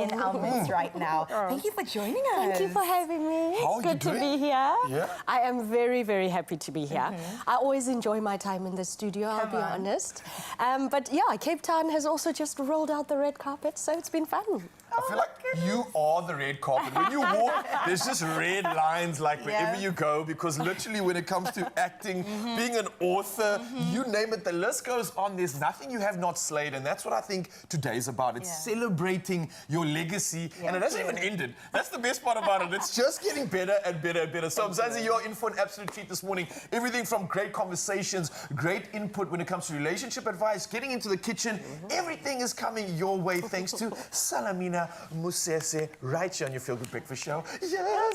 in our midst right now. Thank you for joining us. Thank you for having me. How it's are you good to doing? be here. Yeah. I am very, very happy to be here. I always enjoy my time in the studio, I'll be honest. But yeah, Cape Town has also just rolled out the red carpet, so it's been fun. I feel like you are the red carpet. When you walk, there's just red lines like wherever you go, because literally when it comes to acting, being an author, you name it, the list goes on. There's nothing you have not slayed, and that's what I think today's about. It's celebrating your legacy, and it hasn't even ended. That's the best part about it. It's just getting better and better and better. So, Mzansi, you're in for an absolute treat this morning. Everything from great conversations, great input when it comes to relationship advice, getting into the kitchen, everything is coming your way thanks to Salamina Musese, right here on your Feel Good Breakfast Show. Yes!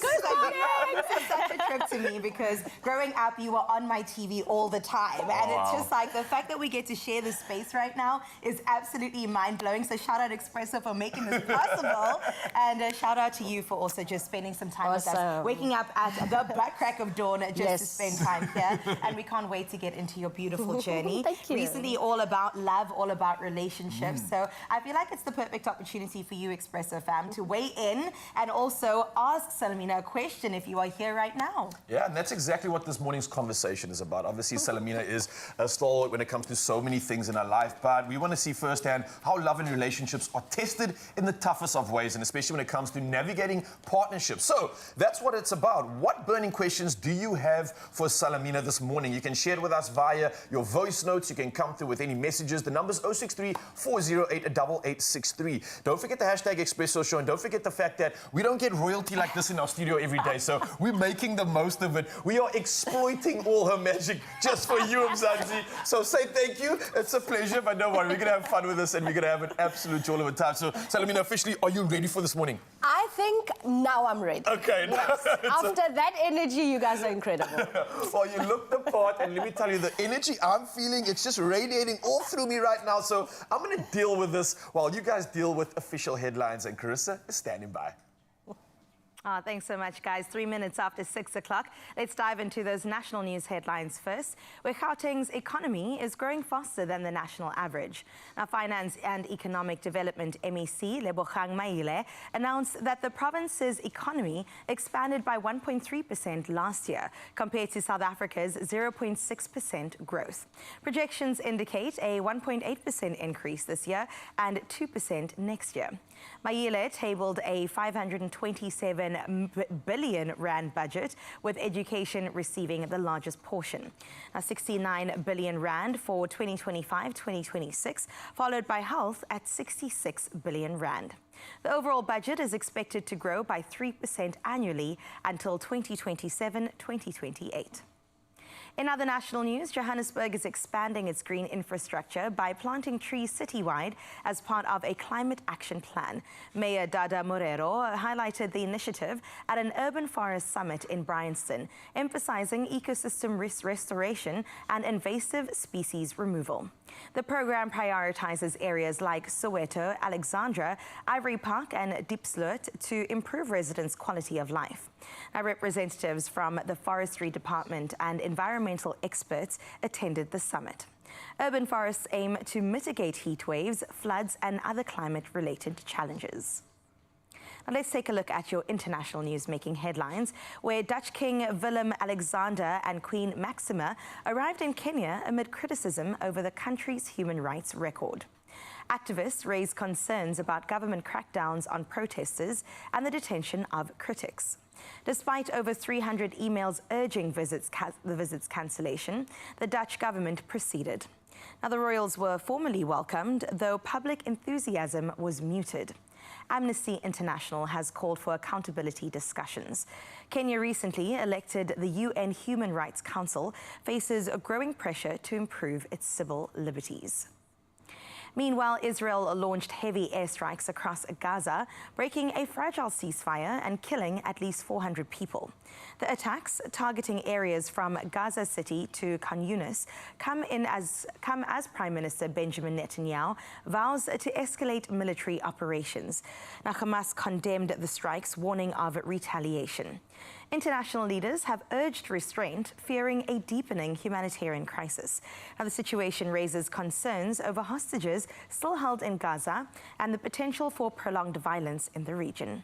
It's such a trip to me because growing up, you were on my TV all the time. And it's just like the fact that we get to share this space right now is absolutely mind-blowing. So shout out Expresso for making this possible. And shout out to you for also just spending some time with us. Waking up at the butt crack of dawn just to spend time here. And we can't wait to get into your beautiful journey. Thank you. Recently, all about love, all about relationships. So I feel like it's the perfect opportunity for you, Expresso fam, to weigh in and also ask Salamina a question if you are here right now. Yeah, and that's exactly what this morning's conversation is about. Obviously, Salamina is a stalwart when it comes to so many things in our life, but we want to see firsthand how love and relationships are tested in the toughest of ways, and especially when it comes to navigating partnerships. So that's what it's about. What burning questions do you have for Salamina this morning? You can share it with us via your voice notes. You can come through with any messages. The number's 063 408 8863. Don't forget the hashtag Expresso Show, and don't forget the fact that we don't get royalty like this in our studio every day, so we're making the most of it. We are exploiting all her magic just for you, Mzansi. So say thank you. It's a pleasure, but don't worry, we're going to have fun with this and we're going to have an absolute joy of a time. So, Salamina, officially, are you ready for this morning? I think now I'm ready. Okay. Yes. After that energy, you guys are incredible. Well, you look the part, and let me tell you, the energy I'm feeling, it's just radiating all through me right now. So I'm going to deal with this while you guys deal with official headlines, and Carissa is standing by. Oh, thanks so much, guys. 3 minutes after 6 o'clock. Let's dive into those national news headlines first, where Gauteng's economy is growing faster than the national average. Now, Finance and Economic Development MEC Lebogang Maile announced that the province's economy expanded by 1.3% last year, compared to South Africa's 0.6% growth. Projections indicate a 1.8% increase this year and 2% next year. Maile tabled a 527 billion rand budget, with education receiving the largest portion. Now, 69 billion rand for 2025-2026, followed by health at 66 billion rand. The overall budget is expected to grow by 3% annually until 2027-2028. In other national news, Johannesburg is expanding its green infrastructure by planting trees citywide as part of a climate action plan. Mayor Dada Morero highlighted the initiative at an urban forest summit in Bryanston, emphasizing ecosystem restoration and invasive species removal. The program prioritizes areas like Soweto, Alexandra, Ivory Park and Diepsloot to improve residents' quality of life. Now, representatives from the Forestry Department and environmental experts attended the summit. Urban forests aim to mitigate heat waves, floods and other climate-related challenges. Now let's take a look at your international news making headlines, where Dutch King Willem-Alexander and Queen Maxima arrived in Kenya amid criticism over the country's human rights record. Activists raised concerns about government crackdowns on protesters and the detention of critics. Despite over 300 emails urging the visit's cancellation, the Dutch government proceeded. Now, the royals were formally welcomed, though public enthusiasm was muted. Amnesty International has called for accountability discussions. Kenya recently elected the UN Human Rights Council, faces a growing pressure to improve its civil liberties. Meanwhile, Israel launched heavy airstrikes across Gaza, breaking a fragile ceasefire and killing at least 400 people. The attacks, targeting areas from Gaza City to Khan Yunis, come as Prime Minister Benjamin Netanyahu vows to escalate military operations. Now, Hamas condemned the strikes, warning of retaliation. International leaders have urged restraint, fearing a deepening humanitarian crisis. Now, the situation raises concerns over hostages still held in Gaza and the potential for prolonged violence in the region.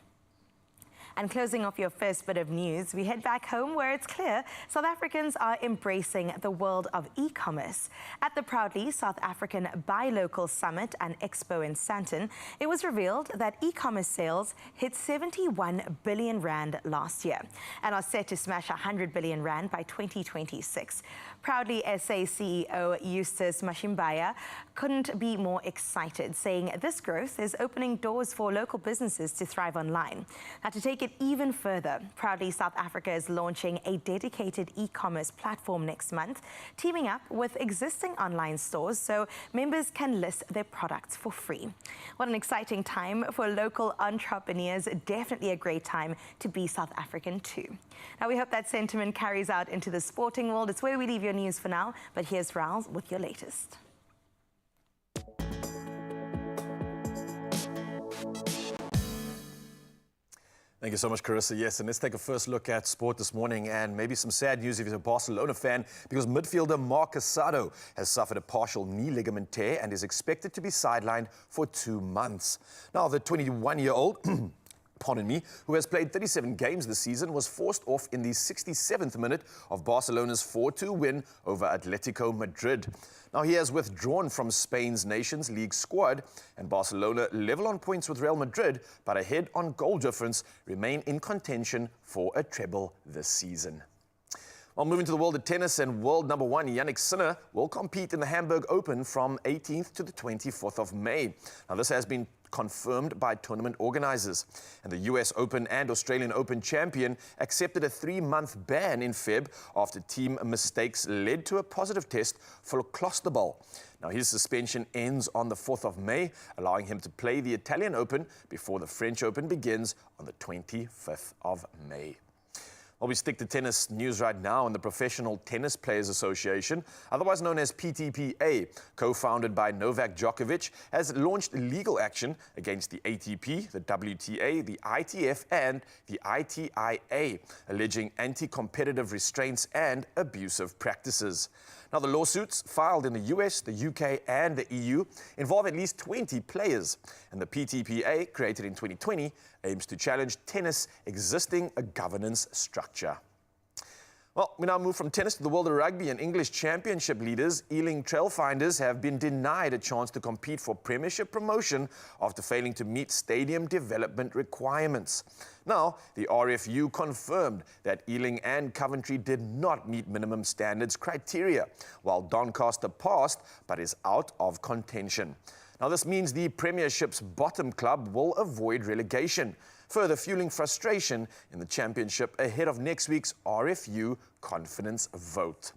And closing off your first bit of news, we head back home where it's clear South Africans are embracing the world of e-commerce. At the proudly South African Buy Local Summit and Expo in Sandton, it was revealed that e-commerce sales hit 71 billion rand last year and are set to smash 100 billion rand by 2026. Proudly SA CEO Eustace Mashimbaya couldn't be more excited, saying this growth is opening doors for local businesses to thrive online. Now, to take it even further, Proudly South Africa is launching a dedicated e-commerce platform next month, teaming up with existing online stores so members can list their products for free. What an exciting time for local entrepreneurs. Definitely a great time to be South African too. Now, we hope that sentiment carries out into the sporting world. It's where we leave your news for now, but here's Raul with your latest. Thank you so much, Carissa. Yes, and let's take a first look at sport this morning, and maybe some sad news if you're a Barcelona fan, because midfielder Marc Casado has suffered a partial knee ligament tear and is expected to be sidelined for 2 months. Now, the 21-year-old pardon me, who has played 37 games this season, was forced off in the 67th minute of Barcelona's 4-2 win over Atletico Madrid. Now, he has withdrawn from Spain's Nations League squad, and Barcelona level on points with Real Madrid, but ahead on goal difference, remain in contention for a treble this season. Well, moving to the world of tennis, and world number 1 Jannik Sinner will compete in the Hamburg Open from 18th to the 24th of May. Now, this has been confirmed by tournament organizers. And the US Open and Australian Open champion accepted a 3-month ban in Feb after team mistakes led to a positive test for closterbol. Now, his suspension ends on the 4th of May, allowing him to play the Italian Open before the French Open begins on the 25th of May. Well, we stick to tennis news right now, and the Professional Tennis Players Association, otherwise known as PTPA, co-founded by Novak Djokovic, has launched legal action against the ATP, the WTA, the ITF, and the ITIA, alleging anti-competitive restraints and abusive practices. Now, the lawsuits filed in the US, the UK, and the EU involve at least 20 players, and the PTPA, created in 2020, aims to challenge tennis' existing governance structure. Well, we now move from tennis to the world of rugby, and English Championship leaders, Ealing Trailfinders, have been denied a chance to compete for Premiership promotion after failing to meet stadium development requirements. Now, the RFU confirmed that Ealing and Coventry did not meet minimum standards criteria, while Doncaster passed but is out of contention. Now, this means the Premiership's bottom club will avoid relegation, further fueling frustration in the championship ahead of next week's RFU confidence vote.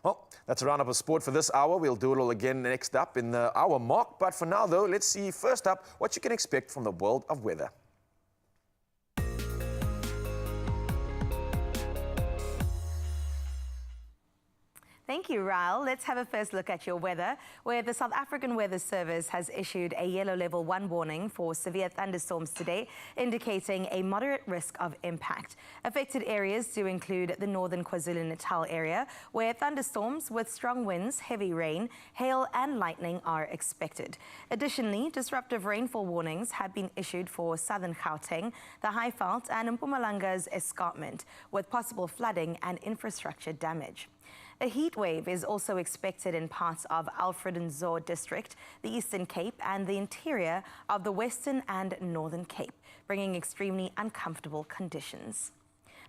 Well, that's a roundup of sport for this hour. We'll do it all again next up in the hour mark. But for now, though, let's see first up what you can expect from the world of weather. Thank you, Raul. Let's have a first look at your weather, where the South African Weather Service has issued a yellow level 1 warning for severe thunderstorms today, indicating a moderate risk of impact. Affected areas do include the northern KwaZulu-Natal area, where thunderstorms with strong winds, heavy rain, hail and lightning are expected. Additionally, disruptive rainfall warnings have been issued for southern Gauteng, the Highveld and Mpumalanga's escarpment, with possible flooding and infrastructure damage. A heat wave is also expected in parts of Alfred Nzo district, the Eastern Cape and the interior of the Western and Northern Cape, bringing extremely uncomfortable conditions.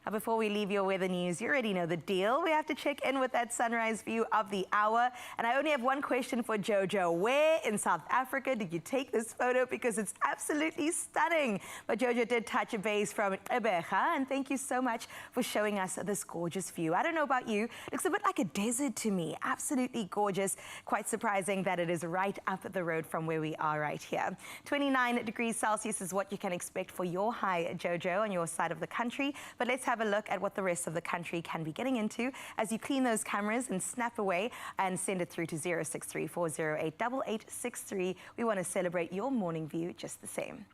Now, before we leave your weather news, you already know the deal. We have to check in with that sunrise view of the hour. And I only have one question for Jojo. Where in South Africa did you take this photo? Because it's absolutely stunning. But Jojo did touch base from Ebeja, and thank you so much for showing us this gorgeous view. I don't know about you, it looks a bit like a desert to me. Absolutely gorgeous. Quite surprising that it is right up the road from where we are right here. 29 degrees Celsius is what you can expect for your high, Jojo, on your side of the country. But let's have a look at what the rest of the country can be getting into as you clean those cameras and snap away and send it through to 0634088863. We want to celebrate your morning view just the same.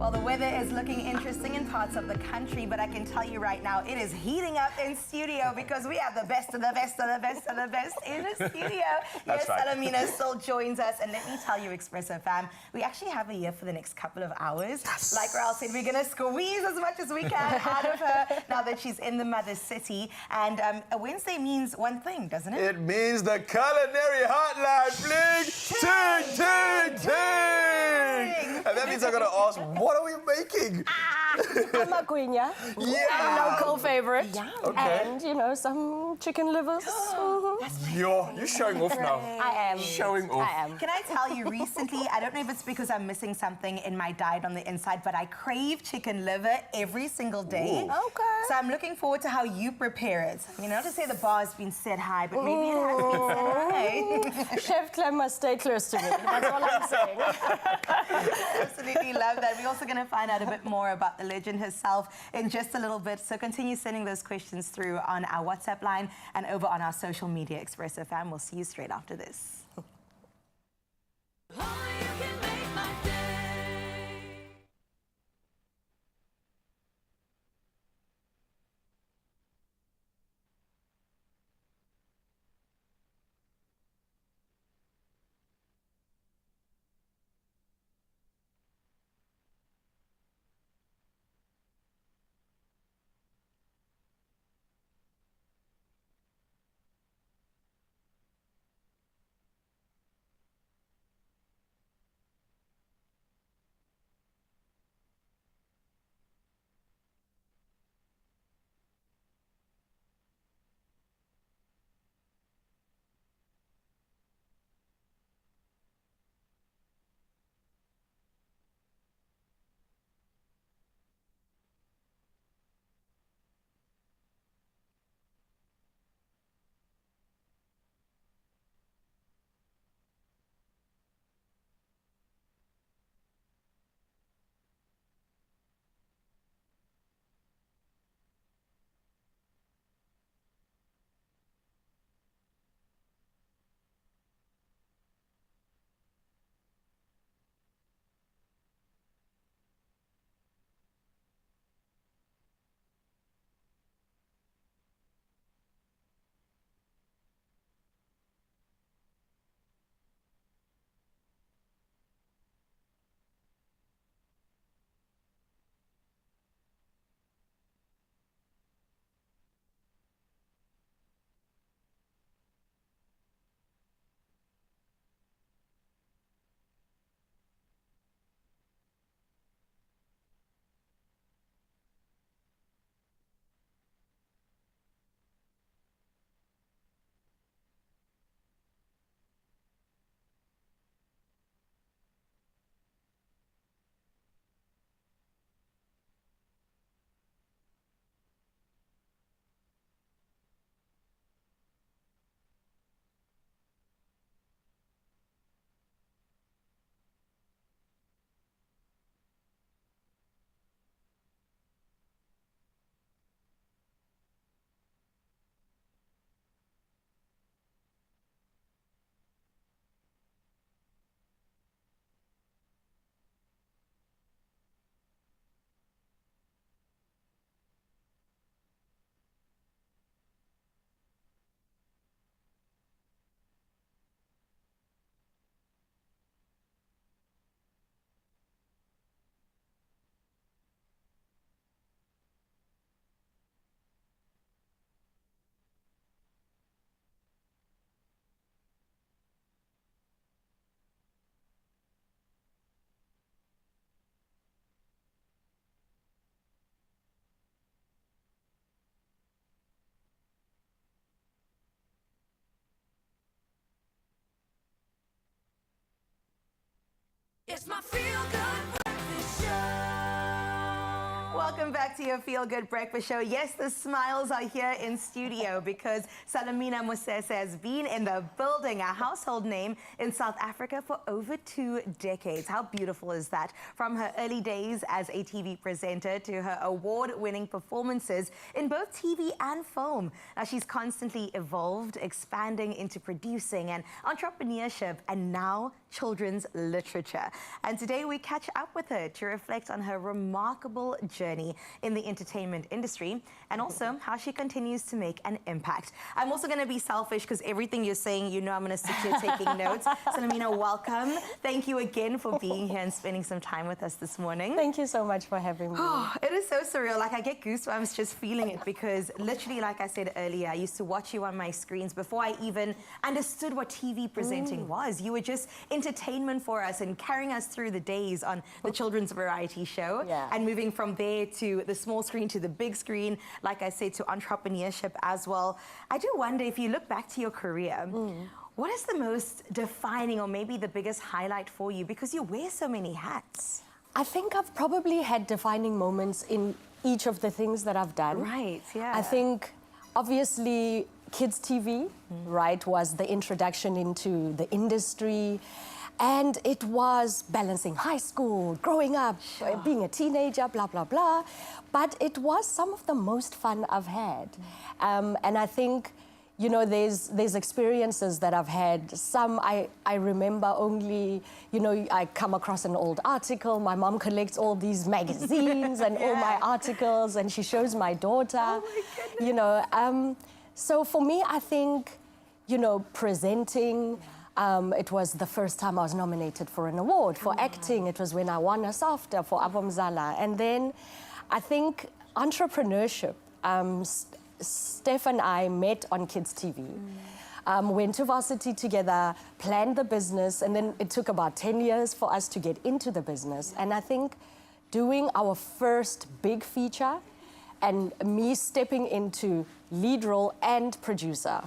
Well, the weather is looking interesting in parts of the country, but I can tell you right now, it is heating up in studio because we have the best of the best of the best of the best in the studio. That's yes, right. Salamina still joins us. And let me tell you, Expresso fam, we actually have her here for the next couple of hours. Yes. Like Raul said, we're going to squeeze as much as we can out of her now that she's in the mother city. And a Wednesday means one thing, doesn't it? It means the culinary hotline. Bling, ting, ting, ting. And that means I got to ask, what are we making? Amagwinya, Yeah. local favorite. Yeah. Okay. And, you know, some chicken livers. You're showing off now. I am. Showing off. I am. Can I tell you, recently, I don't know if it's because I'm missing something in my diet on the inside, but I crave chicken liver every single day. Ooh. Okay. So I'm looking forward to how you prepare it. You know, not to say the bar has been set high, but maybe it has been set high. Chef Clem must stay close to me. That's all I'm saying. Absolutely love that. We're also going to find out a bit more about the legend herself in just a little bit. So continue sending those questions through on our WhatsApp line and over on our social media, Expresso fam. We'll see you straight after this. It's my feel-good breakfast show. Welcome back to your Feel Good Breakfast Show. Yes, the smiles are here in studio because Salamina Mosese has been in the building, a household name in South Africa for over 2 decades. How beautiful is that? From her early days as a TV presenter to her award-winning performances in both TV and film. Now, she's constantly evolved, expanding into producing and entrepreneurship, and now children's literature. And today we catch up with her to reflect on her remarkable journey in the entertainment industry and also how she continues to make an impact. I'm also going to be selfish because everything you're saying, you know I'm going to sit here taking notes. Salamina, welcome. Thank you again for being here and spending some time with us this morning. Thank you so much for having me. Oh, it is so surreal. Like, I get goosebumps just feeling it because literally, like I said earlier, I used to watch you on my screens before I even understood what TV presenting was. You were just entertainment for us and carrying us through the days on the children's variety show and moving from there to the small screen to the big screen, like I said, to entrepreneurship as well. I do wonder, if you look back to your career, what is the most defining or maybe the biggest highlight for you, because you wear so many hats? I think I've probably had defining moments in each of the things that I've done. Right, yeah. I think obviously kids TV, right, was the introduction into the industry. And it was balancing high school, growing up, being a teenager, blah, blah, blah. But it was some of the most fun I've had. And I think, you know, there's experiences that I've had. Some I remember only, you know, I come across an old article. My mom collects all these magazines and all my articles, and she shows my daughter. Oh my goodness. You know, so for me, I think, you know, presenting. It was the first time I was nominated for an award for acting. It was when I won a SAFTA for Abomzala. And then I think entrepreneurship. Steph and I met on Kids TV, went to varsity together, planned the business, and then it took about 10 years for us to get into the business. And I think doing our first big feature and me stepping into lead role and producer,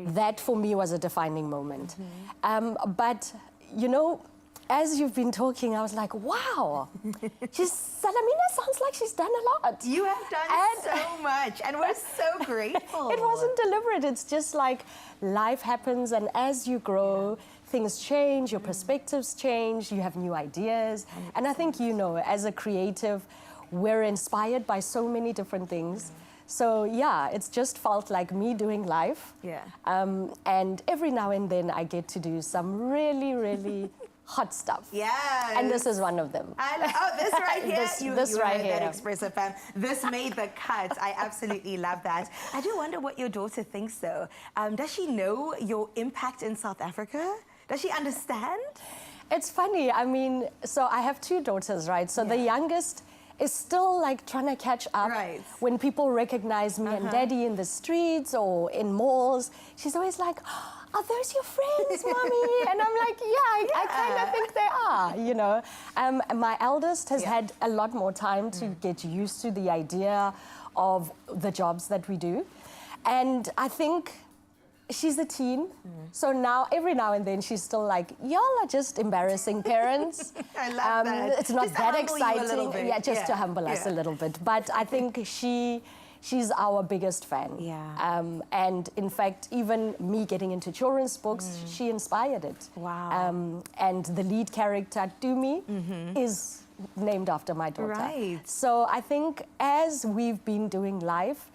that for me was a defining moment. But, you know, as you've been talking, I was like, wow, Salamina sounds like she's done a lot. You have done so much, and we're so grateful. It wasn't deliberate. It's just like life happens, and as you grow, things change, your perspectives change, you have new ideas. And I think, you know, as a creative, we're inspired by so many different things. So yeah, it's just felt like me doing life. Yeah. And every now and then I get to do some really, really hot stuff. Yeah. And this is one of them. Oh, this right here? this you right heard here. That, Expresso fam. This made the cut. I absolutely love that. I do wonder what your daughter thinks, though. Does she know your impact in South Africa? Does she understand? It's funny. I mean, so I have 2 daughters, right? So the youngest is still like trying to catch up. Right. When people recognize me and daddy in the streets or in malls, she's always like, are those your friends, mommy? And I'm like, I kind of think they are, you know. My eldest has had a lot more time to get used to the idea of the jobs that we do. And I think she's a teen, so now every now and then she's still like, y'all are just embarrassing parents. I love that. It's not just that exciting. Bit. Yeah, just to humble us a little bit. But I think she's our biggest fan. Yeah. And in fact, even me getting into children's books, she inspired it. Wow. And the lead character, Dumi, is named after my daughter. Right. So I think as we've been doing life,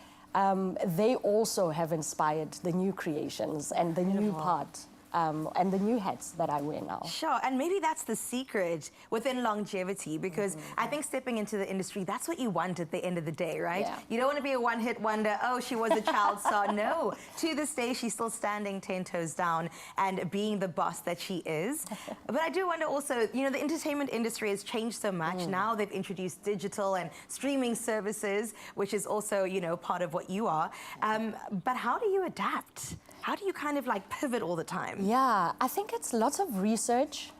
they also have inspired the new creations and the new part and the new hats that I wear now. Sure, and maybe that's the secret within longevity, because I think stepping into the industry, that's what you want at the end of the day, right? Yeah. You don't want to be a one-hit wonder, oh, she was a child star. No, to this day, she's still standing 10 toes down and being the boss that she is. But I do wonder also, you know, the entertainment industry has changed so much. Now they've introduced digital and streaming services, which is also, you know, part of what you are. But how do you adapt? How do you kind of like pivot all the time? Yeah, I think it's lots of research.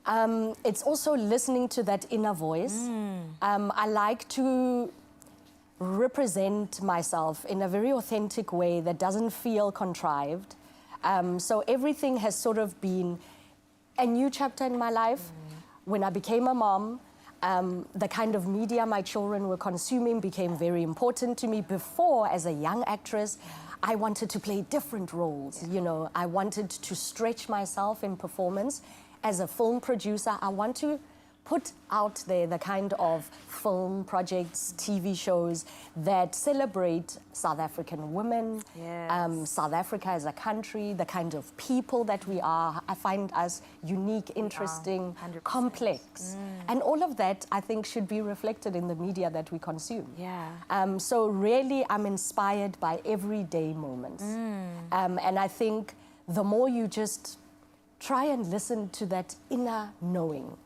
It's also listening to that inner voice. I like to represent myself in a very authentic way that doesn't feel contrived. So everything has sort of been a new chapter in my life. When I became a mom, The kind of media my children were consuming became very important to me. Before, as a young actress, I wanted to play different roles. You know, I wanted to stretch myself in performance. As a film producer, I want to put out there the kind of film projects, TV shows that celebrate South African women, South Africa as a country, the kind of people that we are. I find us unique, interesting, 100%. complex. And all of that, I think, should be reflected in the media that we consume. So really, I'm inspired by everyday moments. And I think the more you just try and listen to that inner knowing,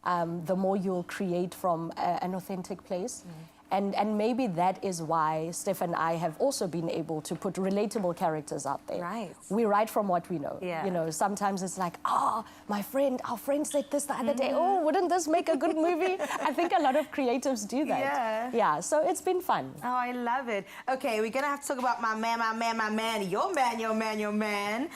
the more you'll create from an authentic place. And maybe that is why Steph and I have also been able to put relatable characters out there. Right. We write from what we know. Yeah. You know, sometimes it's like, oh, our friend said this the other day. Oh, wouldn't this make a good movie? I think a lot of creatives do that. Yeah, so it's been fun. Oh, I love it. Okay, we're going to have to talk about my man, your man.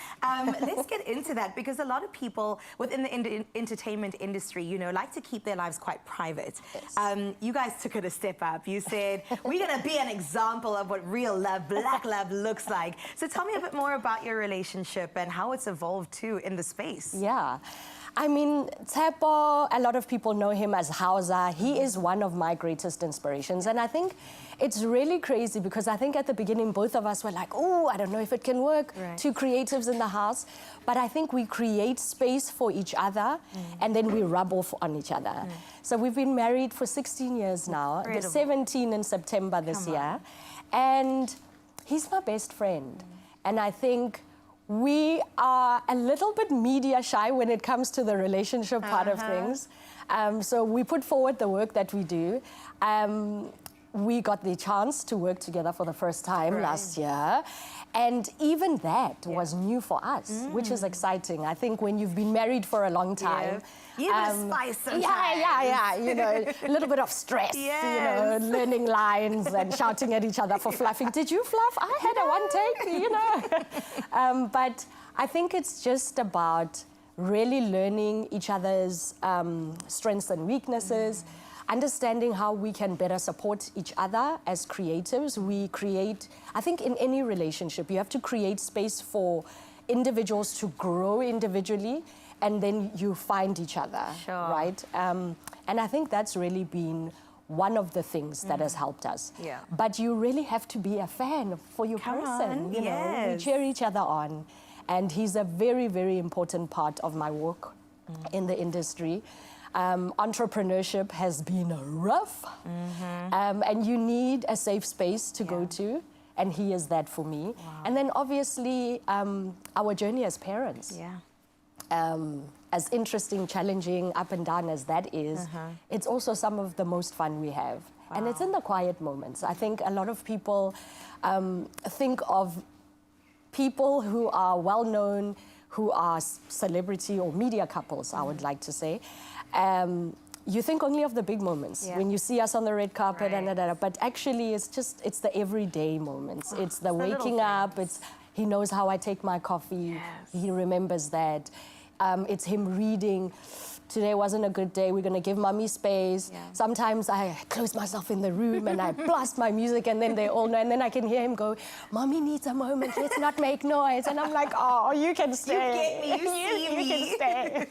Let's get into that, because a lot of people within the entertainment industry, you know, like to keep their lives quite private. Yes. You guys took it a step up. You said, we're going to be an example of what real love, black love looks like. So tell me a bit more about your relationship and how it's evolved too in the space. Yeah. I mean, Tsepo, a lot of people know him as Hausa. He is one of my greatest inspirations. And I think it's really crazy because I think at the beginning, both of us were like, oh, I don't know if it can work. Right. Two creatives in the house. But I think we create space for each other and then we rub off on each other. So we've been married for 16 years now. Incredible. 17 in September this year. And he's my best friend. And I think we are a little bit media shy when it comes to the relationship part of things. So we put forward the work that we do. We got the chance to work together for the first time last year. And even that was new for us, which is exciting. I think when you've been married for a long time, you spice sometimes. You know, a little bit of stress, you know, learning lines and shouting at each other for fluffing. Did you fluff? I had a one take, you know. But I think it's just about really learning each other's strengths and weaknesses, understanding how we can better support each other as creatives. We create, I think in any relationship, you have to create space for individuals to grow individually, and then you find each other, right? And I think that's really been one of the things that has helped us. But you really have to be a fan for your person. You know, we cheer each other on. And he's a very, very important part of my work in the industry. Entrepreneurship has been rough, and you need a safe space to go to, and he is that for me. And then obviously our journey as parents, as interesting, challenging, up and down as that is, it's also some of the most fun we have. And it's in the quiet moments. I think a lot of people think of people who are well-known, who are celebrity or media couples, I would like to say. You think only of the big moments when you see us on the red carpet but actually it's the everyday moments. It's the waking up, it's he knows how I take my coffee, he remembers that. It's him reading. Today wasn't a good day, we're going to give mommy space. Sometimes I close myself in the room and I blast my music and then they all know, and then I can hear him go, mommy needs a moment, let's not make noise. And I'm like, oh, you can stay. You get me, you see me. You can stay.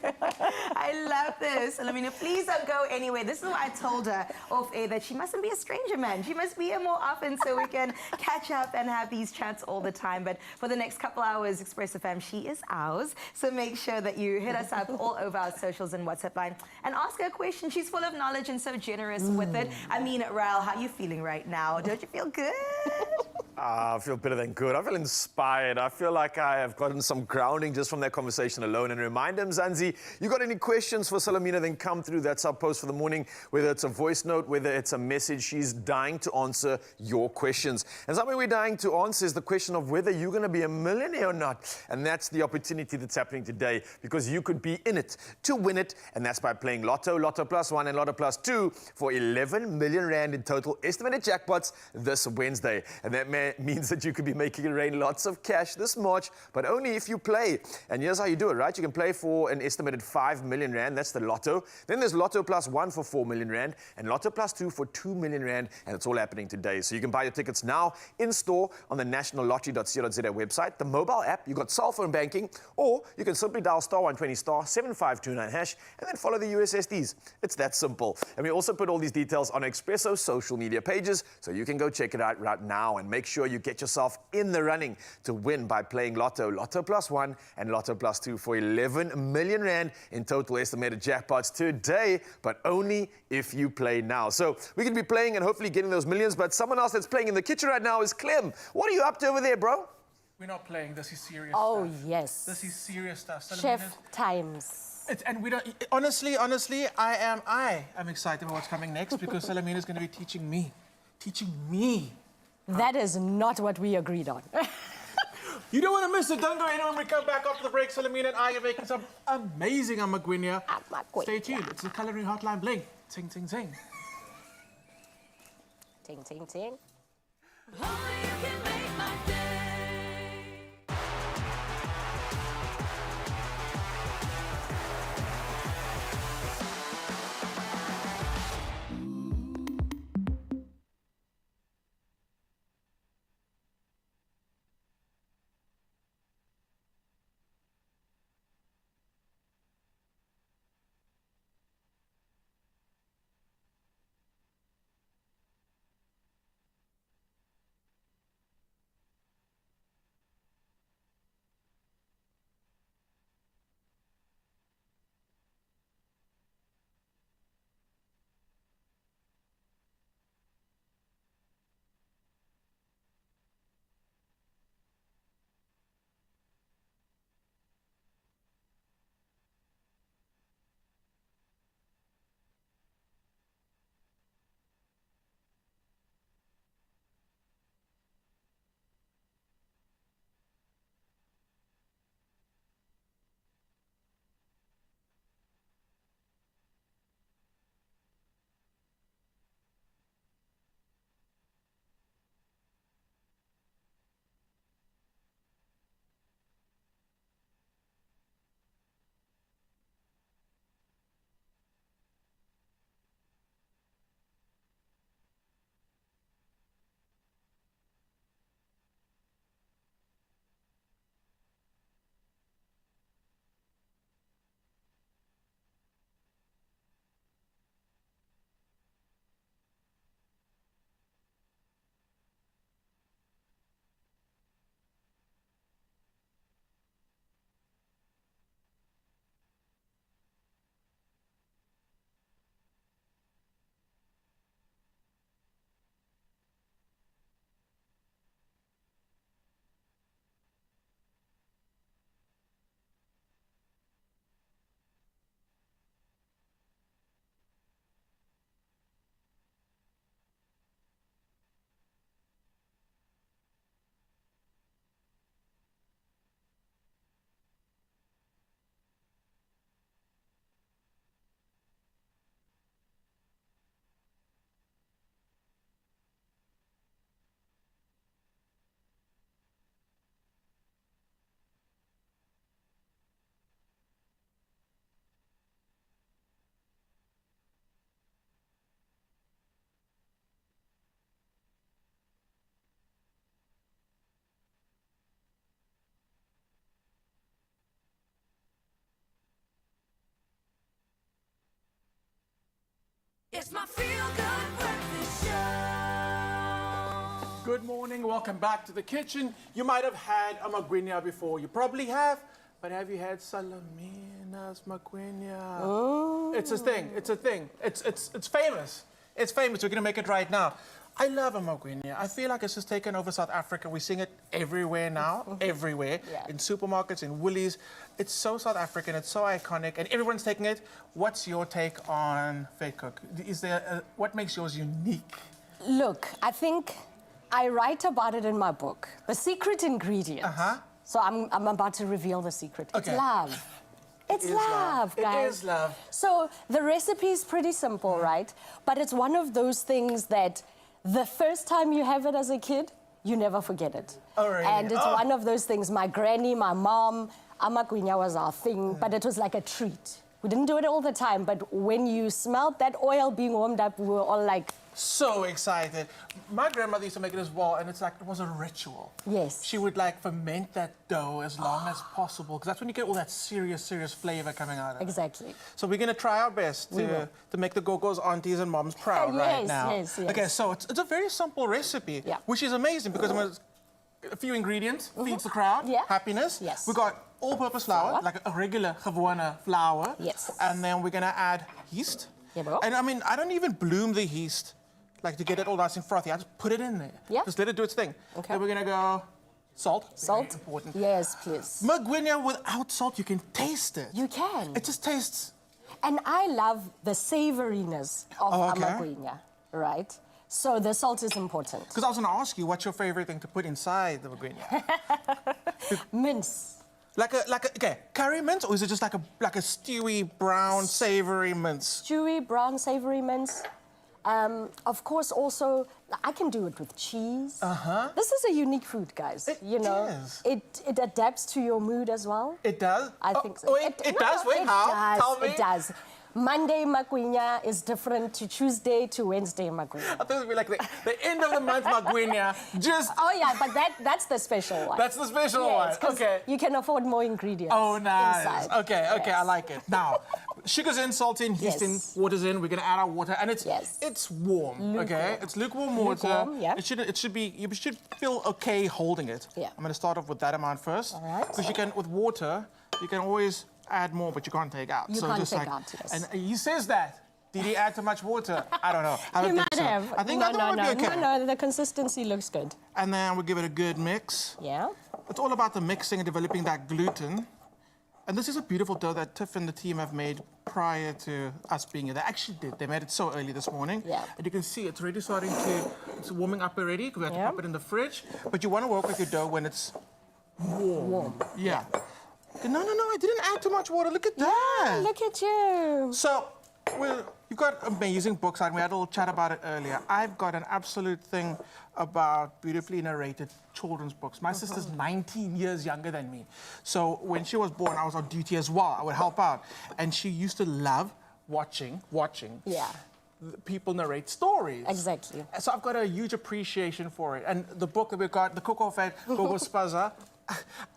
I love this. Salamina, please don't go anywhere. This is why I told her off air that she mustn't be a stranger, man. She must be here more often so we can catch up and have these chats all the time. But for the next couple hours, Expresso fam, she is ours. So make sure that you hit us up all over our socials and WhatsApp line and ask her a question. She's full of knowledge and so generous with it. I mean, Raul, how are you feeling right now? Don't you feel good? I feel better than good. I feel inspired. I feel like I have gotten some grounding just from that conversation alone. And remind them, Zanzi, you got any questions for Salamina, then come through. That's our post for the morning. Whether it's a voice note, whether it's a message, she's dying to answer your questions. And something we're dying to answer is the question of whether you're going to be a millionaire or not. And that's the opportunity that's happening today, because you could be in it to win it. And that's by playing Lotto, Lotto Plus 1 and Lotto Plus 2 for 11 million rand in total estimated jackpots this Wednesday. And that man means that you could be making it rain lots of cash this March, but only if you play. And here's how you do it, right? You can play for an estimated 5 million rand. That's the Lotto. Then there's Lotto plus 1 for 4 million rand and Lotto plus 2 for 2 million rand. And it's all happening today. So you can buy your tickets now in store on the nationallottery.co.za website, the mobile app. You've got cell phone banking, or you can simply dial *120 *7529 hash and then follow the USSDs. It's that simple. And we also put all these details on Expresso social media pages, so you can go check it out right now and make sure you get yourself in the running to win by playing Lotto, Lotto plus 1 and Lotto plus 2 for 11 million rand in total estimated jackpots today, but only if you play now. So we could be playing and hopefully getting those millions, but someone else that's playing in the kitchen right now is Clem. What are you up to over there, bro? We're not playing. This is serious Oh, stuff. yes. This is serious stuff. Chef times. And we don't. Honestly, I am excited about what's coming next because Salamina is going to be teaching me. That is not what we agreed on. You don't want to miss it. Don't go anywhere when we come back after the break. Salamina and I are making some amazing Amagwinya. Stay tuned. It's the Culinary Hotline Bling. Ting, ting, ting. Ting, ting, ting. Only you can make my day. It's my feel-good breakfast show. Good morning. Welcome back to the kitchen. You might have had Amagwinya before. You probably have. But have you had Salamina's Amagwinya? Oh. It's a thing. It's a thing. It's famous. It's famous. We're going to make it right now. I love Amagwinya. I feel like it's just taken over South Africa. We sing it everywhere now, everywhere, Yeah. in supermarkets, in Woolies. It's so South African, it's so iconic, and everyone's taking it. What's your take on Fake Cook? Is there what makes yours unique? Look, I think I write about it in my book. The secret ingredient. Uh-huh. So I'm about to reveal the secret. Okay. It's love. It's love, guys. It is love. So the recipe is pretty simple, right? But it's one of those things that the first time you have it as a kid, you never forget it. Oh, really? And it's one of those things. My granny, my mom, Amagwinya was our thing, but it was like a treat. We didn't do it all the time, but when you smelled that oil being warmed up, we were all like, So excited. My grandmother used to make it as well, and it's like it was a ritual. Yes. She would like ferment that dough as long as possible, because that's when you get all that serious flavor coming out of it. exactly. So we're going to try our best to make the Gogos, aunties, and moms proud right Yes, now. yes, yes. Okay, so it's a very simple recipe, Yeah. which is amazing because a few ingredients feeds the crowd, Yeah. happiness. Yes. We got all-purpose flour, Flour. like a regular gewone flour. Yes. And then we're going to add yeast. Yeah, bro. And I mean, I don't even bloom the yeast, like to get it all nice and frothy. I just put it in there. Yeah. Just let it do its thing. Okay. Then we're going to go salt. Salt? Very important. Yes, please. Magwinya without salt, you can taste it. You can. It just tastes. And I love the savoriness of okay. Amagwinya, right? So the salt is important. Because I was going to ask you, what's your favorite thing to put inside the Magwinya? Mince. like a okay, curry mince, or is it just like a stewy, brown, savory mince? Chewy, brown, savory mince. Of course, also, I can do it with cheese. This is a unique food, guys. It you know, is. It adapts to your mood as well. It does? I think so. Wait, it does? Wait, it how? Does, Tell me. It does. Monday Magwinya is different to Tuesday to Wednesday Magwinya. I thought it would be like the end of the month Magwinya, just... Oh yeah, but that's the special one. That's the special Yes, one. 'cause Okay. you can afford more ingredients. Oh, nice. Inside. Okay, okay, I Yes. like it. Now, sugar's in, salt in, yeast in, Yes. water's in. We're gonna add our water, and it's Yes. it's warm. Okay, Lukewarm. it's lukewarm water. Lukewarm, yeah. It should be. You should feel okay holding it. Yeah. I'm gonna start off with that amount first. All right. Because you can with water, you can always add more, but you can't take out. You so can't just take like, out, yes. And he says that. Did he add too much water? I don't know. I don't You think might so. have. I think no, that no, would no, be okay. no, no. The consistency looks good. And then we'll give it a good mix. Yeah. It's all about the mixing and developing that gluten. And this is a beautiful dough that Tiff and the team have made prior to us being here. They actually did. They made it so early this morning. Yeah. And you can see it's already starting to, it's warming up already because we have to Yeah. pop it in the fridge. But you want to work with your dough when it's warm. Yeah. No, I didn't add too much water. Look at that. Look at you. So, you've got amazing books, and we had a little chat about it earlier. I've got an absolute thing about beautifully narrated children's books. My sister's 19 years younger than me. So when she was born, I was on duty as well. I would help out. And she used to love watching Yeah. people narrate stories. Exactly. So I've got a huge appreciation for it. And the book that we've got, the cook-off at Gogo Spaza,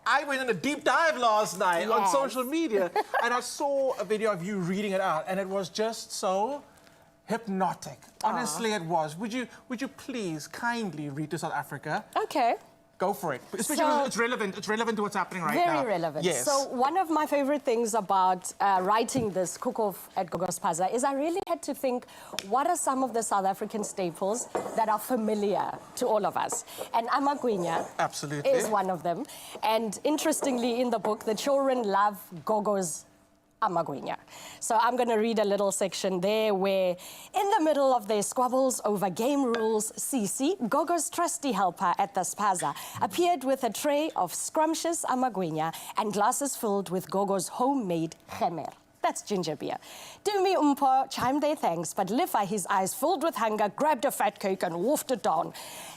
I went on a deep dive last night on Yes. social media, and I saw a video of you reading it out, and it was just so hypnotic. Honestly, it was. Would you please kindly read to South Africa? Okay. Go for it. Especially So- when it's relevant. It's relevant to what's happening right now. Very relevant. Yes. So one of my favorite things about writing this cook-off at Gogo's Plaza is I really had to think, what are some of the South African staples that are familiar to all of us? And Amagwinya Absolutely. is one of them. And interestingly, in the book, the children love Gogo's Amagwinya. So I'm going to read a little section there where, in the middle of their squabbles over game rules, Sisi, Gogo's trusty helper at the spaza, appeared with a tray of scrumptious Amagwinya and glasses filled with Gogo's homemade gemer. That's ginger beer. Dumi Umpo chimed their thanks, but Liffa, his eyes filled with hunger, grabbed a fat cake and wolfed it down.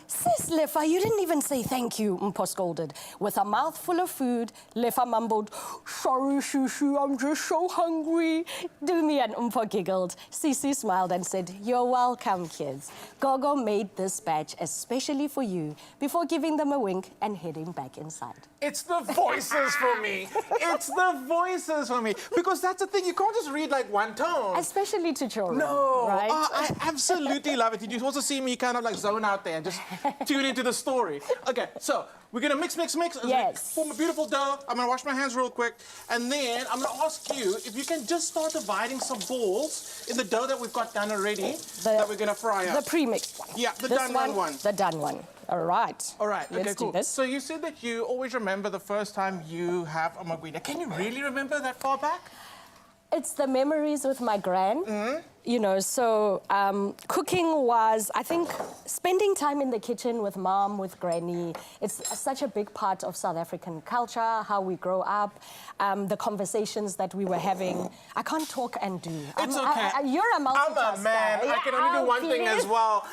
Sis, Liffa, you didn't even say thank you, Umpo scolded. With a mouth full of food, Liffa mumbled, sorry, Sisi, I'm just so hungry. Dumi and Umpo giggled. Sisi smiled and said, you're welcome, kids. Gogo made this batch especially for you before giving them a wink and heading back inside. It's the voices for me. It's the voices for me. Because that's the thing, you can't just read like one tone. Especially to children, No, right? I absolutely love it. You also see me kind of like zone out there and just tune into the story. Okay, so we're gonna mix. Yes. Form a beautiful dough. I'm gonna wash my hands real quick. And then I'm gonna ask you if you can just start dividing some balls in the dough that we've got done already that we're gonna fry up. The pre-mixed one. Yeah, the This done one. The done one. All right. All right, Let's okay, cool. do this. So you said that you always remember the first time you have a Amagwinya. Can you really remember that far back? It's the memories with my gran. you know, so cooking was, I think, spending time in the kitchen with mom, with granny. It's such a big part of South African culture, how we grow up, the conversations that we were having. I can't talk and do. It's okay. You're a multitasker. I'm a man. I can only do one thing as well.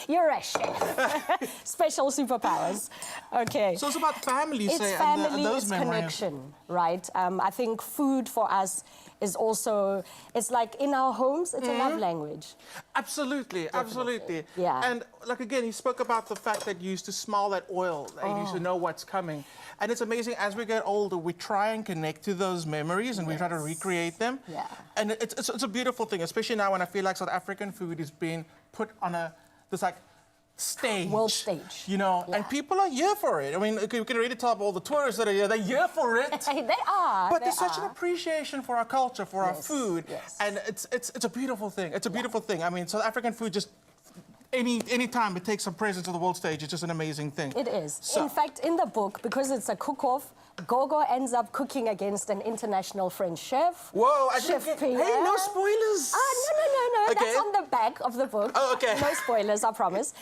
You're a chef. Special superpowers. Okay. So it's about family, It's say, family, and those it's memories. connection, right? I think food for us is also, it's like in our homes, it's a love language. Absolutely, absolutely. Yeah. And like again, he spoke about the fact that you used to smell that oil, and you used to know what's coming. And it's amazing, as we get older, we try and connect to those memories and we try to recreate them. Yeah. And it's a beautiful thing, especially now when I feel like South African food is being put on this like stage. World stage. You know, Yeah. and people are here for it. I mean, we can really tell all the tourists that are here, they're here for it. They are. But they there's such are. an appreciation for our culture, for our Yes, food, yes. and it's a beautiful thing. It's a beautiful thing. I mean, South African food just any time it takes some presence to the world stage, it's just an amazing thing. It is. So- In fact, in the book, because it's a cook-off, Gogo ends up cooking against an international French chef. Whoa! I Chef didn't get, Pierre. hey, no spoilers. No. Okay. That's on the back of the book. Oh, okay. No spoilers, I promise.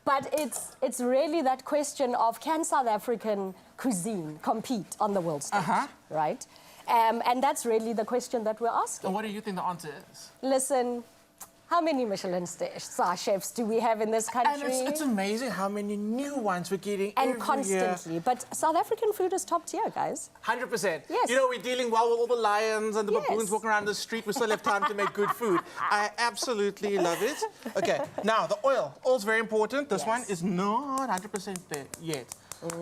But it's really that question of, can South African cuisine compete on the world stage, right? And that's really the question that we're asking. And what do you think the answer is? Listen, how many Michelin star chefs do we have in this country? And it's amazing how many new ones we're getting And every constantly. year. But South African food is top tier, guys. 100%. Yes. You know, we're dealing well with all the lions and the Yes. baboons walking around the street. We still have time to make good food. I absolutely love it. Okay, now the oil. Oil's very important. This Yes. one is not 100% there yet.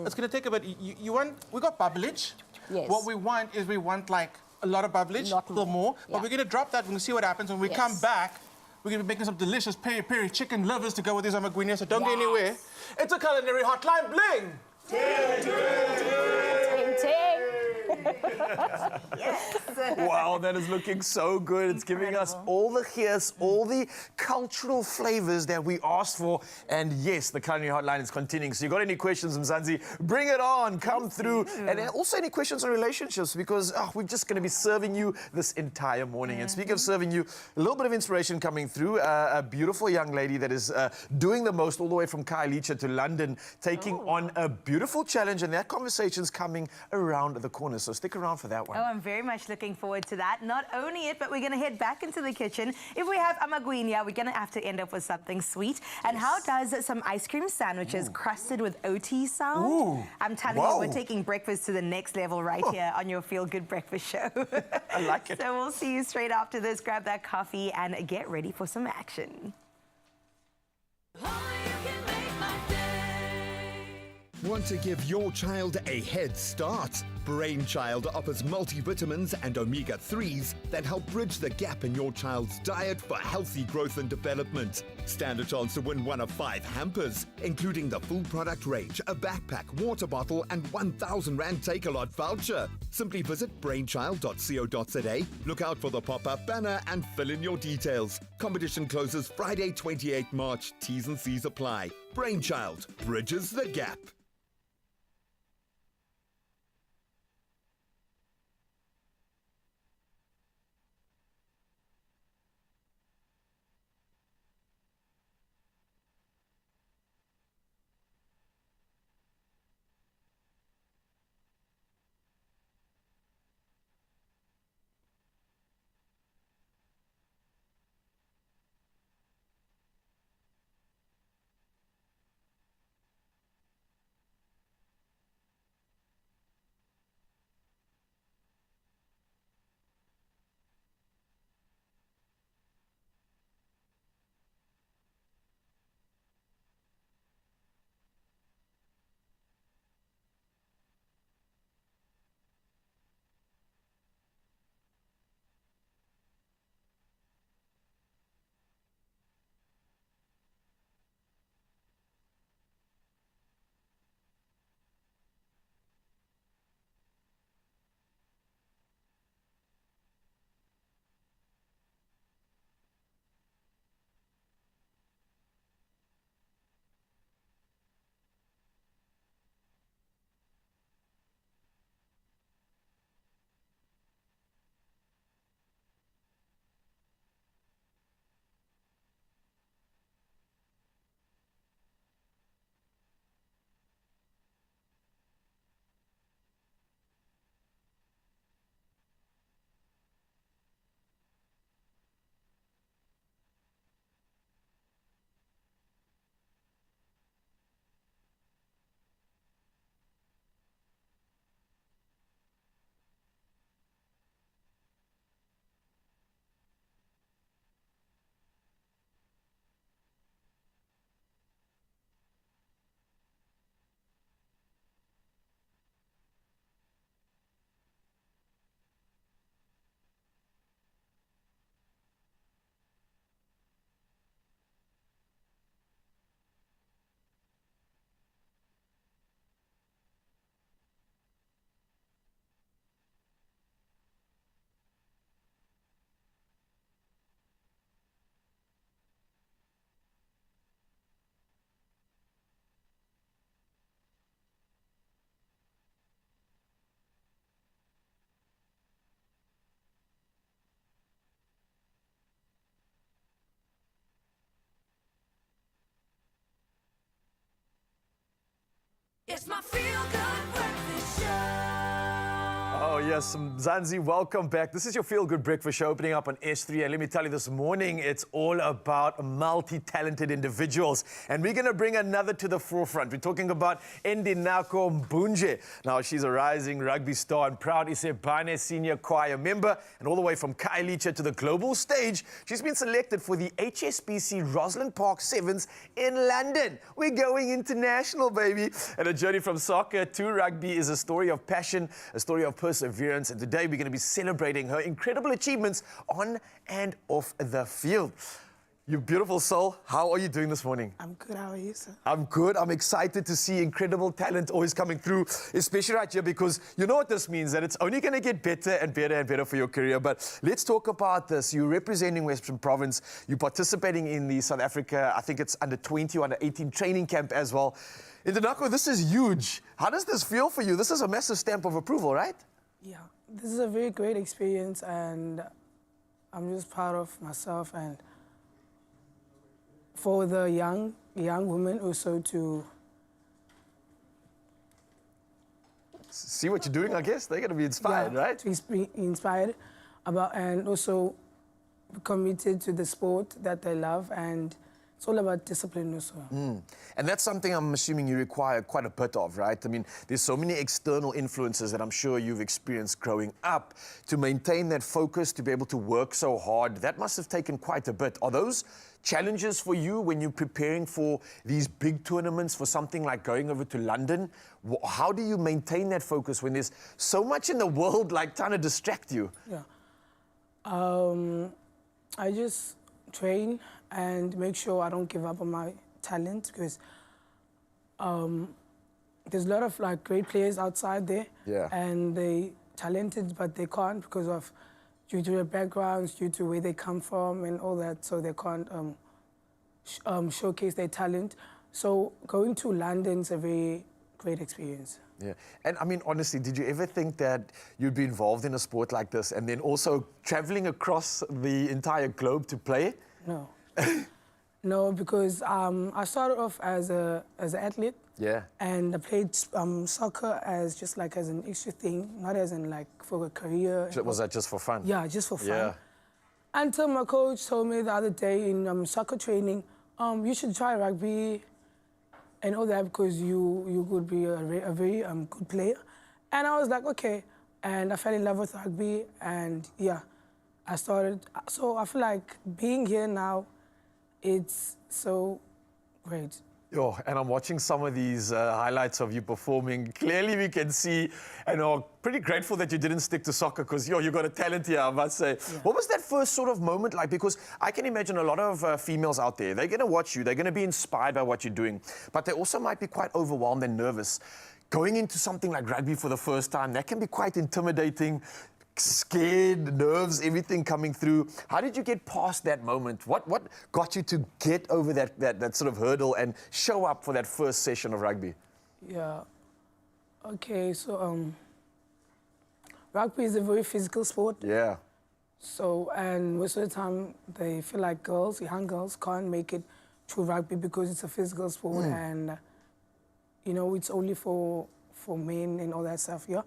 It's going to take a bit. We got bubblage. Yes. What we want is like a lot of bubblage, Lot a little more. Yeah. But we're going to drop that. We're going to see what happens. When we Yes. come back, we're going to be making some delicious peri-peri chicken livers to go with these Amagwinya, so don't go Yes. anywhere. It's a culinary hotline bling. Ting, ting. Wow, that is looking so good. It's giving us all the hits, all the cultural flavors that we asked for. And yes, the culinary hotline is continuing. So you got any questions, Mzansi, bring it on, come through. And then also any questions on relationships, because we're just going to be serving you this entire morning. And speaking of serving you, a little bit of inspiration coming through. A beautiful young lady that is doing the most all the way from Khayelitsha to London, taking on a beautiful challenge. And that conversation's coming around the corner. So stick around for that one. Oh, I'm very much looking forward to that. Not only it, but we're going to head back into the kitchen. If we have Amagwinya, we're going to have to end up with something sweet. And how does some ice cream sandwiches crusted with OT sound? Ooh. I'm telling Whoa. you, we're taking breakfast to the next level right here on your Feel Good Breakfast Show. I like it. So we'll see you straight after this. Grab that coffee and get ready for some action. Only you can make my day. Want to give your child a head start? Brainchild offers multivitamins and omega-3s that help bridge the gap in your child's diet for healthy growth and development. Stand a chance to win one of 5 hampers, including the full product range, a backpack, water bottle, and 1,000 Rand Take-A-Lot voucher. Simply visit brainchild.co.za, look out for the pop-up banner, and fill in your details. Competition closes Friday, 28 March. T's and C's apply. Brainchild bridges the gap. It's my feel-good breakfast show. Oh, yes, Mzansi, welcome back. This is your Feel Good Breakfast Show opening up on S3. And let me tell you, this morning, it's all about multi-talented individuals. And we're going to bring another to the forefront. We're talking about Ndinako Mbunje. Now, she's a rising rugby star and proud Isebane senior choir member. And all the way from Kailicha to the global stage, she's been selected for the HSBC Roslyn Park Sevens in London. We're going international, baby. And a journey from soccer to rugby is a story of passion, a story of perseverance, and today we're going to be celebrating her incredible achievements on and off the field. You beautiful soul, how are you doing this morning? I'm good, how are you, sir? I'm good. I'm excited to see incredible talent always coming through, especially right here, because you know what this means, that it's only going to get better and better and better for your career. But let's talk about this. You're representing Western Province. You're participating in the South Africa, I think it's under 20 or under 18 training camp as well. Ndinako, this is huge. How does this feel for you? This is a massive stamp of approval, right? Yeah, this is a very great experience, and I'm just proud of myself and for the young women also to see what you're doing, I guess. They're going to be inspired, right? to be inspired about and also committed to the sport that they love, and it's all about discipline also. And that's something I'm assuming you require quite a bit of, right? I mean, there's so many external influences that I'm sure you've experienced growing up. To maintain that focus, to be able to work so hard, that must have taken quite a bit. Are those challenges for you when you're preparing for these big tournaments, for something like going over to London? How do you maintain that focus when there's so much in the world like trying to distract you? Yeah. I just train and make sure I don't give up on my talent, because there's a lot of like great players outside there, Yeah. and they talented but they can't because of due to their backgrounds, due to where they come from and all that, so they can't showcase their talent. So going to London is a very great experience. Yeah. And I mean, honestly, did you ever think that you'd be involved in a sport like this and then also traveling across the entire globe to play? No. No, because I started off as an athlete. Yeah. And I played soccer as just like as an extra thing, not as in like for a career. Was that just for fun? Yeah, just for fun. Yeah. Until my coach told me the other day in soccer training, you should try rugby and all that, because you could be a very good player. And I was like, okay. And I fell in love with rugby, and yeah, I started. So I feel like being here now, it's so great. Oh, and I'm watching some of these highlights of you performing. Clearly, we can see, and I'm pretty grateful that you didn't stick to soccer, because you got a talent here, I must say. Yeah. What was that first sort of moment like? Because I can imagine a lot of females out there, they're going to watch you, they're going to be inspired by what you're doing, but they also might be quite overwhelmed and nervous. Going into something like rugby for the first time, that can be quite intimidating. Scared, nerves, everything coming through. How did you get past that moment? What got you to get over that sort of hurdle and show up for that first session of rugby? Yeah. Okay, so rugby is a very physical sport. Yeah. So, and most of the time they feel like girls, young girls, can't make it to rugby because it's a physical sport, and you know, it's only for men and all that stuff, yeah.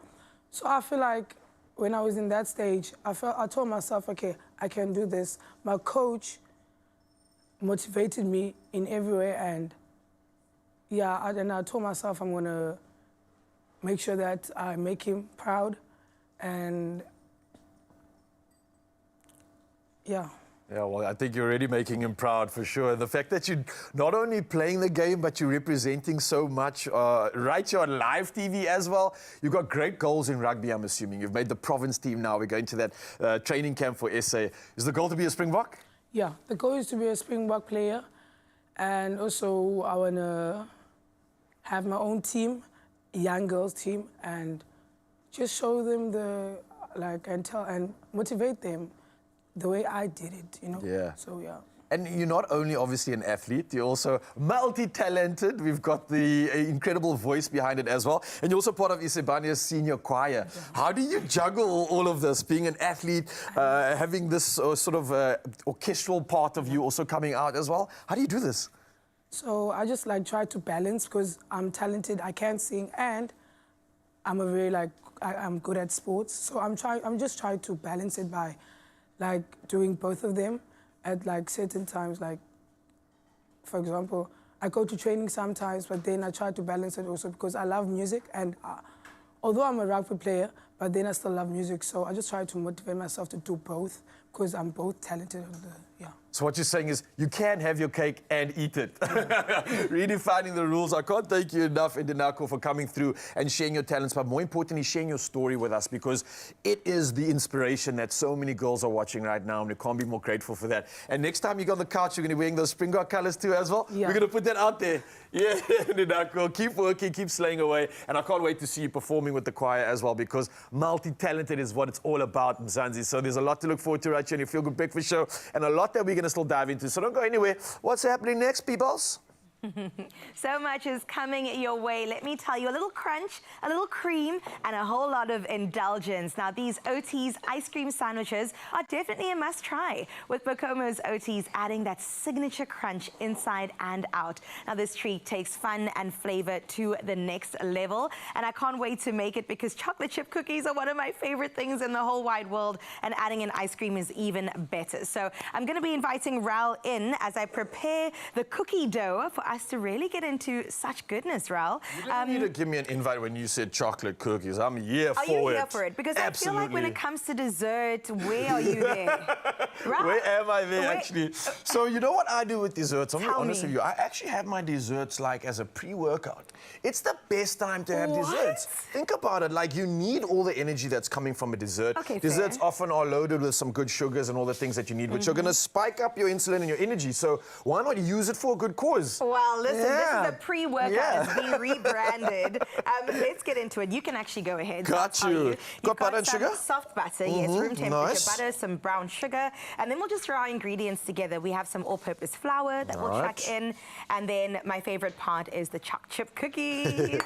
So I feel like when I was in that stage, I told myself, okay, I can do this. My coach motivated me in every way, and yeah, and I told myself I'm gonna make sure that I make him proud, and yeah. Yeah, well, I think you're already making him proud for sure. The fact that you're not only playing the game, but you're representing so much, right here on live TV as well. You've got great goals in rugby, I'm assuming. You've made the province team now. We're going to that training camp for SA. Is the goal to be a Springbok? Yeah, the goal is to be a Springbok player, and also I want to have my own team, young girls team, and just show them and motivate them the way I did it, you know? Yeah. So, yeah. And you're not only obviously an athlete, you're also multi-talented. We've got the incredible voice behind it as well. And you're also part of Isebane's senior choir. How do you juggle all of this, being an athlete, having this sort of orchestral part of you also coming out as well? How do you do this? So I just like try to balance because I'm talented, I can sing, and I'm a very I'm good at sports. So I'm just trying to balance it by like doing both of them at like certain times. Like, for example, I go to training sometimes, but then I try to balance it also because I love music, and although I'm a rugby player, but then I still love music. So I just try to motivate myself to do both because I'm both talented. So what you're saying is you can have your cake and eat it. Redefining the rules. I can't thank you enough, Indinako, for coming through and sharing your talents, but more importantly, sharing your story with us, because it is the inspiration that so many girls are watching right now, and we can't be more grateful for that. And next time you go on the couch, you're going to be wearing those Springbok colours too as well. Yeah. We're going to put that out there. Yeah, Indinako, keep working, keep slaying away, and I can't wait to see you performing with the choir as well, because multi-talented is what it's all about, Mzansi. So there's a lot to look forward to right here on your Feel Good Breakfast Show, and a lot that we're going to still dive into. So don't go anywhere. What's happening next, peoples? So much is coming your way. Let me tell you, a little crunch, a little cream, and a whole lot of indulgence. Now, these OT's ice cream sandwiches are definitely a must-try, with Bacomo's OT's adding that signature crunch inside and out. Now, this treat takes fun and flavor to the next level, and I can't wait to make it because chocolate chip cookies are one of my favorite things in the whole wide world, and adding an ice cream is even better. So I'm going to be inviting Raul in as I prepare the cookie dough for us to really get into such goodness, Raul. You didn't need to give me an invite when you said chocolate cookies. I'm here for it. Are you here for it? Because Absolutely. I feel like when it comes to dessert, where are you there? Raul, Where am I there, actually? So you know what I do with desserts? I'm Tell honest me. with you. I actually have my desserts like as a pre-workout. It's the best time to have What? desserts. Think about it. Like, you need all the energy that's coming from a dessert. Okay, Desserts fair. often are loaded with some good sugars and all the things that you need, which are going to spike up your insulin and your energy. So why not use it for a good cause? Well, listen, Yeah. this is a pre-workout. Yeah. It's being rebranded. Let's get into it. You can actually go ahead. Got So I'll tell you. You've Got butter and some sugar? soft butter, yes, room temperature nice. butter, some brown sugar, and then we'll just throw our ingredients together. We have some all-purpose flour that we'll chuck Right. in, and then my favorite part is the choc chip cookies.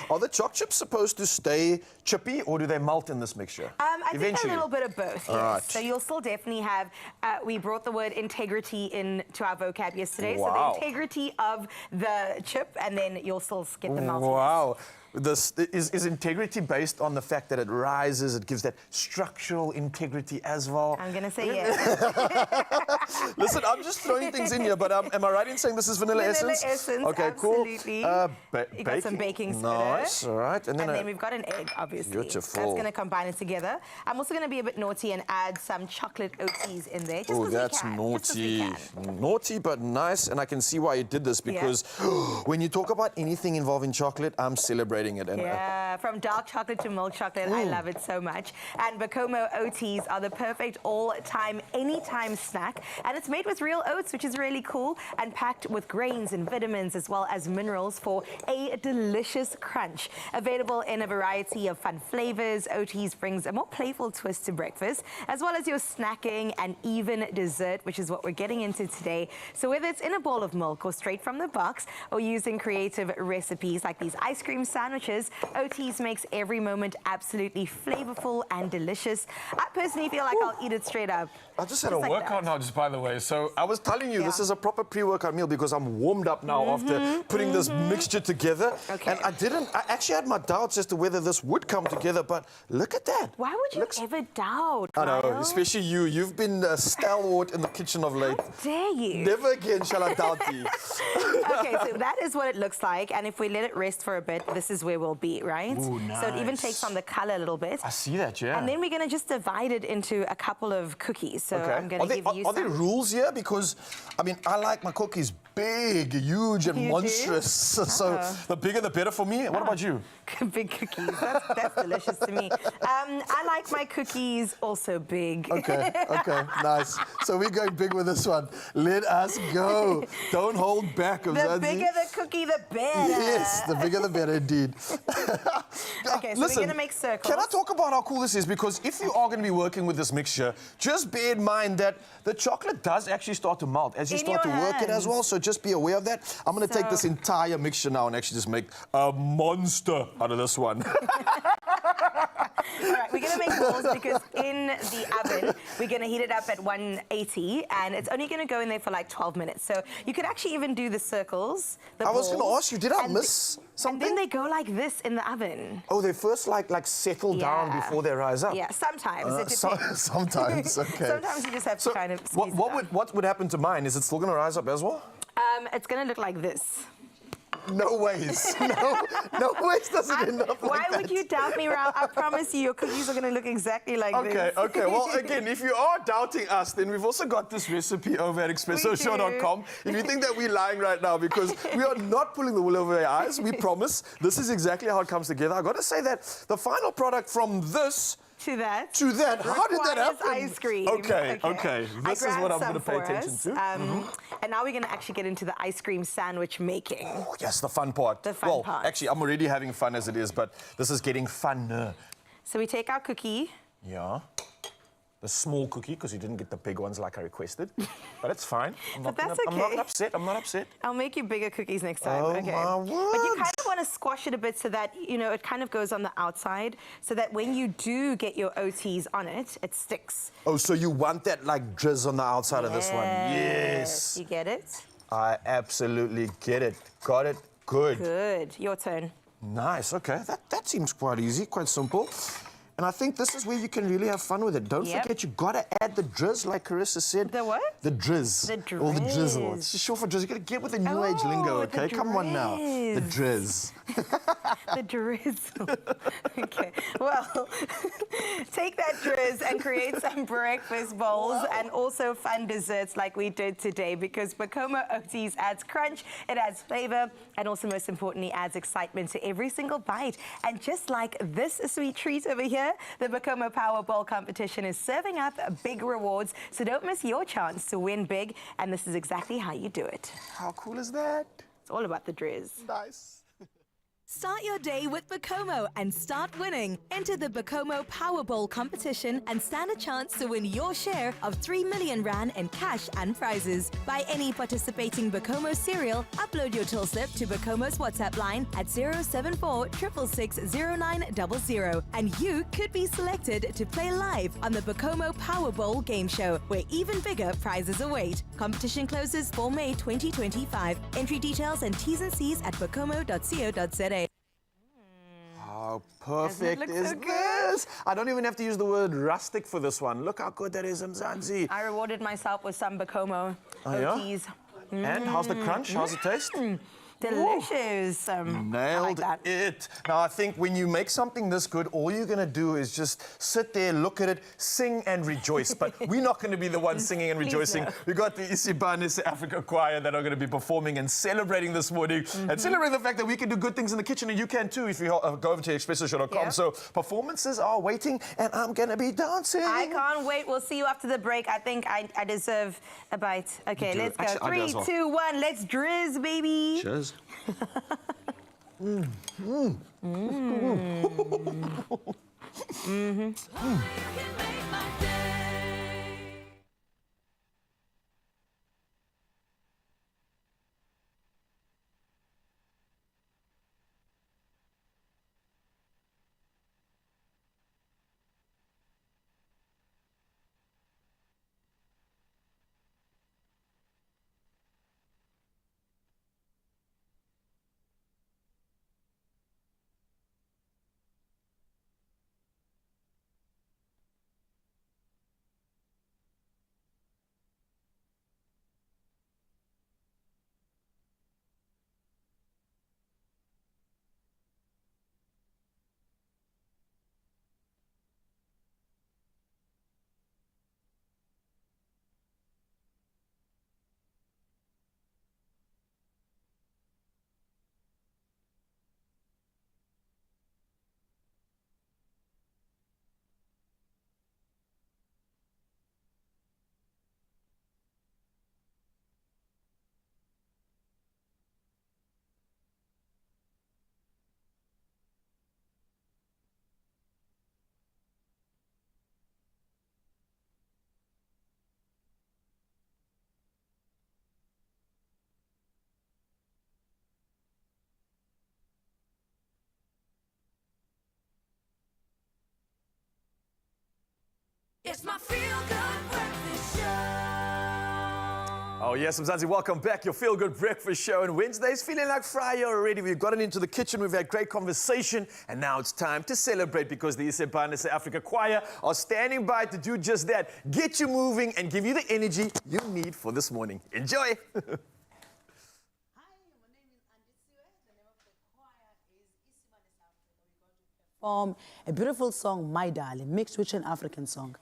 Are the choc chips supposed to stay chippy, or do they melt in this mixture? I think a little bit of both, yes. right. So you'll still definitely have, we brought the word integrity into our vocab yesterday. Wow. So the integrity of the chip, and then you'll still get the meltiness. Wow. This is integrity based on the fact that it rises, it gives that structural integrity as well. I'm going to say yes. Listen, I'm just throwing things in here, but am I right in saying this is vanilla essence? Vanilla essence, Okay, absolutely. cool. You got some baking soda. Nice, all right. And then we've got an egg, obviously. Beautiful. That's going to combine it together. I'm also going to be a bit naughty and add some chocolate OTs in there. oh, that's naughty. Naughty, but nice. And I can see why you did this, because when you talk about anything involving chocolate, I'm celebrating it. And Yeah, from dark chocolate to milk chocolate, I love it so much. And Bacomo OTs are the perfect all-time, anytime snack. And it's made with real oats, which is really cool, and packed with grains and vitamins as well as minerals for a delicious crunch. Available in a variety of fun flavors, OTs brings a more playful twist to breakfast, as well as your snacking and even dessert, which is what we're getting into today. So whether it's in a bowl of milk or straight from the box, or using creative recipes like these ice cream sandwiches, OTs makes every moment absolutely flavorful and delicious. I personally feel like I'll eat it straight up. I just had a like workout that. now, just by the way. So I was telling you, this Yeah. is a proper pre-workout meal because I'm warmed up now after putting this mixture together. Okay. And I actually had my doubts as to whether this would come together, but look at that. Why would you ever doubt? I know, Kyle? especially you. You've been a stalwart in the kitchen of late. How dare you? Never again shall I doubt thee. Okay, so that is what it looks like, and if we let it rest for a bit, this is where we'll be, right? Ooh, So it even nice. takes on the color a little bit. I see that, yeah. And then we're going to just divide it into a couple of cookies. So I'm going to give you Are there some. rules here? Because, I mean, I like my cookies big, huge, and You do? monstrous. So the bigger, the better for me. What about you? Big cookies. That's delicious to me. I like my cookies also big. Okay, nice. So we're going big with this one. Let us go. Don't hold back, The Mzansi. bigger the cookie, the better. Yes, the bigger the better indeed. Okay, so we're going to make circles. Can I talk about how cool this is? Because if you are going to be working with this mixture, just bear in mind that the chocolate does actually start to melt as you In start to your work it as hands. well. So just be aware of that. I'm going to take So- this entire mixture now and actually just make a monster out of this one. All right, we're going to make balls because in the oven, we're going to heat it up at 180 and it's only going to go in there for like 12 minutes. So you could actually even do the circles, the I was going to balls, ask you, did I and miss something? And then they go like this in the oven. Oh, they first like settle down Yeah. before they rise up? Yeah, sometimes. It depends. Sometimes, okay. Sometimes you just have to kind of squeeze it down. what would happen to mine? Is it still going to rise up as well? It's going to look like this. No ways. No ways does it end up Why like that. would you doubt me, Rao? I promise you, your cookies are going to look exactly like this. Okay. Well, again, if you are doubting us, then we've also got this recipe over at expressoshow.com. If you think that we're lying right now, because we are not pulling the wool over our eyes, we promise. This is exactly how it comes together. I've got to say that the final product from this to that, how did that happen? Ice cream. Okay. This is what I'm going to pay attention to. And now we're going to actually get into the ice cream sandwich making. Oh, yes, the fun part. The fun part. Actually, I'm already having fun as it is, but this is getting funner. So we take our cookie. Yeah. The small cookie, because you didn't get the big ones like I requested. But it's fine. I'm not upset. I'm not upset. I'll make you bigger cookies next time. Oh, okay. my But you word. kind of want to squash it a bit so that, you know, it kind of goes on the outside so that when you do get your OTs on it, it sticks. Oh, so you want that like drizz on the outside of this one? Yes. You get it? I absolutely get it. Got it. Good. Good. Your turn. Nice. Okay. That seems quite easy, quite simple. And I think this is where you can really have fun with it. Don't forget, you got to add the drizz, like Carissa said. The what? The drizz. The drizz. Or the drizzle. It's just short for drizz. You got to get with the new age lingo, okay? the Come on now. The drizz. drizz. The drizzle. Okay. Well, take that drizz and create some breakfast bowls and also fun desserts like we did today, because Bacomo Oaties adds crunch, it adds flavor, and also most importantly adds excitement to every single bite. And just like this sweet treat over here, the Bacomo Power Bowl competition is serving up big rewards, so don't miss your chance to win big, and this is exactly how you do it. How cool is that? It's all about the drizz. Nice. Start your day with Bacomo and start winning. Enter the Bacomo Powerball competition and stand a chance to win your share of 3 million rand in cash and prizes. Buy any participating Bacomo cereal, upload your till slip to Bacomo's WhatsApp line at 074 666 0900, and you could be selected to play live on the Bacomo Powerball game show, where even bigger prizes await. Competition closes 4 May 2025. Entry details and T's and C's at bacomo.co.za. How perfect look is so good? this? I don't even have to use the word rustic for this one. Look how good that is, Mzansi. I rewarded myself with some Bacomo yeah? OTs. And how's the crunch? How's it taste? Delicious. I like Nailed that. it. Now, I think when you make something this good, all you're going to do is just sit there, look at it, sing and rejoice. But we're not going to be the ones singing and rejoicing. no. We've got the Isibane Africa Choir that are going to be performing and celebrating this morning and celebrating the fact that we can do good things in the kitchen, and you can too if you go over to expressoshow.com. Yeah. So performances are waiting, and I'm going to be dancing. I can't wait. We'll see you after the break. I think I deserve a bite. Okay, You do. let's go. Actually, I do as 3, well. 2, 1. Let's drizz, baby. Cheers. It's my feel-good breakfast show. Oh yes, Mzansi, welcome back. Your Feel Good Breakfast Show. And Wednesday's feeling like Friday already. We've gotten into the kitchen, we've had great conversation, and now it's time to celebrate because the Isebana South Africa Choir are standing by to do just that. Get you moving and give you the energy you need for this morning. Enjoy! A beautiful song, My Darling, mixed with an African song.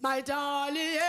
My darling,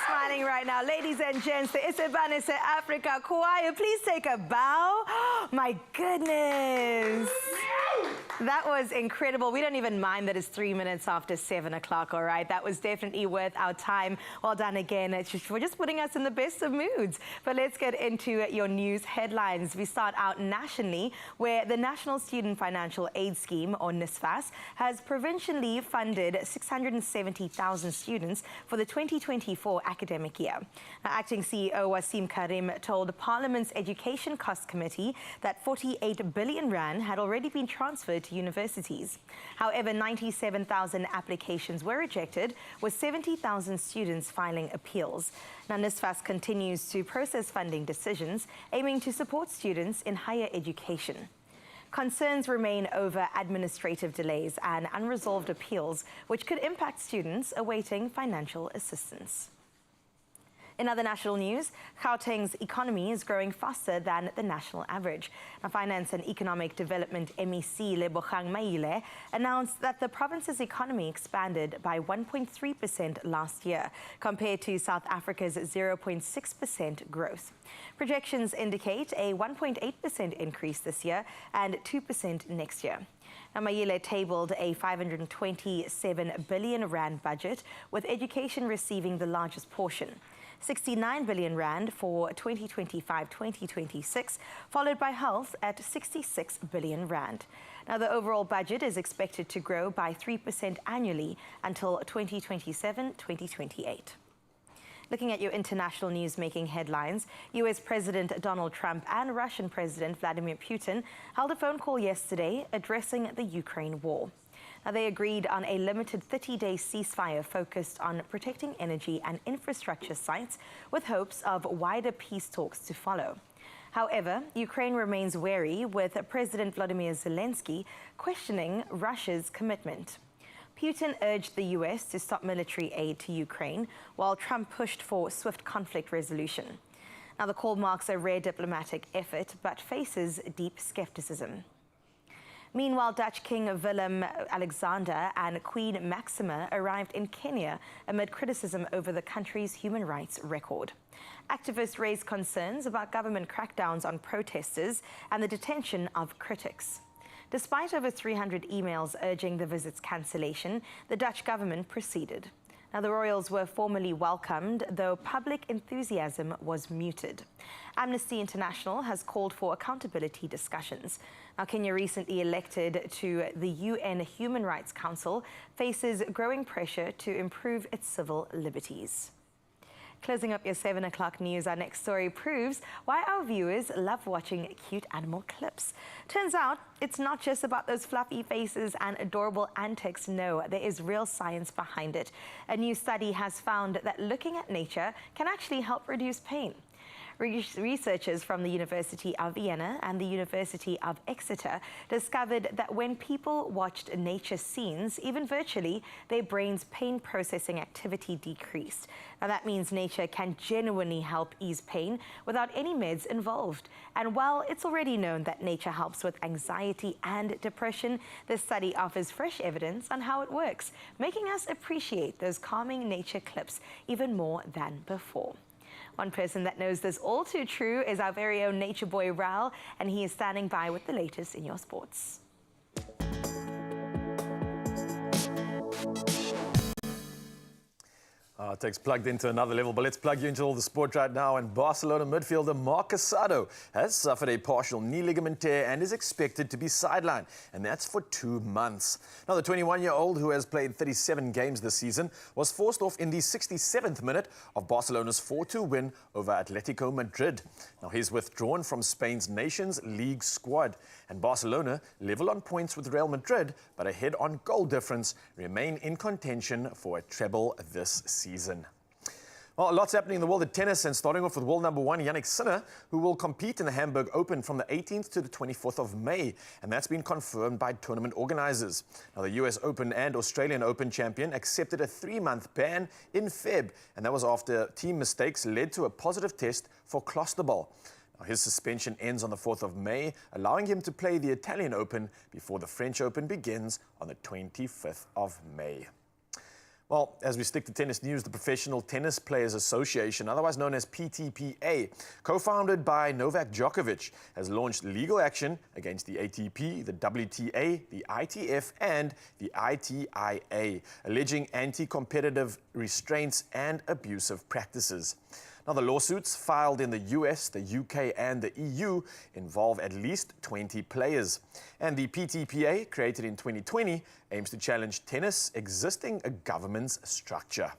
smiling right now. Ladies and gents, the Isebane Africa Choir, please take a bow. My goodness. That was incredible. We don't even mind that it's 3 minutes after 7 o'clock, all right? That was definitely worth our time. Well done again for just putting us in the best of moods. But let's get into your news headlines. We start out nationally, where the National Student Financial Aid Scheme, or NSFAS, has provincially funded 670,000 students for the 2024 academic year. Now, Acting CEO Wasim Karim told Parliament's Education Cost Committee that 48 billion rand had already been transferred to universities. However, 97,000 applications were rejected, with 70,000 students filing appeals. Now, NSFAS continues to process funding decisions, aiming to support students in higher education. Concerns remain over administrative delays and unresolved appeals, which could impact students awaiting financial assistance. In other national news, Gauteng's economy is growing faster than the national average. Now, Finance and Economic Development MEC Lebogang Maile announced that the province's economy expanded by 1.3% last year, compared to South Africa's 0.6% growth. Projections indicate a 1.8% increase this year and 2% next year. Now, Maile tabled a 527 billion rand budget, with education receiving the largest portion. 69 billion rand for 2025-2026, followed by health at 66 billion rand. Now, the overall budget is expected to grow by 3% annually until 2027-2028. Looking at your international news-making headlines, U.S. President Donald Trump and Russian President Vladimir Putin held a phone call yesterday addressing the Ukraine war. Now, they agreed on a limited 30-day ceasefire focused on protecting energy and infrastructure sites, with hopes of wider peace talks to follow. However, Ukraine remains wary, with President Volodymyr Zelensky questioning Russia's commitment. Putin urged the U.S. to stop military aid to Ukraine, while Trump pushed for swift conflict resolution. Now, the call marks a rare diplomatic effort, but faces deep skepticism. Meanwhile, Dutch King Willem-Alexander and Queen Maxima arrived in Kenya amid criticism over the country's human rights record. Activists raised concerns about government crackdowns on protesters and the detention of critics. Despite over 300 emails urging the visit's cancellation, the Dutch government proceeded. Now, the royals were formally welcomed, though public enthusiasm was muted. Amnesty International has called for accountability discussions. Now, Kenya, recently elected to the UN Human Rights Council, faces growing pressure to improve its civil liberties. Closing up your 7 o'clock news, our next story proves why our viewers love watching cute animal clips. Turns out it's not just about those fluffy faces and adorable antics. No, there is real science behind it. A new study has found that looking at nature can actually help reduce pain. Researchers from the University of Vienna and the University of Exeter discovered that when people watched nature scenes, even virtually, their brain's pain processing activity decreased. Now, that means nature can genuinely help ease pain without any meds involved. And while it's already known that nature helps with anxiety and depression, this study offers fresh evidence on how it works, making us appreciate those calming nature clips even more than before. One person that knows this all too true is our very own nature boy, Raul, and he is standing by with the latest in your sports. Takes plugged into another level, but let's plug you into all the sport right now. And Barcelona midfielder Marc Casado has suffered a partial knee ligament tear and is expected to be sidelined, and that's for 2 months. Now, the 21-year-old, who has played 37 games this season, was forced off in the 67th minute of Barcelona's 4-2 win over Atletico Madrid. Now, he's withdrawn from Spain's Nations League squad, and Barcelona, level on points with Real Madrid, but ahead on goal difference, remain in contention for a treble this season. Well, lots happening in the world of tennis, and starting off with world number 1, Jannik Sinner, who will compete in the Hamburg Open from the 18th to the 24th of May, and that's been confirmed by tournament organizers. Now, the US Open and Australian Open champion accepted a 3-month ban in Feb, and that was after team mistakes led to a positive test for closterball. Now, his suspension ends on the 4th of May, allowing him to play the Italian Open before the French Open begins on the 25th of May. Well, as we stick to tennis news, the Professional Tennis Players Association, otherwise known as PTPA, co-founded by Novak Djokovic, has launched legal action against the ATP, the WTA, the ITF and the ITIA, alleging anti-competitive restraints and abusive practices. Now, the lawsuits filed in the US, the UK and the EU involve at least 20 players. And the PTPA, created in 2020, aims to challenge tennis' existing governance structure.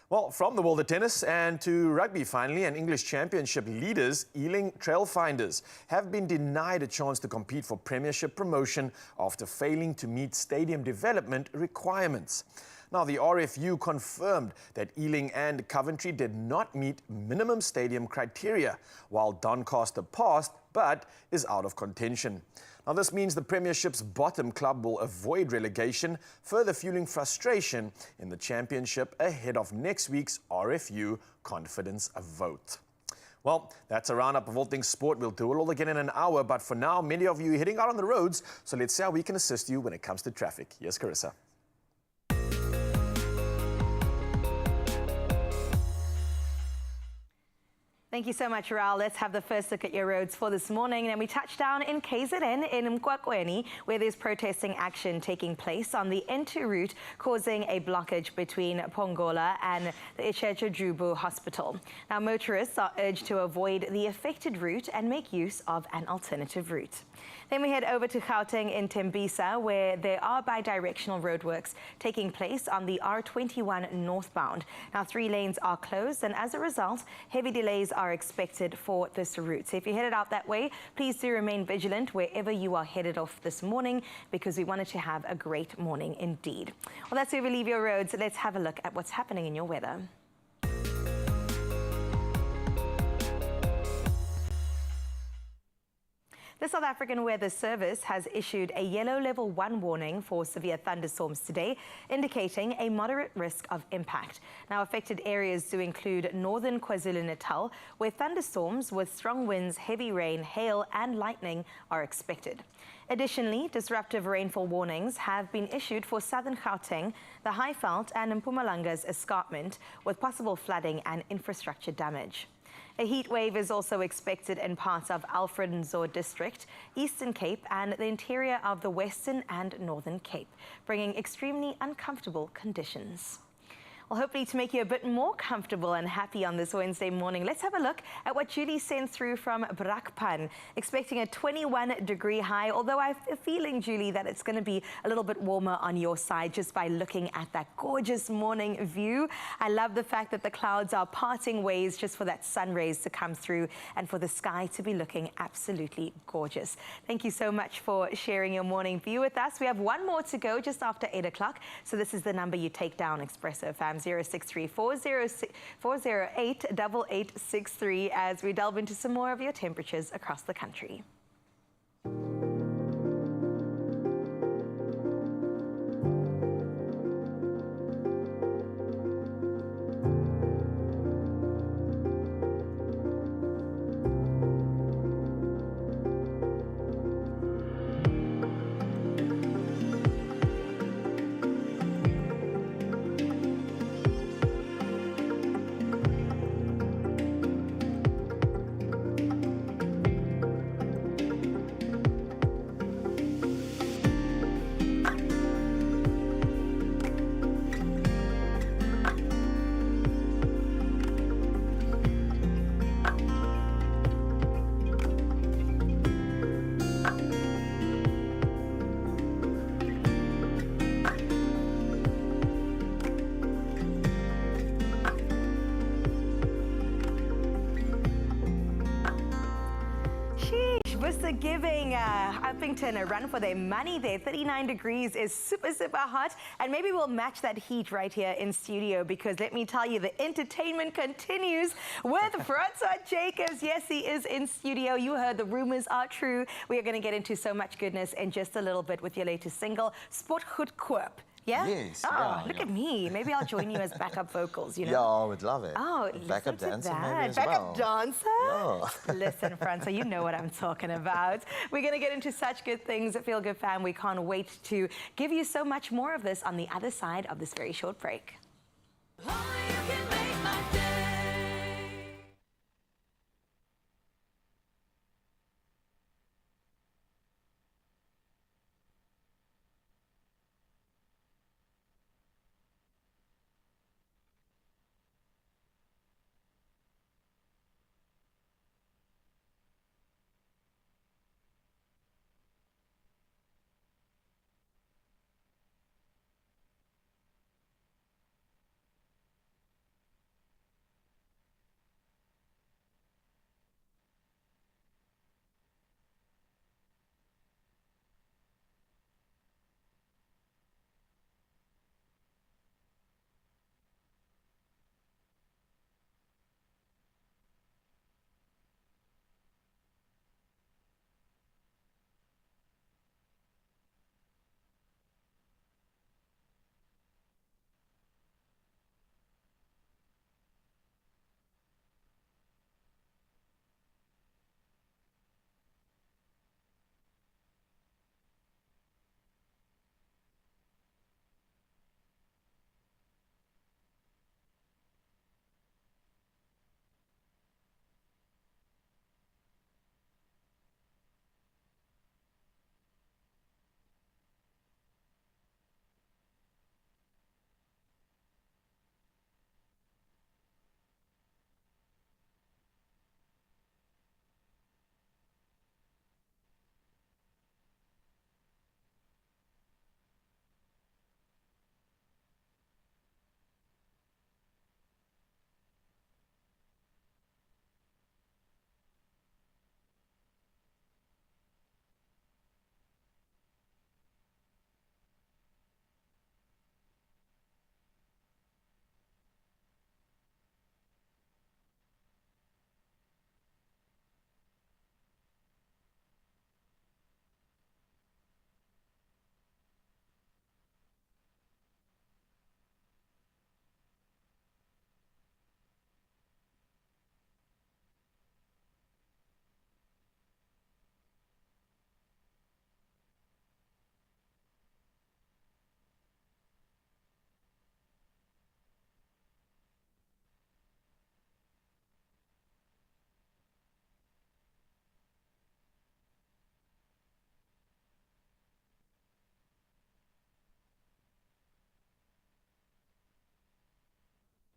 Well, from the world of tennis and to rugby finally, and English Championship leaders, Ealing Trailfinders, have been denied a chance to compete for Premiership promotion after failing to meet stadium development requirements. Now, the RFU confirmed that Ealing and Coventry did not meet minimum stadium criteria, while Doncaster passed but is out of contention. Now, this means the Premiership's bottom club will avoid relegation, further fueling frustration in the Championship ahead of next week's RFU confidence vote. Well, that's a roundup of all things sport. We'll do it all again in an hour, but for now, many of you are heading out on the roads, so let's see how we can assist you when it comes to traffic. Yes, Carissa. Thank you so much, Raul. Let's have the first look at your roads for this morning. And we touch down in KZN in Mkwakwani, where there's protesting action taking place on the N2 route, causing a blockage between Pongola and the Itsheche Jubu Hospital. Now, motorists are urged to avoid the affected route and make use of an alternative route. Then we head over to Gauteng in Tembisa, where there are bi-directional roadworks taking place on the R21 northbound. Now, 3 lanes are closed, and as a result, heavy delays are expected for this route. So if you're headed out that way, please do remain vigilant wherever you are headed off this morning, because we wanted to have a great morning indeed. Well, that's where we leave your roads. Let's have a look at what's happening in your weather. The South African Weather Service has issued a yellow level 1 warning for severe thunderstorms today, indicating a moderate risk of impact. Now, affected areas do include northern KwaZulu-Natal, where thunderstorms with strong winds, heavy rain, hail and lightning are expected. Additionally, disruptive rainfall warnings have been issued for southern Gauteng, the Highveld and Mpumalanga's escarpment, with possible flooding and infrastructure damage. A heat wave is also expected in parts of Alfred Nzo District, Eastern Cape and the interior of the Western and Northern Cape, bringing extremely uncomfortable conditions. Well, hopefully to make you a bit more comfortable and happy on this Wednesday morning, let's have a look at what Julie sent through from Brakpan. Expecting a 21-degree high, although I have a feeling, Julie, that it's going to be a little bit warmer on your side just by looking at that gorgeous morning view. I love the fact that the clouds are parting ways just for that sun rays to come through and for the sky to be looking absolutely gorgeous. Thank you so much for sharing your morning view with us. We have one more to go just after 8 o'clock. So this is the number you take down, Expresso fam. 063-408-8863 as we delve into some more of your temperatures across the country. Giving Uppington a run for their money there. 39 degrees is super, super hot. And maybe we'll match that heat right here in studio, because let me tell you, the entertainment continues with Francois Jacobs. Yes, he is in studio. You heard the rumors are true. We are going to get into so much goodness in just a little bit with your latest single, Sport Goed Koop. Yeah? Yes, Oh, yeah, look yeah. at me. Maybe I'll join you as backup vocals, you know? Yeah, I would love it. Oh, backup listen to dancer that. maybe as Backup well. dancer? Yeah. Listen, Francois, you know what I'm talking about. We're going to get into such good things at Feel Good Fam. We can't wait to give you so much more of this on the other side of this very short break.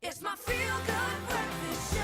It's my Feel Good Breakfast Show.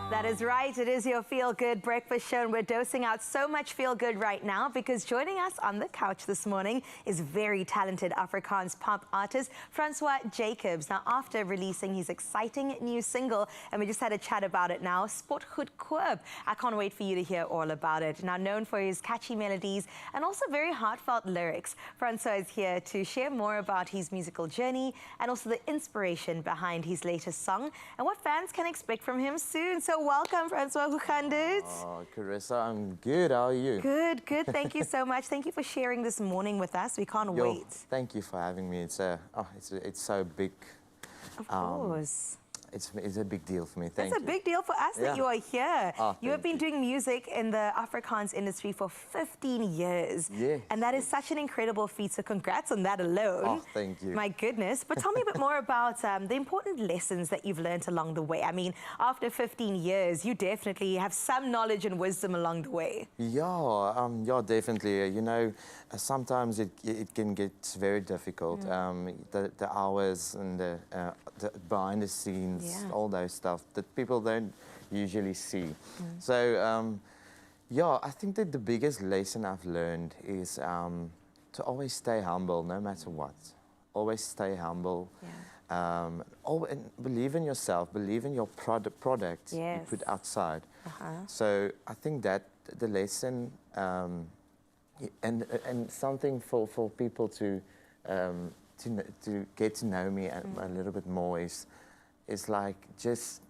That is right. It is your Feel Good Breakfast Show, and we're dosing out so much feel good right now because joining us on the couch this morning is very talented Afrikaans pop artist Francois Jacobs. Now, after releasing his exciting new single, and we just had a chat about it now, Sport Goed Koop. I can't wait for you to hear all about it. Now, known for his catchy melodies and also very heartfelt lyrics, Francois is here to share more about his musical journey and also the inspiration behind his latest song and what fans can expect from him soon. So welcome, Francois. Hoe gaan dit? Oh, Carissa, I'm good. How are you? Good, good. Thank you so much. Thank you for sharing this morning with us. We can't Yo, wait. Thank you for having me. It's so big. Of course. It's a big deal for me. Thank It's you. a big deal for us that Yeah. you are here. Oh, You have thank been doing music in the Afrikaans industry for 15 years. Yes. And that is such an incredible feat, so congrats on that alone. Oh, thank you. My goodness. But tell me a bit more about the important lessons that you've learned along the way. I mean, after 15 years, you definitely have some knowledge and wisdom along the way. Yeah, definitely. You know, sometimes it can get very difficult. The hours and the behind the scenes, Yeah. all those stuff that people don't usually see. So, yeah, I think that the biggest lesson I've learned is to always stay humble, no matter what. Always stay humble. Yeah. And believe in yourself, believe in your product you Yes. put outside. So I think that the lesson and something for people to get to know me a little bit more is like just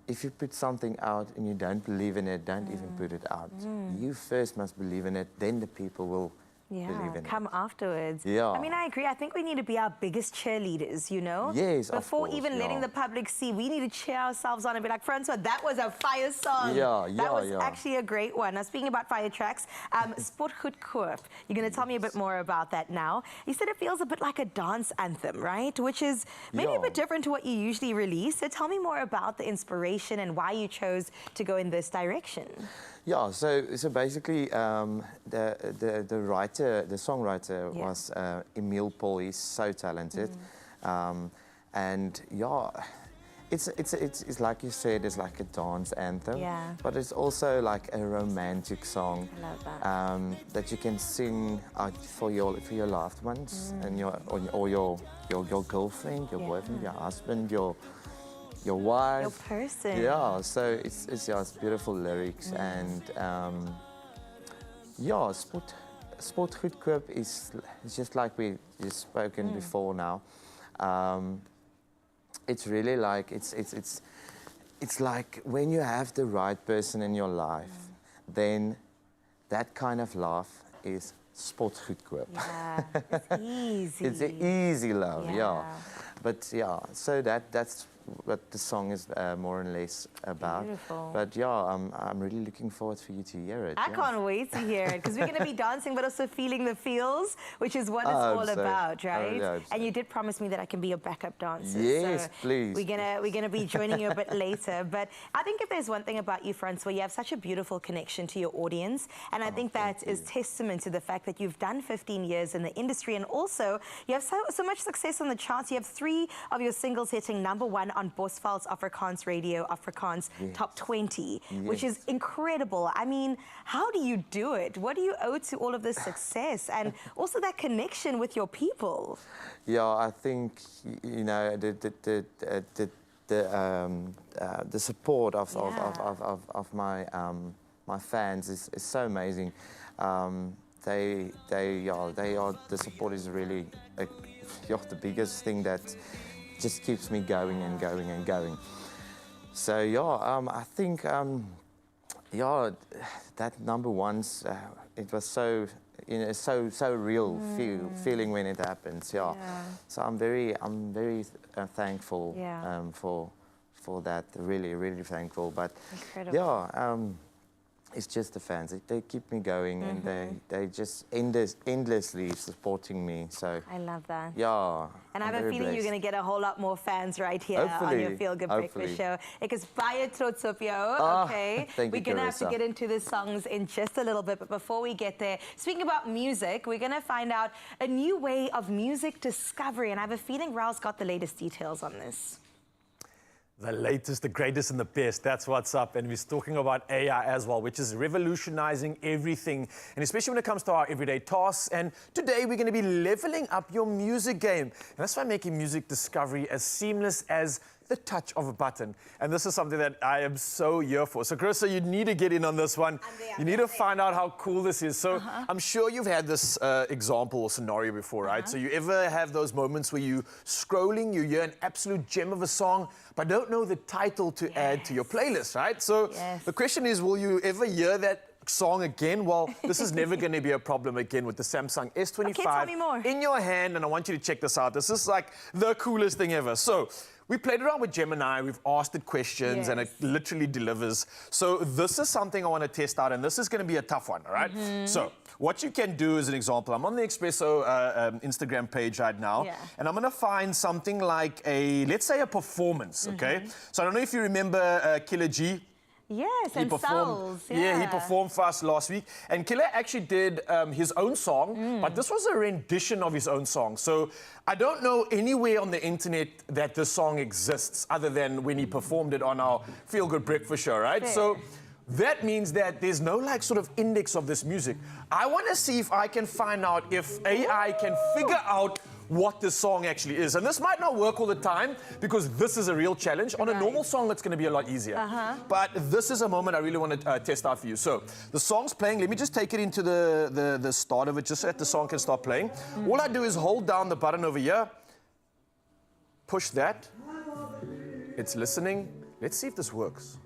if you put something out and you don't believe in it, don't even put it out. You first must believe in it, then the people will believe in come it. afterwards. Yeah. I mean, I agree. I think we need to be our biggest cheerleaders, you know? Yes, of Before course, even letting yeah. the public see, we need to cheer ourselves on and be like, Francois, that was a fire song. Yeah, That was yeah. actually a great one. Now, speaking about fire tracks, Sport Goed Koop. You're going to tell me a bit more about that now. You said it feels a bit like a dance anthem, right? Which is maybe a bit different to what you usually release. So tell me more about the inspiration and why you chose to go in this direction. Yeah, so basically the songwriter was Emile Paul. He's so talented, and yeah, it's like you said, it's like a dance anthem. Yeah. But it's also like a romantic song. I love that. That you can sing for your loved ones and your girlfriend, your boyfriend, your husband, your wife, Your person. yeah. So it's beautiful lyrics and yeah, Sport Goed Koop is just like we just spoken before now. It's really like it's like when you have the right person in your life, then that kind of love is Sport Goed Koop. Yeah, it's easy. It's an easy love, yeah. But yeah, so that's what the song is more or less about. Beautiful. But yeah, I'm really looking forward for you to hear it. I can't wait to hear it because we're going to be dancing but also feeling the feels, which is what it's all about, right? And you did promise me that I can be your backup dancer. Yes, so please. We're gonna be joining you a bit later. But I think if there's one thing about you, Francois, you have such a beautiful connection to your audience, and I think that is testament to the fact that you've done 15 years in the industry, and also you have so much success on the charts. You have 3 of your singles hitting #1 on Bosveld's Afrikaans Radio Afrikaans Top 20, which is incredible. I mean, how do you do it? What do you owe to all of this success and also that connection with your people? Yeah, I think you know the support of my fans is so amazing. The support is really the biggest thing that just keeps me going and going and going. So yeah, I think that #1's it was so so real feeling when it happens. Yeah. So I'm very thankful for that. Really thankful. But incredible. Yeah. It's just the fans. They keep me going, and they just endlessly supporting me. So I love that. Yeah. And I have a feeling you're going to get a whole lot more fans right here on your Feel Good Breakfast Show. Because baie trots op jou, okay? Thank you, we're going to have to Carissa. get into the songs in just a little bit. But before we get there, speaking about music, we're going to find out a new way of music discovery. And I have a feeling Raul's got the latest details on this. The latest, the greatest, and the best. That's what's up. And we're talking about AI as well, which is revolutionizing everything, and especially when it comes to our everyday tasks. And today we're going to be leveling up your music game. And that's why making music discovery as seamless as the touch of a button. And this is something that I am so here for. So, Carissa, you need to get in on this one. You need to find out how cool this is. So, I'm sure you've had this example or scenario before, right? So, you ever have those moments where you scrolling, you hear an absolute gem of a song, but don't know the title to add to your playlist, right? So, the question is, will you ever hear that song again? Well, this is never going to be a problem again with the Samsung S25 tell me more. in your hand, and I want you to check this out. This is like the coolest thing ever. So, we played around with Gemini, we've asked it questions, and it literally delivers. So this is something I want to test out, and this is going to be a tough one, all right? So what you can do as an example, I'm on the Expresso Instagram page right now, and I'm going to find something like let's say a performance, okay? So I don't know if you remember Killer G. Yes, He and performed, Souls. he performed for us last week. And Killer actually did his own song, but this was a rendition of his own song. So I don't know anywhere on the internet that this song exists other than when he performed it on our Feel Good Breakfast Show, right? Fair. So that means that there's no like sort of index of this music. I want to see if I can find out if AI can figure out what this song actually is. And this might not work all the time because this is a real challenge. On a normal song, it's going to be a lot easier. But this is a moment I really want to test out for you. So the song's playing. Let me just take it into the start of it just so that the song can start playing. All I do is hold down the button over here, push that. It's listening. Let's see if this works.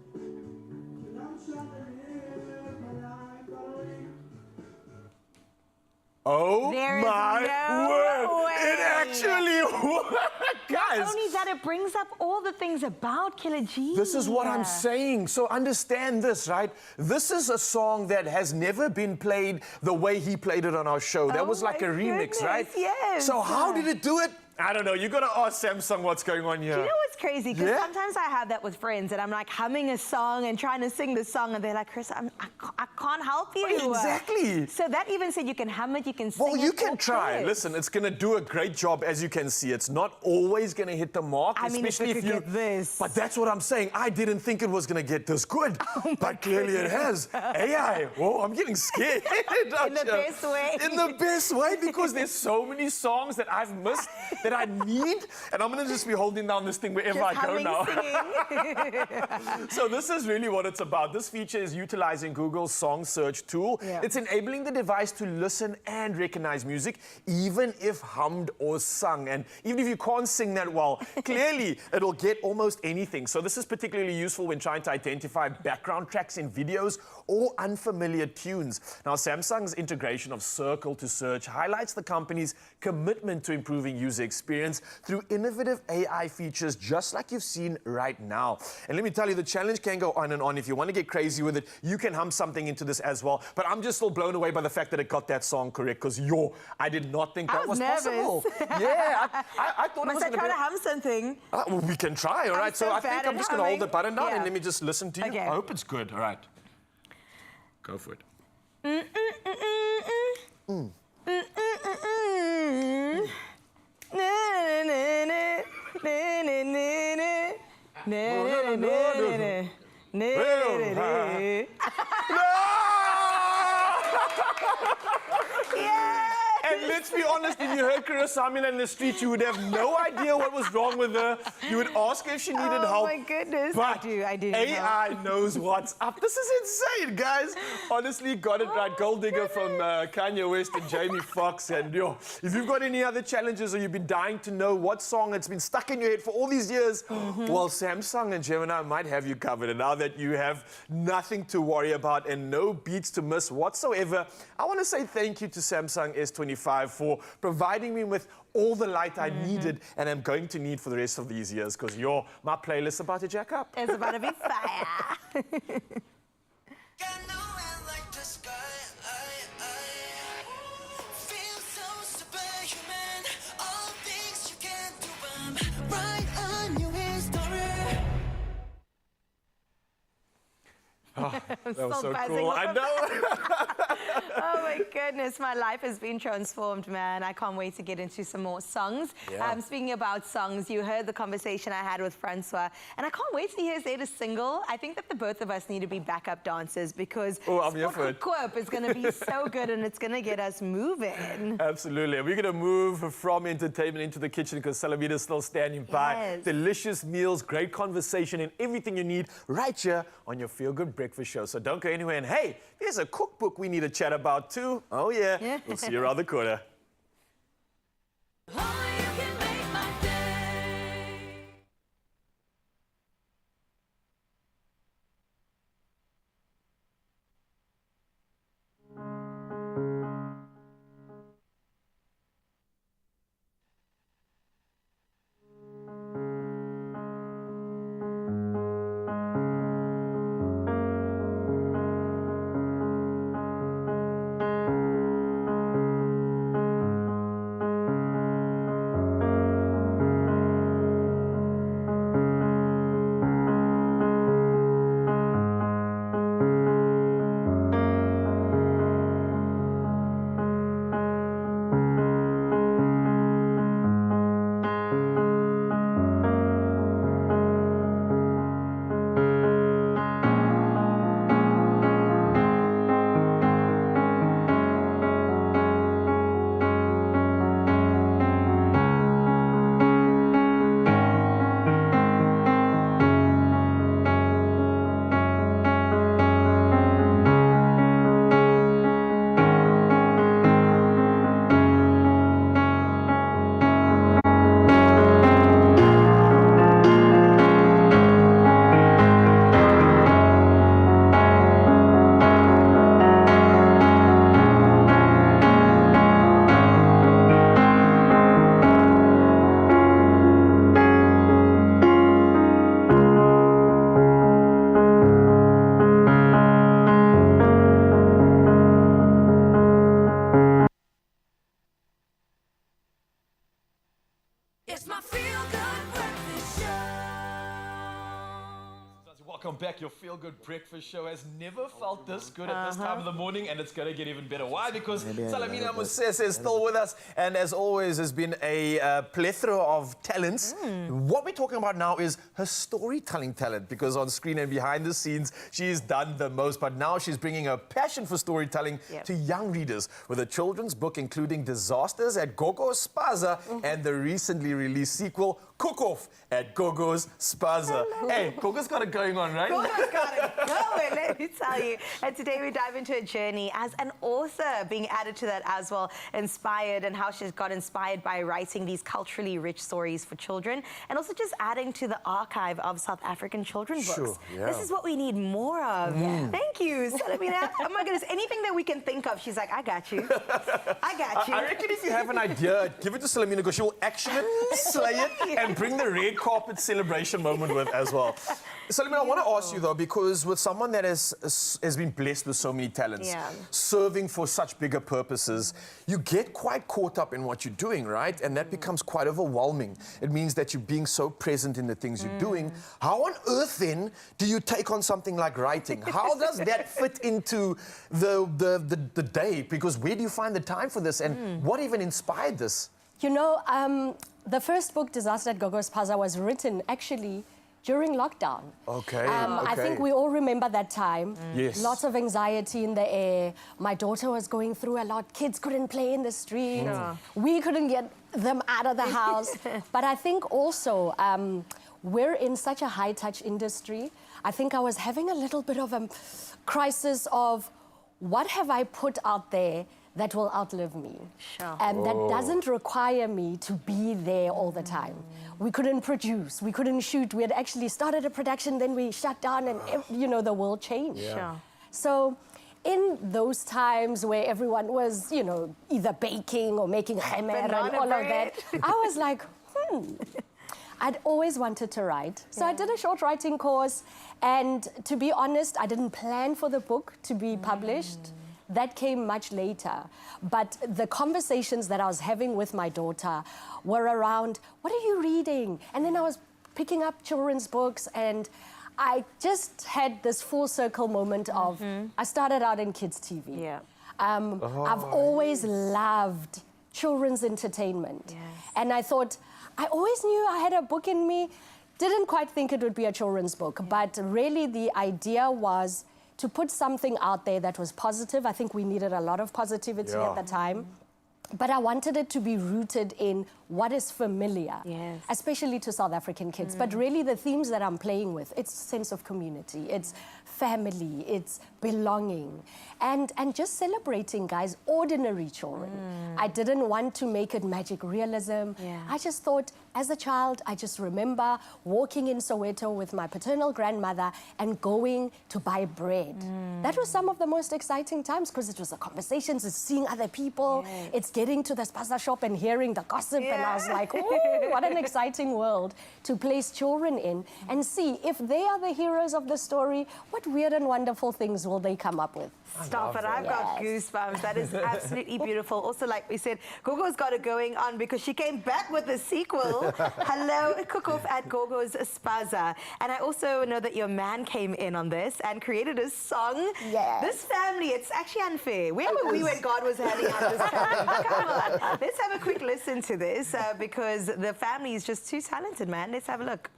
Oh There is my no word! way. It actually worked, guys. Not only that, it brings up all the things about Killer G. This is what I'm saying. So understand this, right? This is a song that has never been played the way he played it on our show. That was like a remix, right? Yes. So how did it do it? I don't know. You got to ask Samsung what's going on here. Do you know what's crazy? Because sometimes I have that with friends, and I'm like humming a song and trying to sing the song, and they're like, Chris, I can't help you. Exactly. So that even said you can hum it, you can sing it. Well, you can try. it. Listen, it's going to do a great job, as you can see. It's not always going to hit the mark, I mean, especially if you get this. But that's what I'm saying. I didn't think it was going to get this good, but clearly it has. AI. Whoa, I'm getting scared. In the best way. In the best way, because there's so many songs that I've missed that I need, and I'm going to just be holding down this thing wherever I go now. So this is really what it's about. This feature is utilizing Google's song search tool. Yeah. It's enabling the device to listen and recognize music, even if hummed or sung. And even if you can't sing that well, clearly it'll get almost anything. So this is particularly useful when trying to identify background tracks in videos or unfamiliar tunes. Now, Samsung's integration of Circle to Search highlights the company's commitment to improving user experience through innovative AI features, just like you've seen right now. And let me tell you, the challenge can go on and on. If you want to get crazy with it, you can hum something into this as well. But I'm just still blown away by the fact that it got that song correct, because I did not think that was possible. Yeah, I thought it was going to be... Must I try to hum something? Well, we can try, all right? So I think I'm just going to hold the button down and let me just listen to you. Okay. I hope it's good. All right. Go for it. And let's be honest, if you heard Salamina in the street, you would have no idea what was wrong with her. You would ask her if she needed help. Oh my goodness. But I do. AI knows what's up. This is insane, guys. Honestly, got it right. Gold Digger from Kanye West and Jamie Foxx. And if you've got any other challenges or you've been dying to know what song that's been stuck in your head for all these years, well, Samsung and Gemini might have you covered. And now that you have nothing to worry about and no beats to miss whatsoever, I want to say thank you to Samsung S25 for providing me with all the light I needed and am going to need for the rest of these years, because my playlist's about to jack up. It's about to be fire. That was so buzzing cool. off I of know. Oh my goodness, my life has been transformed, man. I can't wait to get into some more songs. Yeah. Speaking about songs, you heard the conversation I had with Francois, and I can't wait to hear his latest single. I think that the both of us need to be backup dancers, because I'm here for it. Quirp is going to be so good, and it's going to get us moving. Absolutely. And we're going to move from entertainment into the kitchen, because Salamina is still standing by. Yes. Delicious meals, great conversation, and everything you need right here on your Feel Good Breakfast Show. So don't go anywhere. And hey, there's a cookbook we need to chat about too. Oh yeah. We'll see you around the corner. It's my feel-good breakfast show. Welcome back. Your Feel Good Breakfast Show has never felt this good at this time of the morning, and it's going to get even better. Why? Because Salamina Moses is still with us, and as always, has been a plethora of talents. What we're talking about now is her storytelling talent, because on screen and behind the scenes, she's done the most, but now she's bringing her passion for storytelling to young readers with a children's book including Disasters at Gogo's Spaza and the recently released sequel, Cook Off at Gogo's Spaza. Hey, Gogo's got it going on, right? Gogo's got it going, let me tell you. And today we dive into a journey as an author, being added to that as well, inspired, and how she's got inspired by writing these culturally rich stories for children, and also just adding to the archive of South African children's books. This is what we need more of. Thank you, Salamina. Oh my goodness, anything that we can think of, she's like, I got you. I got you. I reckon if you have an idea, give it to Salamina, because she will action it, slay it, and bring the red carpet celebration moment with as well. Salamina, I want to ask you though, because with someone that has been blessed with so many talents, serving for such bigger purposes, you get quite caught up in what you're doing, right? And that becomes quite overwhelming. It means that you're being so present in the things you're doing. How on earth then do you take on something like writing? How does that fit into the day? Because where do you find the time for this, and what even inspired this? You know, the first book, Disaster at Gogo's Spaza, was written actually during lockdown. I think we all remember that time. Yes. Lots of anxiety in the air. My daughter was going through a lot. Kids couldn't play in the street. We couldn't get them out of the house. But I think also we're in such a high-touch industry. I think I was having a little bit of a crisis of what have I put out there that will outlive me. And that doesn't require me to be there all the time. We couldn't produce, we couldn't shoot. We had actually started a production, then we shut down, and you know, the world changed. So in those times where everyone was, you know, either baking or making khemer and all of that, I was like, I'd always wanted to write. So I did a short writing course, and to be honest, I didn't plan for the book to be published. That came much later. But the conversations that I was having with my daughter were around, what are you reading? And then I was picking up children's books, and I just had this full circle moment of, I started out in kids' TV. I've always loved children's entertainment. And I thought, I always knew I had a book in me. Didn't quite think it would be a children's book, but really the idea was to put something out there that was positive. I think we needed a lot of positivity at the time. But I wanted it to be rooted in what is familiar, especially to South African kids. But really the themes that I'm playing with, it's sense of community, it's family, it's belonging, and just celebrating, guys, ordinary children. I didn't want to make it magic realism. I just thought, as a child, I just remember walking in Soweto with my paternal grandmother and going to buy bread. That was some of the most exciting times, because it was the conversations, it's seeing other people, it's getting to the spaza shop and hearing the gossip, and I was like, ooh, what an exciting world to place children in and see if they are the heroes of the story, what weird and wonderful things will they come up with. Stop it, I've got goosebumps. That is absolutely beautiful. Also, like we said, Gogo's got it going on because she came back with a sequel. Hello, Cook Off at Gogo's Spaza. And I also know that your man came in on this and created a song. This family, it's actually unfair. Where were we when God was handing out this family? Come on. Let's have a quick listen to this because the family is just too talented, man. Let's have a look.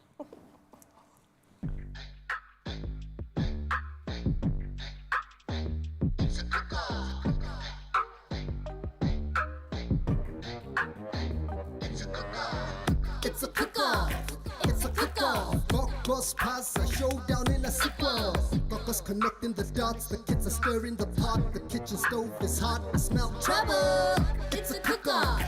It's a cook-off. It's a cook-off. Gogo's Spaza, showdown in a sequel. Gogo's connecting the dots. The kids are stirring the pot. The kitchen stove is hot. I smell trouble. It's a cook-off.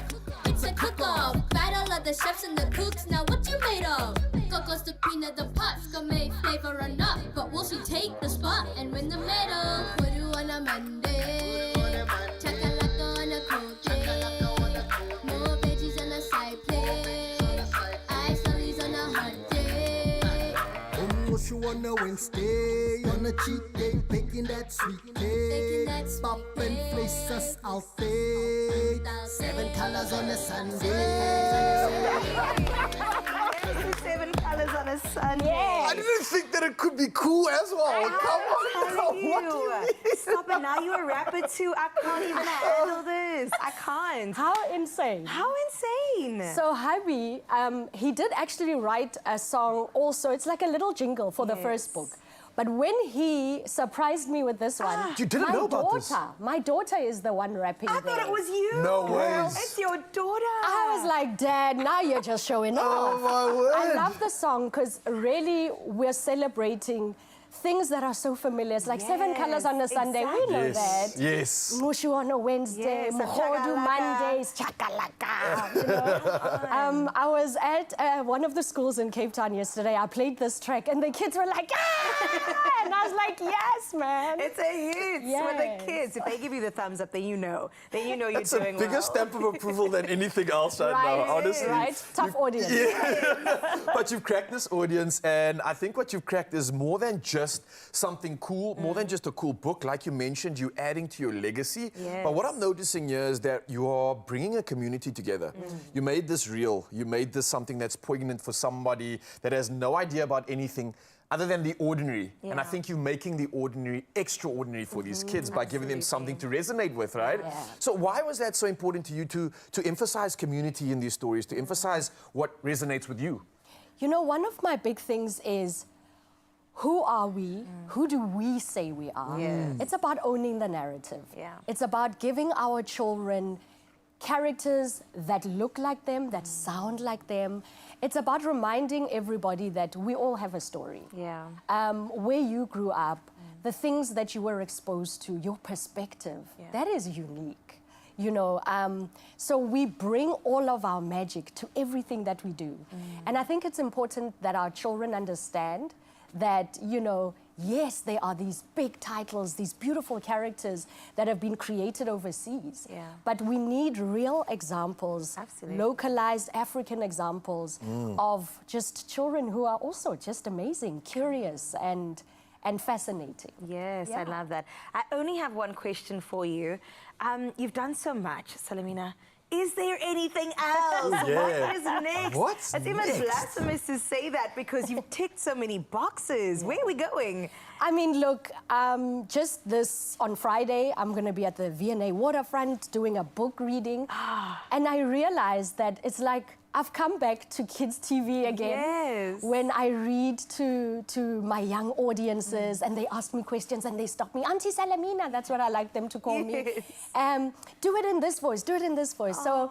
It's a cook-off. Battle of the chefs and the cooks. Now what you made of? Gogo's the queen of the pots. Gourmet flavor or not, but will she take the spot and win the medal? Kudu on a Monday. Chakalaka on a cold day. More veggies on a side plate. You on a Wednesday, on a cheat day, baking that sweet cake. Pop and place us out there. 7 colors on a Sunday. Yes, 7 colors on a Sunday. I didn't think that it could be cool as well. Come on, Telling what do you mean? Stop it, now you're a rapper too. I can't even handle this. I can't. How insane. How insane. So hubby, he did actually write a song also. It's like a little jingle for the first book. But when he surprised me with this one, You didn't know about this? my daughter is the one rapping I thought it was you. No ways. It's your daughter. I was like, Dad, now you're just showing off. Oh, my word. I love the song because really we're celebrating things that are so familiar. It's like 7 colors on a Sunday. We know that. Yes. Mushu on a Wednesday, Yes, Mkhodu chakalaka. Mondays, chakalaka. You know? I was at one of the schools in Cape Town yesterday. I played this track and the kids were like, ah! And I was like, yes, man. It's a hit with the kids. If they give you the thumbs up, then you know. Then you know you're It's doing a bigger well. stamp of approval than anything else right now, honestly. Right? Tough audience. But you've cracked this audience, and I think what you've cracked is more than just something cool, more than just a cool book. Like you mentioned, you're adding to your legacy. Yes. But what I'm noticing here is that you are bringing a community together. You made this real. You made this something that's poignant for somebody that has no idea about anything other than the ordinary. And I think you're making the ordinary extraordinary for these kids by giving them something to resonate with, right? Yeah. So why was that so important to you to emphasize community in these stories, to emphasize what resonates with you? You know, one of my big things is, who are we? Who do we say we are? Yes. It's about owning the narrative. Yeah. It's about giving our children characters that look like them, that sound like them. It's about reminding everybody that we all have a story. Yeah. Where you grew up, the things that you were exposed to, your perspective, that is unique. You know, so we bring all of our magic to everything that we do. And I think it's important that our children understand that, you know, yes, there are these big titles, these beautiful characters that have been created overseas. Yeah. But we need real examples, Absolutely. localized African examples of just children who are also just amazing, curious, and fascinating. Yes, I love that. I only have one question for you. You've done so much, Salamina. Is there anything else? What is next? What's It's even next? blasphemous to say that because you've ticked so many boxes. Where are we going? I mean, look, just this on Friday, I'm going to be at the V&A waterfront doing a book reading. And I realized that it's like I've come back to kids' TV again. Yes. When I read to my young audiences and they ask me questions and they stop me, Auntie Salamina, that's what I like them to call me. Do it in this voice, do it in this voice. So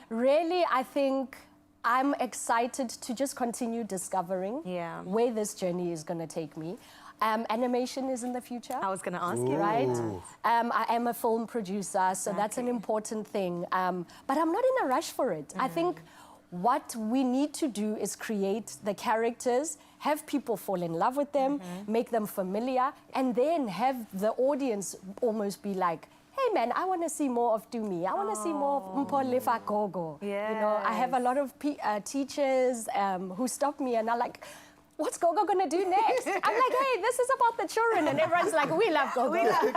really, I think I'm excited to just continue discovering where this journey is going to take me. Animation is in the future. I was going to ask you. Right? I am a film producer, so that's an important thing. But I'm not in a rush for it. I think what we need to do is create the characters, have people fall in love with them, make them familiar, and then have the audience almost be like, hey man, I want to see more of Dumi. I want to see more of Mpolefa Gogo. You know, I have a lot of teachers who stop me and are like, what's Gogo gonna do next? I'm like, hey, this is about the children, and everyone's like, we love Gogo. We love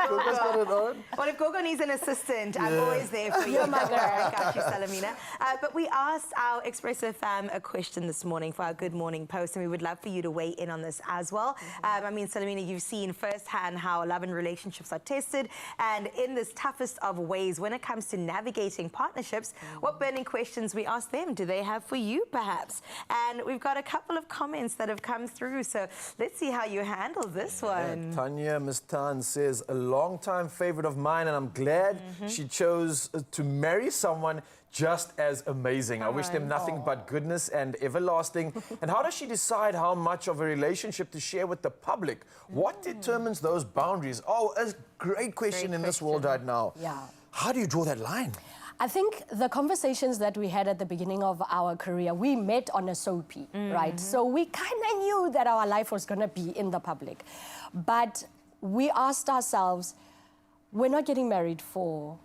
Gogo. Well, if Gogo needs an assistant, I'm always there for you. You're my girl. I got you, Salamina. But we asked our Expresso fam a question this morning for our Good Morning Post, and we would love for you to weigh in on this as well. I mean, Salamina, you've seen firsthand how love and relationships are tested, and in this toughest of ways, when it comes to navigating partnerships, what burning questions we asked them do they have for you, perhaps? And we've got a couple of comments that have come through, so let's see how you handle this one. Tanya Mistan says, a long-time favorite of mine, and I'm glad she chose to marry someone just as amazing. I wish them nothing but goodness and everlasting. And how does she decide how much of a relationship to share with the public? What determines those boundaries? Oh, a great question in this world right now. Yeah. How do you draw that line? I think the conversations that we had at the beginning of our career, we met on a soapy, right? So we kind of knew that our life was going to be in the public. But we asked ourselves, we're not getting married for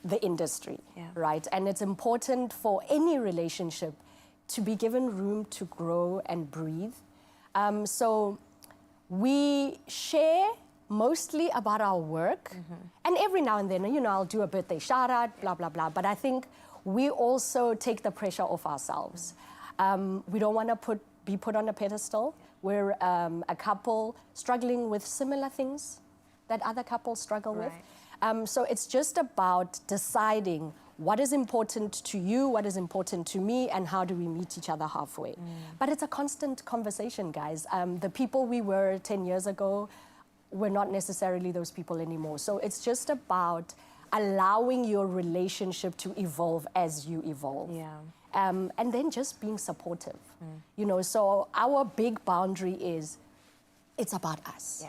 the industry, right? And it's important for any relationship to be given room to grow and breathe. So we share mostly about our work. And every now and then, you know, I'll do a birthday shout out, blah, blah, blah. But I think we also take the pressure off ourselves. We don't want to be put on a pedestal. We're a couple struggling with similar things that other couples struggle with. So it's just about deciding what is important to you, what is important to me, and how do we meet each other halfway. But it's a constant conversation, guys. The people we were 10 years ago were not necessarily those people anymore. So it's just about allowing your relationship to evolve as you evolve. And then just being supportive. You know, so our big boundary is, it's about us.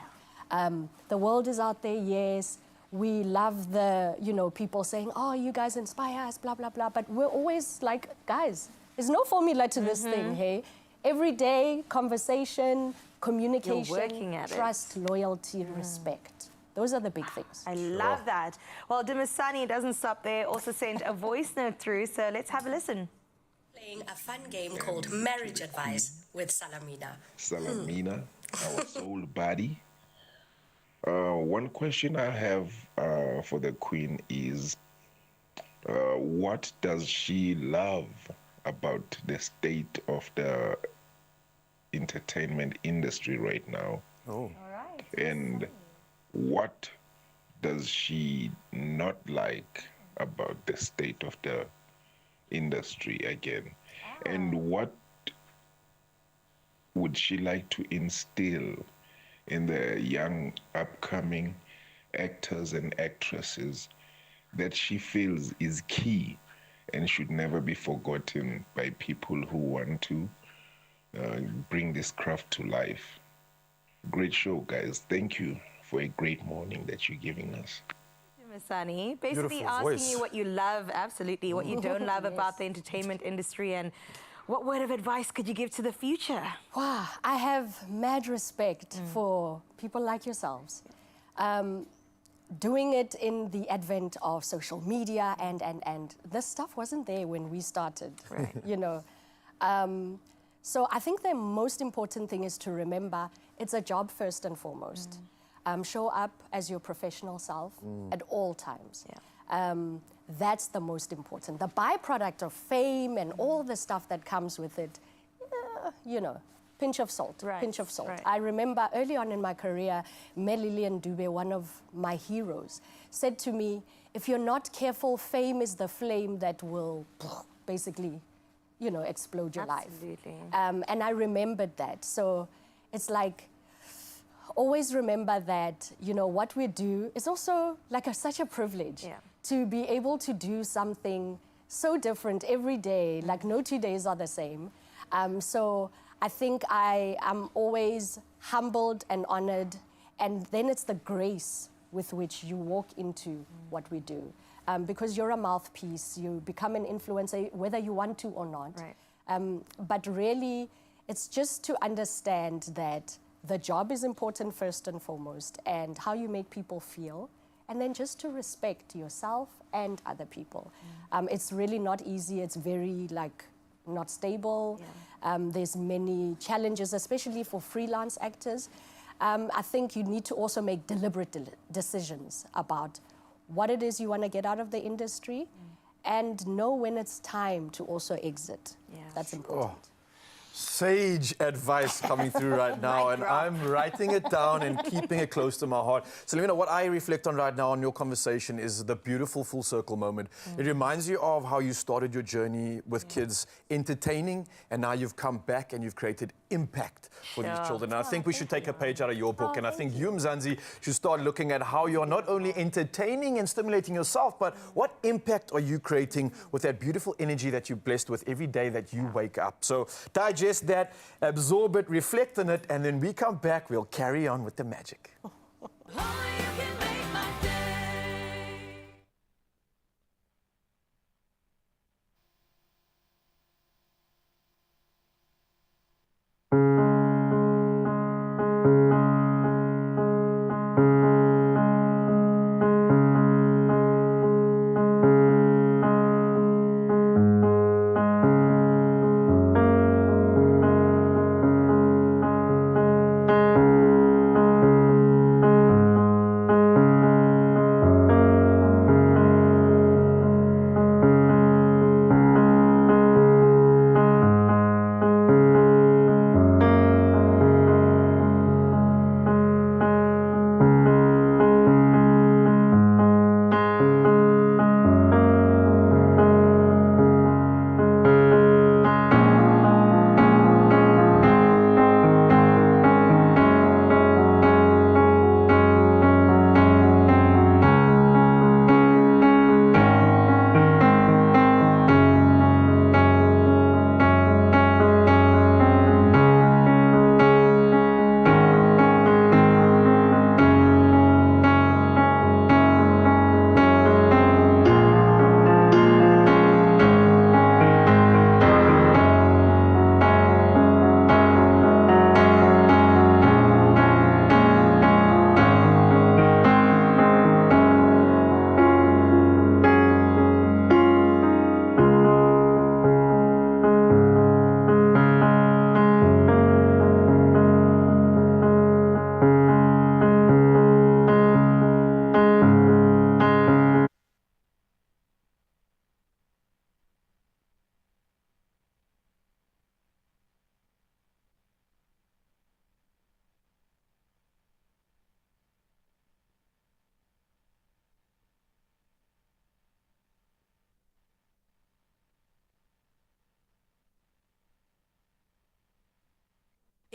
The world is out there, yes. We love the, you know, people saying, oh, you guys inspire us, blah, blah, blah. But we're always like, guys, there's no formula to this thing, hey? Every day, conversation, communication, trust, loyalty, respect. Those are the big things. I love that. Well, Dumisani doesn't stop there, also sent a voice note through, so let's have a listen. Playing a fun game called Marriage Advice with Salamina. Salamina, our soul body. One question I have for the Queen is, what does she love about the state of the entertainment industry right now? Oh. And what does she not like about the state of the industry again? And what would she like to instill in the young upcoming actors and actresses that she feels is key and should never be forgotten by people who want to bring this craft to life? Great show, guys. Thank you for a great morning that you're giving us. Dumisani, basically asking you what you love, absolutely, what you don't love about the entertainment industry, and what word of advice could you give to the future? Wow, I have mad respect for people like yourselves. Doing it in the advent of social media and this stuff wasn't there when we started, you know. So I think the most important thing is to remember it's a job first and foremost. Show up as your professional self at all times. That's the most important. The byproduct of fame and all the stuff that comes with it, you know, pinch of salt, pinch of salt. I remember early on in my career, Lillian Dube, one of my heroes, said to me, if you're not careful, fame is the flame that will basically, you know, explode your life. And I remembered that. So it's like, always remember that, you know, what we do is also like such a privilege to be able to do something so different every day, like no 2 days are the same. So I think I am always humbled and honored, and then it's the grace with which you walk into what we do. Because you're a mouthpiece, you become an influencer, whether you want to or not. But really, it's just to understand that the job is important first and foremost, and how you make people feel, and then just to respect yourself and other people. It's really not easy. It's very not stable. There's many challenges, especially for freelance actors. I think you need to also make deliberate decisions about what it is you want to get out of the industry, and know when it's time to also exit. That's important. Sage advice coming through right now, and I'm writing it down and keeping it close to my heart. Salamina, what I reflect on right now in your conversation is the beautiful full circle moment. It reminds you of how you started your journey with kids entertaining, and now you've come back and you've created impact for these children. And I think we should take a page out of your book, and I think you, Mzansi, should start looking at how you're not only entertaining and stimulating yourself, but what impact are you creating with that beautiful energy that you're blessed with every day that you wake up. So digest that, absorb it, reflect on it, and then we come back, we'll carry on with the magic.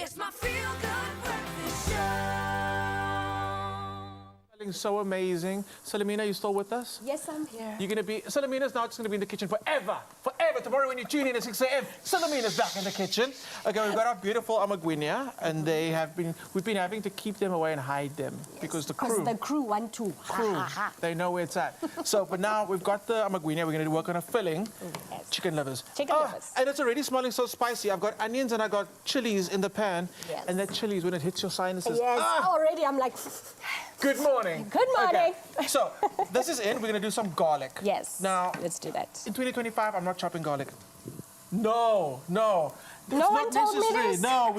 It's my feel-good breakfast show. So amazing. Salamina, you still with us? Yes, I'm here. You're going to be, Salamina's now just going to be in the kitchen forever. Forever. Tomorrow when you tune in at 6 a.m., Salamina's back in the kitchen. Okay, we've got our beautiful Amagwinya, and we've been having to keep them away and hide them because the crew want to. they know where it's at. So, but now we've got the Amagwinya. We're going to work on a filling. Yes. Chicken livers. Chicken livers. And it's already smelling so spicy. I've got onions and I got chilies in the pan. Yes. And that chilies, when it hits your sinuses. Yes, already I'm like... Good morning. Good morning. Okay. So, this is in. We're going to do some garlic. Yes. Now, let's do that. In 2025, I'm not chopping garlic. No. No one told me this. No,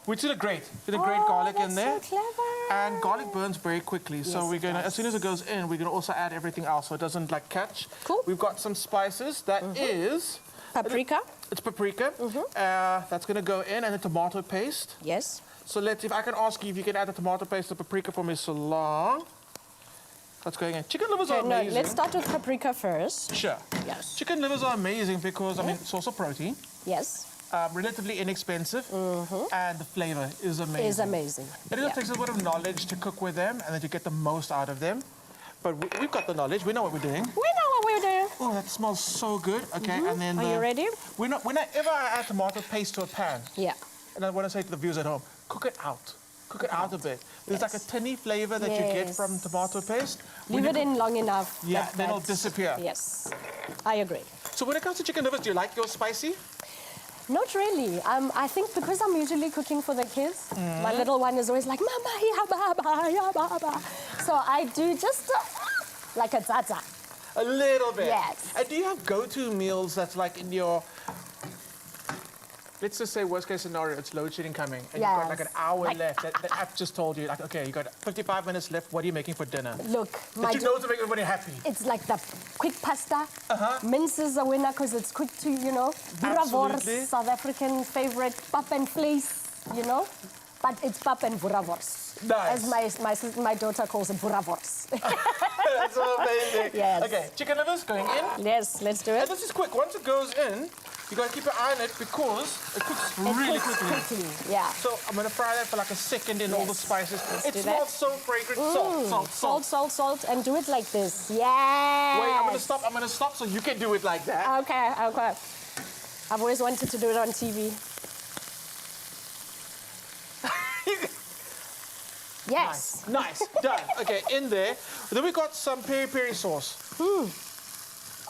we did a grate garlic in there. So clever. And garlic burns very quickly. Yes, so we're going to, as soon as it goes in, we're going to also add everything else so it doesn't like catch. Cool. We've got some spices. That is... Paprika. It's paprika. That's going to go in, and a tomato paste. Yes. So if I can ask you if you can add the tomato paste, the paprika for me so long. That's going in. Chicken livers are amazing. No, let's start with paprika first. Sure. Yes. Chicken livers are amazing because, I mean, it's also protein. Yes. Relatively inexpensive. And the flavor is amazing. Is amazing. It just takes a bit of knowledge to cook with them and then to get the most out of them. But we've got the knowledge. We know what we're doing. We know what we're doing. Oh, that smells so good. Okay, and then... Are you ready? Whenever I add tomato paste to a pan, and I want to say to the viewers at home, cook it out. Cook it out a bit. There's like a tinny flavor that you get from tomato paste. Leave it in long enough. Yeah, then it'll disappear. Yes, I agree. So when it comes to chicken livers, do you like yours spicy? Not really. I think because I'm usually cooking for the kids, my little one is always like, Mama, ya baba, ya baba. So I do just like a tata. A little bit? Yes. And do you have go-to meals that's like in your... Let's just say worst case scenario, it's load shedding coming, and you've got like an hour left. That app just told you, like, okay, you got 55 minutes left. What are you making for dinner? Look, that you know to make everybody happy. It's like the quick pasta. Mince is a winner because it's quick to, you know. Boerewors, South African favorite, pap and vlees, you know. But it's pap and boerewors. Nice. As my daughter calls it, boerewors. That's so amazing. Yes. Okay, chicken livers going in. Yes, let's do it. And this is quick. Once it goes in, you got to keep an eye on it because it cooks really quickly. Yeah. So I'm going to fry that for like a second in all the spices. It do smells that. so fragrant. Salt, and do it like this. Yeah. Wait, I'm going to stop so you can do it like that. Okay. I've always wanted to do it on TV. Yes. Nice. Done. Okay, in there. Then we got some peri-peri sauce.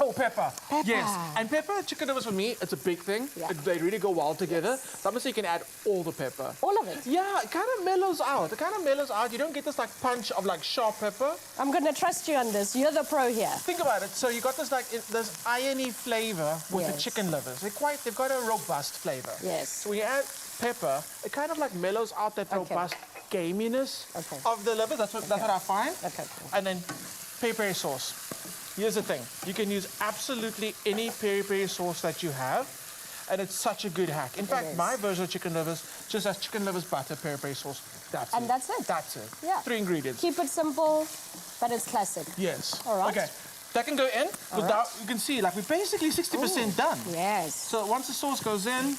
Oh, pepper. Yes. And pepper, chicken livers for me, it's a big thing. Yeah. They really go well together. So I'm going to say you can add all the pepper. All of it? Yeah, it kind of mellows out. You don't get this like punch of like sharp pepper. I'm going to trust you on this. You're the pro here. Think about it. So you got this like this irony flavor with the chicken livers. They've got a robust flavor. Yes. So when you add pepper, it kind of like mellows out that robust gaminess of the liver. That's what I find. Okay. And then peri-peri sauce. Here's the thing. You can use absolutely any peri-peri sauce that you have, and it's such a good hack. In fact, my version of chicken livers just has chicken livers, butter, peri-peri sauce. That's it. That's it. Yeah. 3 ingredients. Keep it simple, but it's classic. Yes. All right. Okay. That can go in. Now, you can see, like, we're basically 60% done. Yes. So once the sauce goes in,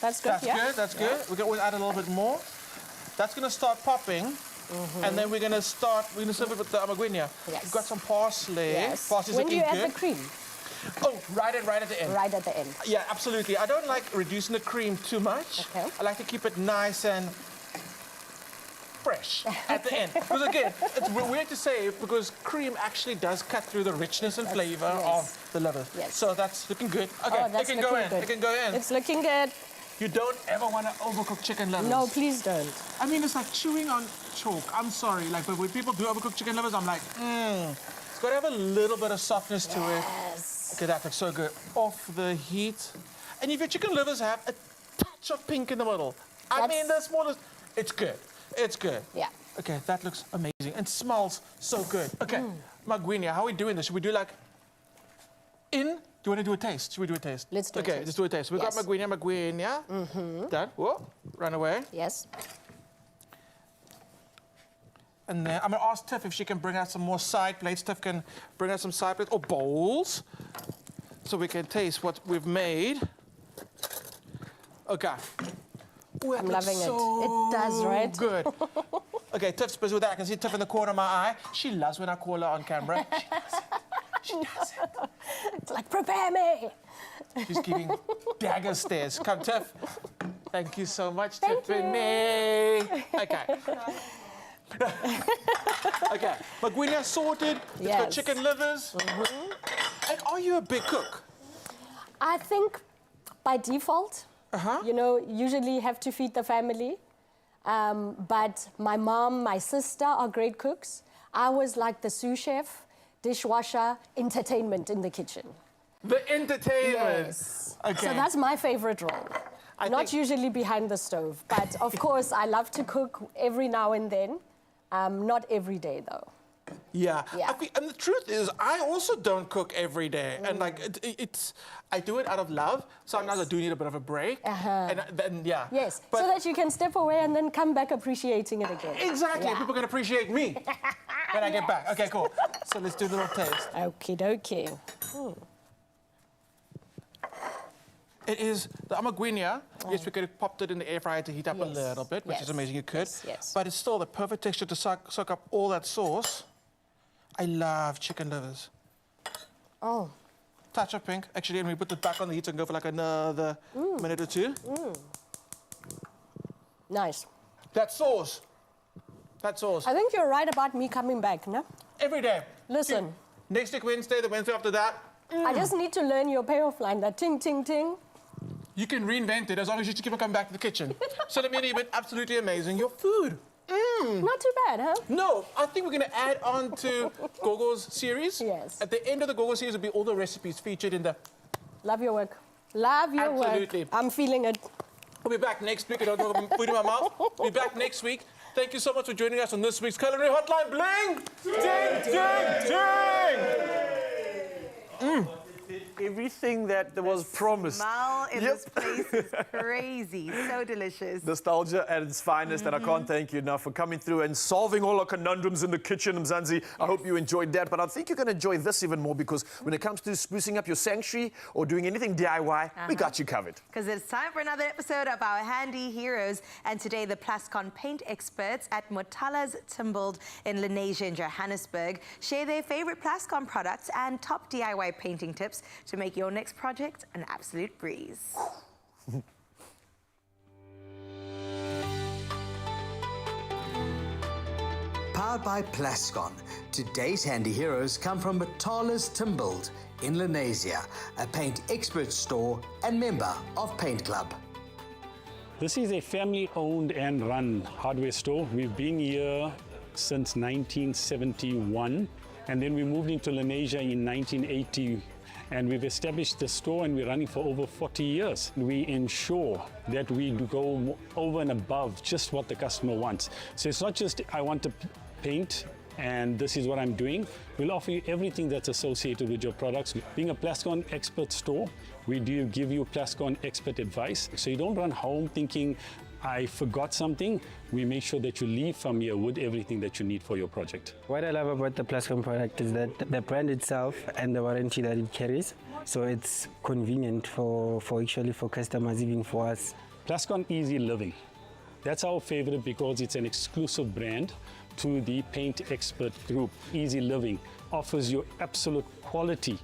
that's good. That's good. We can always add a little bit more. That's going to start popping. And then we're going to serve it with the Amagwinya. Yes. We've got some parsley. Yes. Parsley's When do you looking add the cream? Oh, right at the end. Right at the end. Yeah, absolutely. I don't like reducing the cream too much. Okay. I like to keep it nice and fresh at the end. Because again, it's weird to say because cream actually does cut through the richness and flavor of the liver. Yes. So that's looking good. Okay, it can go in. Good. It can go in. It's looking good. You don't ever want to overcook chicken livers. No, please don't. I mean, it's like chewing on chalk. I'm sorry. Like, but when people do overcook chicken livers, I'm like, It's got to have a little bit of softness to it. Okay, that looks so good. Off the heat. And if your chicken livers have a touch of pink in the middle, I mean, the smallest, it's good. It's good. Yeah. Okay, that looks amazing and smells so good. Okay, Amagwinya, how are we doing this? Should we do like in? Do you want to do a taste? Should we do a taste? Let's do a taste. taste. Let's do a taste. We've got Amagwinya. Done. Whoa, run away. Yes. And then I'm going to ask Tiff if she can bring out some more side plates. Tiff can bring out some side plates or bowls so we can taste what we've made. Okay. Ooh, I'm loving it. It does, right? Good. Okay, Tiff's busy with that. I can see Tiff in the corner of my eye. She loves when I call her on camera. She does it. She does it. It's like, prepare me. She's giving dagger stares. Come, Tiff. Thank you so much, Thank Tiffany. Okay. Okay. Amagwinya sorted. It's got chicken livers. And are you a big cook? I think by default, you know, usually have to feed the family. But my mom, my sister are great cooks. I was like the sous chef, dishwasher, entertainment in the kitchen. The entertainment. Yes. Okay. So that's my favorite role. Not usually behind the stove, but of course I love to cook every now and then. Not every day though. Yeah. And the truth is, I also don't cook every day. And like, I do it out of love. Sometimes I do need a bit of a break. And then, Yes, but so that you can step away and then come back appreciating it again. Exactly. Yeah. People can appreciate me when I get back. Okay, cool. So let's do a little taste. Okie dokie. It is the Amagwinya. Yes, we could have popped it in the air fryer to heat up a little bit, which is amazing. You could. Yes. But it's still the perfect texture to soak up all that sauce. I love chicken livers. Oh. Touch of pink. Actually, when we put it back on the heat and go for like another minute or two. Nice. That sauce. That sauce. I think you're right about me coming back, no? Every day. Listen. Next week, Wednesday, the Wednesday after that. I just need to learn your payoff line, that ting, ting, ting. You can reinvent it as long as you keep on coming back to the kitchen. Salamina, you've been absolutely amazing. Your food. Not too bad, huh? No, I think we're going to add on to Gogo's series. Yes. At the end of the Gogo series will be all the recipes featured in the... Love your work. Love your work. Absolutely. I'm feeling it. We'll be back next week. I don't know food in my mouth. We'll be back next week. Thank you so much for joining us on this week's Culinary Hotline. Bling! Ding, ding, ding! Everything that was promised. Smell in this place is crazy. So delicious. Nostalgia at its finest, and I can't thank you enough for coming through and solving all our conundrums in the kitchen, Mzansi. I hope you enjoyed that, but I think you're going to enjoy this even more because when it comes to sprucing up your sanctuary or doing anything DIY, we got you covered. Because it's time for another episode of our Handy Heroes, and today the Plascon paint experts at Motala's Timbled in Lenasia in Johannesburg share their favorite Plascon products and top DIY painting tips to make your next project an absolute breeze. Powered by Plascon, today's handy heroes come from Motala's Timbled in Lenasia, a paint expert store and member of Paint Club. This is a family-owned and run hardware store. We've been here since 1971, and then we moved into Lenasia in 1980. And we've established the store and we're running for over 40 years. We ensure that we go over and above just what the customer wants. So it's not just, I want to paint and this is what I'm doing. We'll offer you everything that's associated with your products. Being a Plascon expert store, we do give you Plascon expert advice. So you don't run home thinking, I forgot something. We make sure that you leave from here with everything that you need for your project. What I love about the Plascon product is that the brand itself and the warranty that it carries, so it's convenient for customers, even for us. Plascon Easy Living. That's our favorite because it's an exclusive brand to the Paint Expert Group. Easy Living offers you absolute quality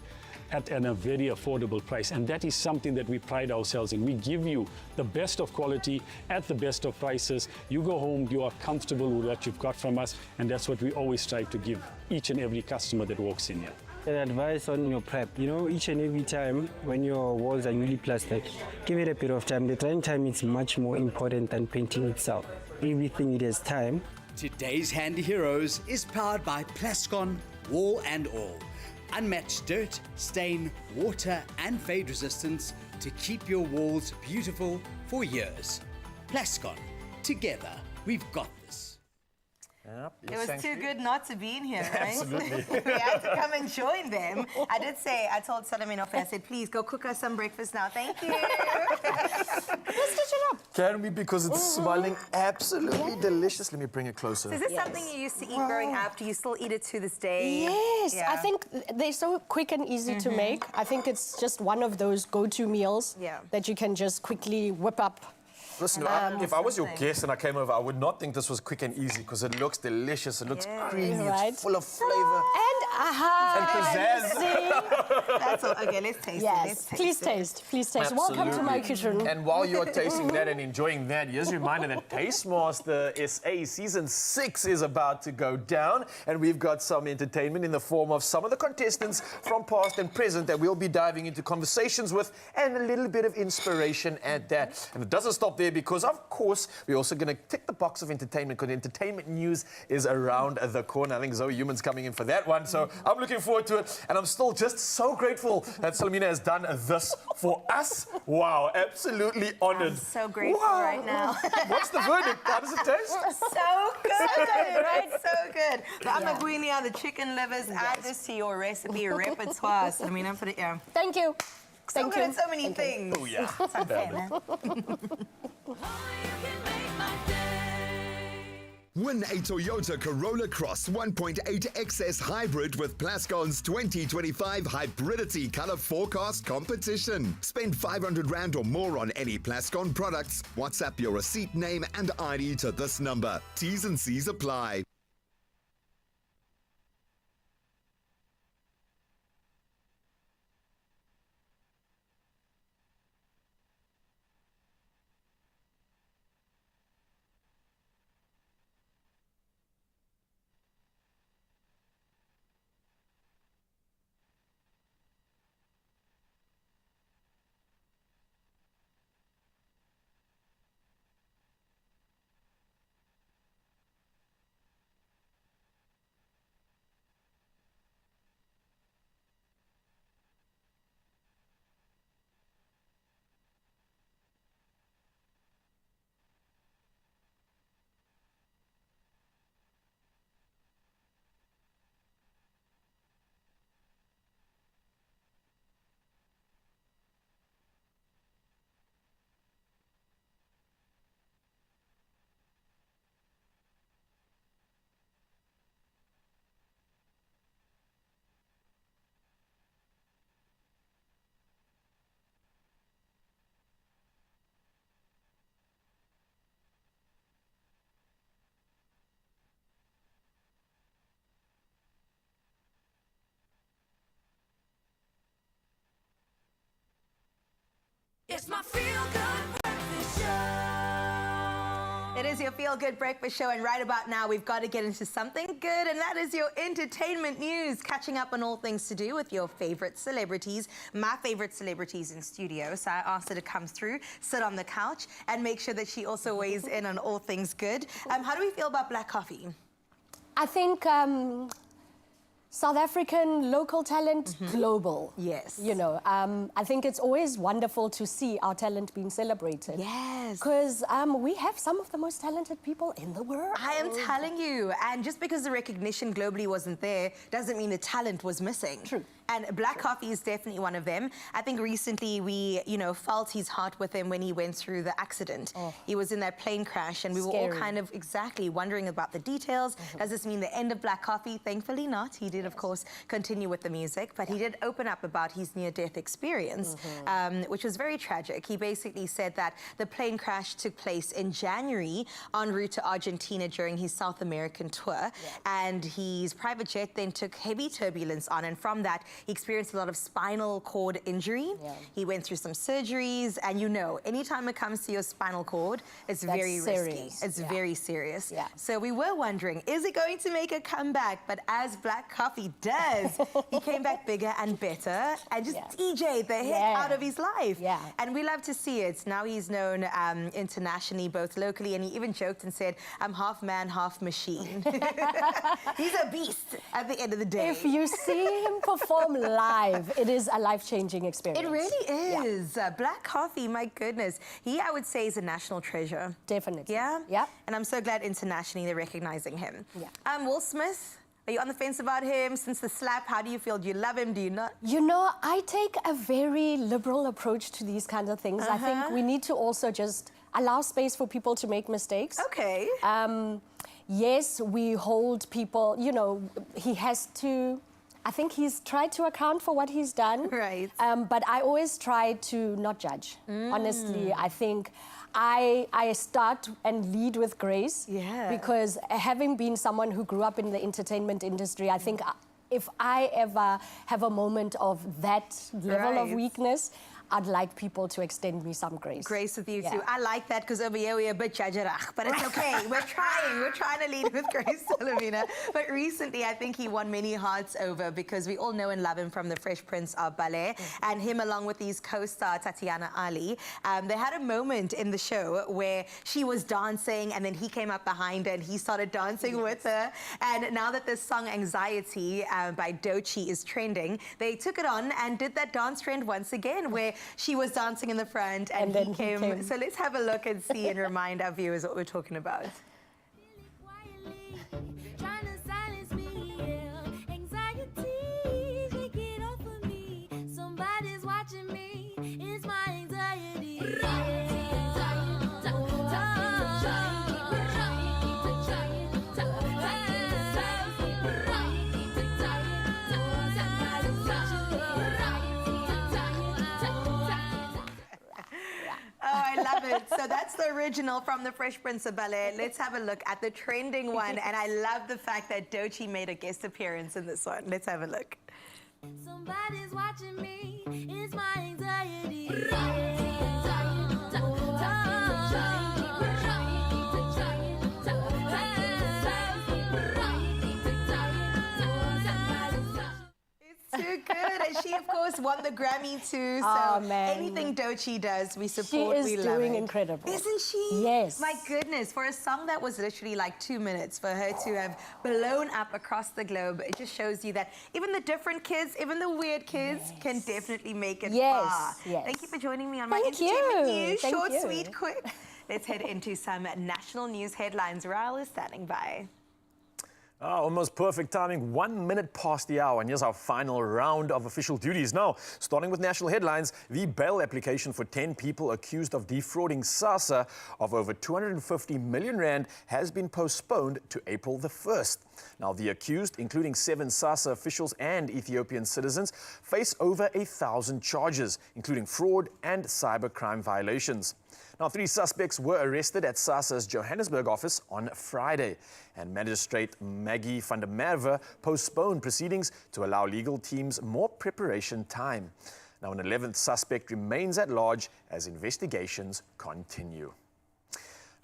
at a very affordable price, and that is something that we pride ourselves in. We give you the best of quality at the best of prices. You go home, you are comfortable with what you've got from us, and that's what we always strive to give each and every customer that walks in here. An advice on your prep. You know, each and every time when your walls are newly plastered, give it a bit of time. The drying time is much more important than painting itself. Everything it has time. Today's Handy Heroes is powered by Plascon Wall and All. Unmatched dirt, stain, water and fade resistance to keep your walls beautiful for years. Plascon, together we've got this. Yep, It was too good not to be in here, right? Absolutely. We had to come and join them. I told Salamina, I said, please go cook us some breakfast now. Thank you. Let's stitch it up. Can we? Because it's smelling absolutely delicious. Let me bring it closer. So is this something you used to eat growing up? Do you still eat it to this day? Yes, Yeah. I think they're so quick and easy to make. I think it's just one of those go-to meals that you can just quickly whip up. Listen, if I was your guest and I came over, I would not think this was quick and easy because it looks delicious. It looks creamy. It's full of flavor. And pizzazz. That's all. Okay, let's taste it. Yes, please taste. Please taste. Welcome to my kitchen. And while you're tasting that and enjoying that, here's a reminder that Tastemaster SA Season 6 is about to go down. And we've got some entertainment in the form of some of the contestants from past and present that we'll be diving into conversations with and a little bit of inspiration at that. And it doesn't stop there because, of course, we're also going to tick the box of entertainment because entertainment news is around the corner. I think Zoe Human's coming in for that one. So I'm looking forward to it. And I'm still just so grateful that Salamina has done this for us. Wow, absolutely honored. I'm so grateful right now. What's the verdict? How does it taste? So good, right? So good. The Amagwinya, the chicken livers, add this to your recipe repertoire. Salamina, put it, Thank you. So Thank good you. at so many things. Oh, yeah. It's unfair, man. Win a Toyota Corolla Cross 1.8 XS Hybrid with Plascon's 2025 Hybridity Color Forecast Competition. Spend 500 Rand or more on any Plascon products. WhatsApp your receipt name and ID to this number. T's and C's apply. It's my feel-good breakfast show. It is your feel-good breakfast show, and right about now, we've got to get into something good, and that is your entertainment news. Catching up on all things to do with your favorite celebrities, my favorite celebrities in studio. So I asked her to come through, sit on the couch, and make sure that she also weighs in on all things good. How do we feel about black coffee? I think South African local talent, global. Yes. You know, I think it's always wonderful to see our talent being celebrated. Yes. Because we have some of the most talented people in the world. I am telling you. And just because the recognition globally wasn't there doesn't mean the talent was missing. True. And black coffee is definitely one of them. I think recently we, felt his heart with him when he went through the accident. He was in that plane crash, and we were all kind of wondering about the details. Does this mean the end of black coffee? Thankfully not. He did, of course, continue with the music, but he did open up about his near-death experience, which was very tragic. He basically said that the plane crash took place in January en route to Argentina during his South American tour, and his private jet then took heavy turbulence on, and from that, he experienced a lot of spinal cord injury. He went through some surgeries, and anytime it comes to your spinal cord, it's very risky. It's very serious. So we were wondering, is it going to make a comeback? But as black coffee does, he came back bigger and better, and just DJ'd the heck out of his life. And we love to see it. Now he's known internationally, both locally, and he even joked and said, I'm half man, half machine. He's a beast at the end of the day. If you see him perform home live, it is a life-changing experience. It really is. Black coffee, my goodness. He, I would say, is a national treasure. Definitely. Yeah? Yeah. And I'm so glad internationally they're recognizing him. Yeah. Will Smith, are you on the fence about him since the slap? How do you feel? Do you love him? Do you not? You know, I take a very liberal approach to these kinds of things. I think we need to also just allow space for people to make mistakes. Okay. Yes, we hold people, you know, he has to, I think he's tried to account for what he's done. Right. But I always try to not judge. Honestly, I think I start and lead with grace. Yeah. Because having been someone who grew up in the entertainment industry, I think if I ever have a moment of that level of weakness, I'd like people to extend me some grace. Grace with you too. I like that because over here we're a bit judgerach, but it's okay. We're trying to lead with grace, Salamina. But recently I think he won many hearts over because we all know and love him from The Fresh Prince of Bel-Air, and him along with his co-star Tatiana Ali. They had a moment in the show where she was dancing and then he came up behind her and he started dancing with her. And now that this song Anxiety by Doechii is trending, they took it on and did that dance trend once again where she was dancing in the front and then he came. So let's have a look and see and remind our viewers what we're talking about. I love it. So that's the original from The Fresh Prince of Bel-Air. Let's have a look at the trending one. And I love the fact that Doechii made a guest appearance in this one. Let's have a look. Somebody's watching me. It's my anxiety. Too good. And she, of course, won the Grammy too. So Oh, man. anything Doechii does, we support. She is doing incredible. Isn't she? Yes. My goodness, for a song that was literally like 2 minutes, for her to have blown up across the globe, it just shows you that even the different kids, even the weird kids, can definitely make it far. Yes. Thank you for joining me on my Thank entertainment you. news. Thank Short, you. sweet, quick. Let's head into some national news headlines. Raul is standing by. Almost perfect timing, 1 minute past the hour, and here's our final round of official duties. Now, starting with national headlines, the bail application for 10 people accused of defrauding SASSA of over 250 million rand has been postponed to April the 1st. Now, the accused, including 7 SASSA officials and Ethiopian citizens, face over 1,000 charges, including fraud and cybercrime violations. Now, 3 suspects were arrested at SASSA's Johannesburg office on Friday, and Magistrate Maggie van der Merwe postponed proceedings to allow legal teams more preparation time. Now, an 11th suspect remains at large as investigations continue.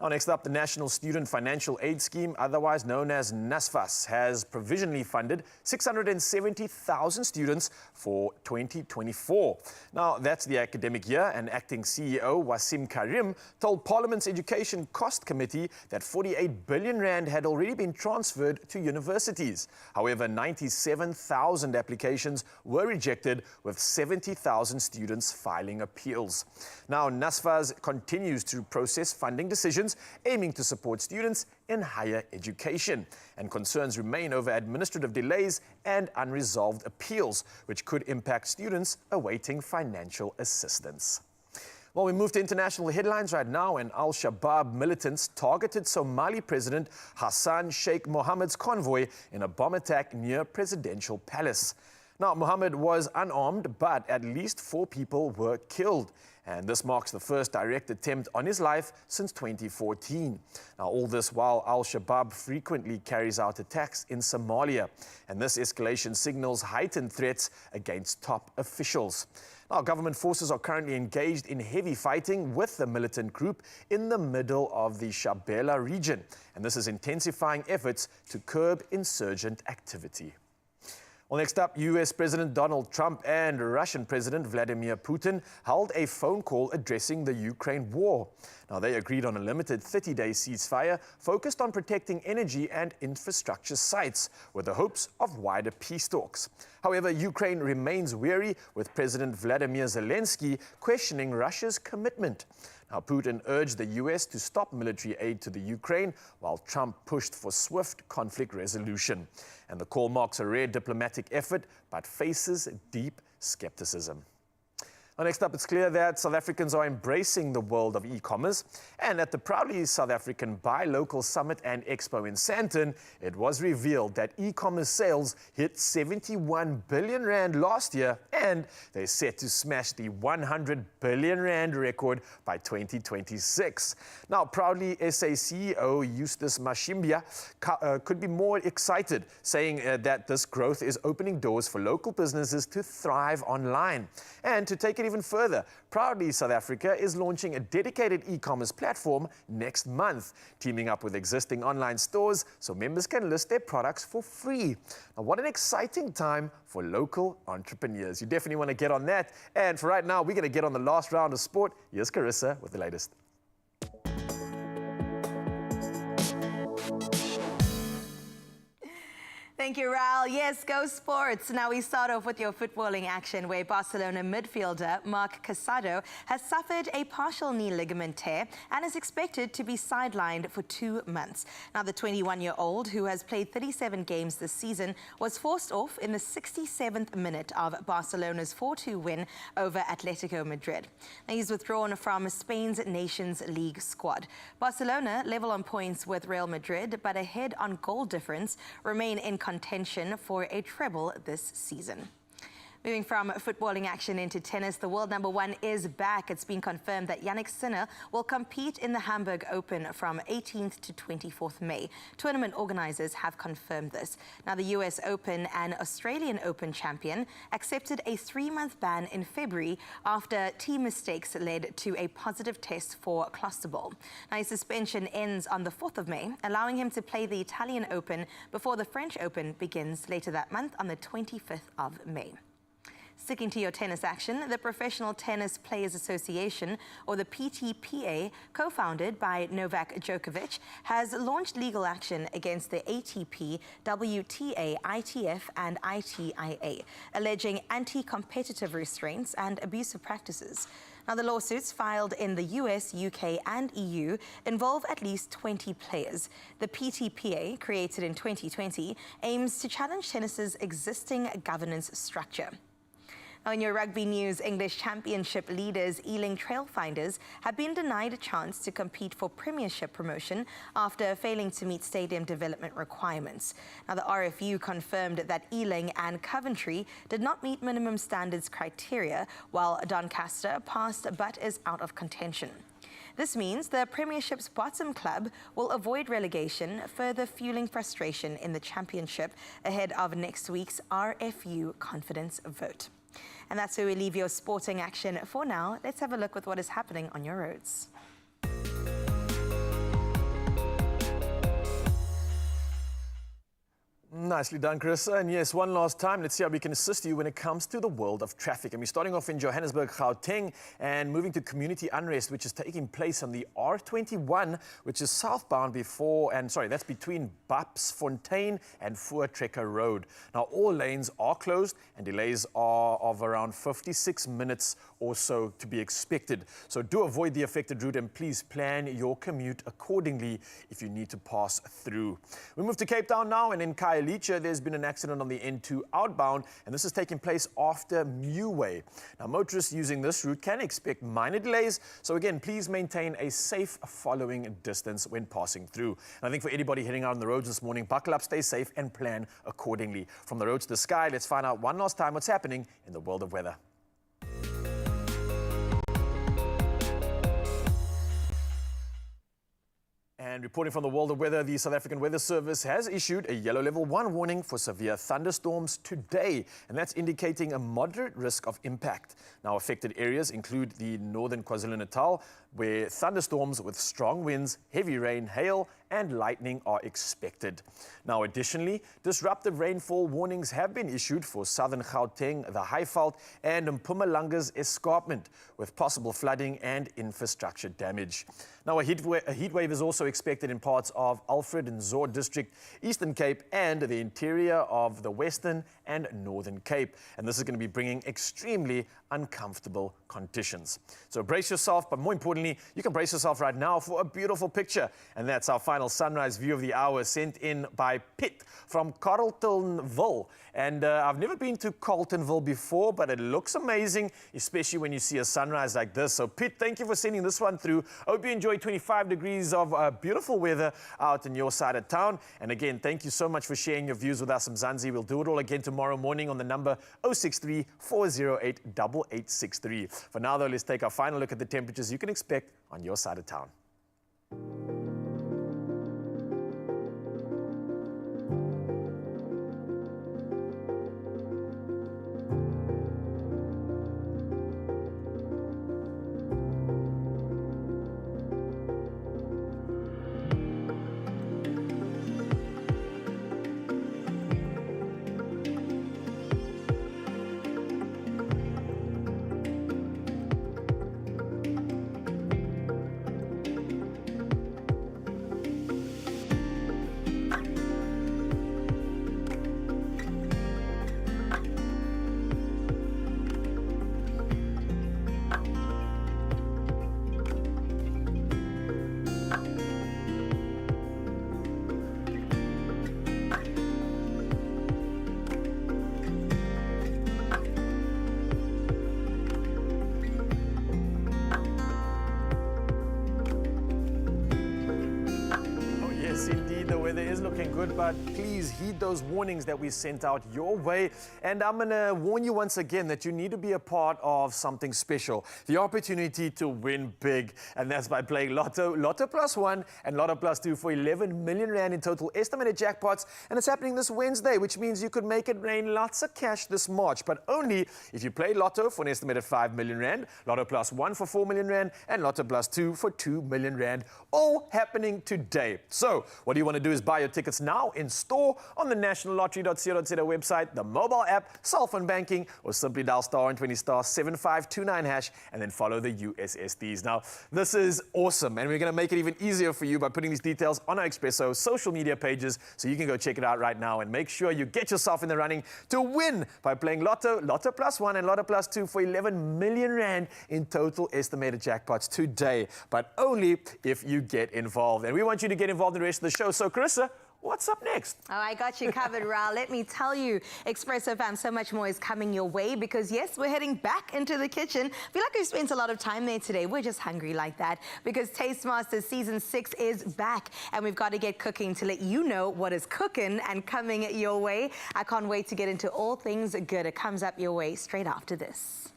Now, next up, the National Student Financial Aid Scheme, otherwise known as NSFAS, has provisionally funded 670,000 students for 2024. Now, that's the academic year, and Acting CEO Wasim Karim told Parliament's Education Cost Committee that 48 billion rand had already been transferred to universities. However, 97,000 applications were rejected, with 70,000 students filing appeals. Now, NSFAS continues to process funding decisions aiming to support students in higher education. And concerns remain over administrative delays and unresolved appeals, which could impact students awaiting financial assistance. Well, we move to international headlines right now, and Al-Shabaab militants targeted Somali President Hassan Sheikh Mohammed's convoy in a bomb attack near Presidential Palace. Now, Mohammed was unarmed, but at least 4 people were killed. And this marks the first direct attempt on his life since 2014. Now, all this while Al-Shabaab frequently carries out attacks in Somalia. And this escalation signals heightened threats against top officials. Now, government forces are currently engaged in heavy fighting with the militant group in the middle of the Shabelle region. And this is intensifying efforts to curb insurgent activity. Well, next up, US President Donald Trump and Russian President Vladimir Putin held a phone call addressing the Ukraine war. Now, they agreed on a limited 30-day ceasefire focused on protecting energy and infrastructure sites with the hopes of wider peace talks. However, Ukraine remains wary, with President Vladimir Zelensky questioning Russia's commitment. Now, Putin urged the US to stop military aid to the Ukraine, while Trump pushed for swift conflict resolution. And the call marks a rare diplomatic effort, but faces deep skepticism. Now, next up, it's clear that South Africans are embracing the world of e-commerce. And at the proudly South African Buy Local Summit and Expo in Sandton, it was revealed that e-commerce sales hit 71 billion rand last year, and they're set to smash the 100 billion rand record by 2026. Now, proudly SA CEO Eustace Mashimbia could be more excited, saying that this growth is opening doors for local businesses to thrive online. And to take it even further, proudly South Africa is launching a dedicated e-commerce platform next month, teaming up with existing online stores so members can list their products for free. Now, what an exciting time for local entrepreneurs. You definitely want to get on that. And for right now, we're going to get on the last round of sport. Here's Carissa with the latest. Thank you, Raul. Yes, go sports. Now we start off with your footballing action, where Barcelona midfielder Marc Casado has suffered a partial knee ligament tear and is expected to be sidelined for 2 months. Now, the 21-year-old, who has played 37 games this season, was forced off in the 67th minute of Barcelona's 4-2 win over Atletico Madrid. Now, he's withdrawn from Spain's Nations League squad. Barcelona, level on points with Real Madrid, but ahead on goal difference, remain in contention for a treble this season. Moving from footballing action into tennis, the world number one is back. It's been confirmed that Jannik Sinner will compete in the Hamburg Open from 18th to 24th May. Tournament organizers have confirmed this. Now, the US Open and Australian Open champion accepted a 3-month ban in February after team mistakes led to a positive test for closterball. Now, his suspension ends on the 4th of May, allowing him to play the Italian Open before the French Open begins later that month on the 25th of May. Sticking to your tennis action, the Professional Tennis Players Association, or the PTPA, co-founded by Novak Djokovic, has launched legal action against the ATP, WTA, ITF and ITIA, alleging anti-competitive restraints and abusive practices. Now, the lawsuits filed in the US, UK and EU involve at least 20 players. The PTPA, created in 2020, aims to challenge tennis's existing governance structure. Now, in your rugby news, English Championship leaders Ealing Trailfinders have been denied a chance to compete for Premiership promotion after failing to meet stadium development requirements. Now, the RFU confirmed that Ealing and Coventry did not meet minimum standards criteria, while Doncaster passed but is out of contention. This means the Premiership's bottom club will avoid relegation, further fueling frustration in the Championship ahead of next week's RFU confidence vote. And that's where we leave your sporting action for now. Let's have a look with what is happening on your roads. Nicely done, Chris. And yes, one last time, let's see how we can assist you when it comes to the world of traffic. And we're starting off in Johannesburg, Gauteng, and moving to community unrest, which is taking place on the R21, which is southbound that's between Bapsfontein and Voortrekker Road. Now, all lanes are closed and delays are of around 56 minutes or so to be expected. So do avoid the affected route and please plan your commute accordingly if you need to pass through. We move to Cape Town now, and in Khayelitsha, there's been an accident on the N2 outbound, and this is taking place after Muway. Now, motorists using this route can expect minor delays, so again, please maintain a safe following distance when passing through. And I think for anybody heading out on the roads this morning, buckle up, stay safe, and plan accordingly. From the road to the sky, let's find out one last time what's happening in the world of weather. And reporting from the world of weather, the South African Weather Service has issued a yellow level 1 warning for severe thunderstorms today, and that's indicating a moderate risk of impact. Now, affected areas include the northern KwaZulu-Natal, where thunderstorms with strong winds, heavy rain, hail, and lightning are expected. Now, additionally, disruptive rainfall warnings have been issued for southern Gauteng, the Highveld, and Mpumalanga's escarpment, with possible flooding and infrastructure damage. Now, a heat wave is also expected in parts of Alfred and Zor District, Eastern Cape, and the interior of the Western and Northern Cape. And this is going to be bringing extremely uncomfortable conditions. So brace yourself, but more importantly, you can brace yourself right now for a beautiful picture. And that's our final sunrise view of the hour, sent in by Pitt from Carletonville. And I've never been to Carletonville before, but it looks amazing, especially when you see a sunrise like this. So Pitt, thank you for sending this one through. Hope you enjoy 25 degrees of beautiful weather out in your side of town. And again, thank you so much for sharing your views with us, Mzansi. We'll do it all again tomorrow morning on the number 063 408 8863. For now, though, let's take our final look at the temperatures you can expect on your side of town. Good, but please heed those warnings that we sent out your way. And I'm going to warn you once again that you need to be a part of something special. The opportunity to win big. And that's by playing Lotto, Lotto Plus 1 and Lotto Plus 2 for 11 million rand in total estimated jackpots. And it's happening this Wednesday, which means you could make it rain lots of cash this March. But only if you play Lotto for an estimated 5 million rand, Lotto Plus 1 for 4 million rand, and Lotto Plus 2 for 2 million rand. All happening today. So what you want to do is buy your tickets now in store on the nationallottery.co.za website, the mobile app, cell phone banking, or simply dial *120 *7529 hash and then follow the USSDs. Now, this is awesome, and we're going to make it even easier for you by putting these details on our Expresso social media pages, so you can go check it out right now and make sure you get yourself in the running to win by playing Lotto, Lotto Plus 1 and Lotto Plus 2 for 11 million rand in total estimated jackpots today, but only if you get involved. And we want you to get involved in the rest of the show. So, Carissa, what's up next? Oh, I got you covered, Raul. Let me tell you, Expresso fam, so much more is coming your way because, yes, we're heading back into the kitchen. I feel like we've spent a lot of time there today. We're just hungry like that because Taste Masters Season 6 is back and we've got to get cooking to let you know what is cooking and coming your way. I can't wait to get into all things good. It comes up your way straight after this.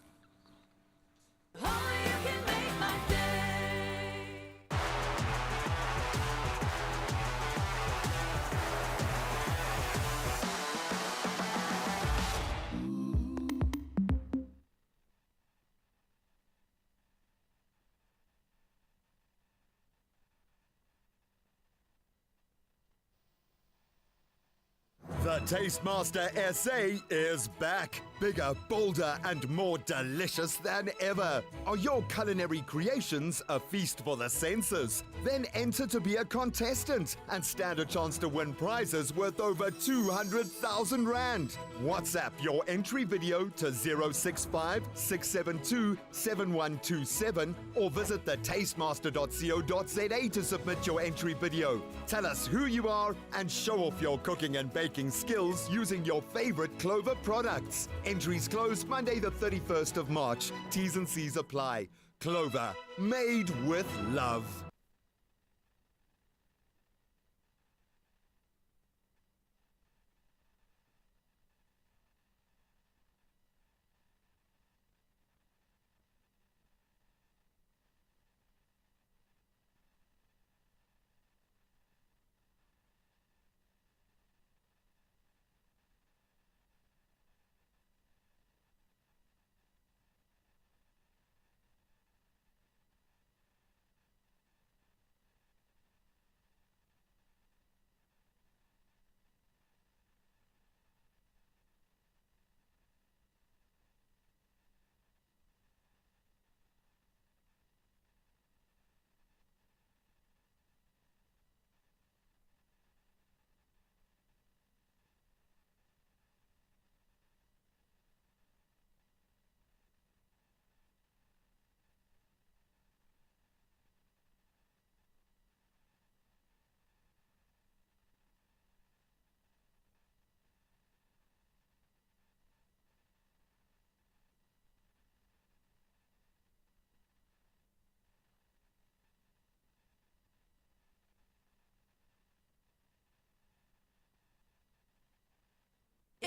The Tastemaster SA is back. Bigger, bolder, and more delicious than ever. Are your culinary creations a feast for the senses? Then enter to be a contestant and stand a chance to win prizes worth over 200,000 rand. WhatsApp your entry video to 065 672 7127 or visit thetastemaster.co.za to submit your entry video. Tell us who you are and show off your cooking and baking skills using your favorite Clover products. Entries close Monday the 31st of March. T's and C's apply. Clover, made with love.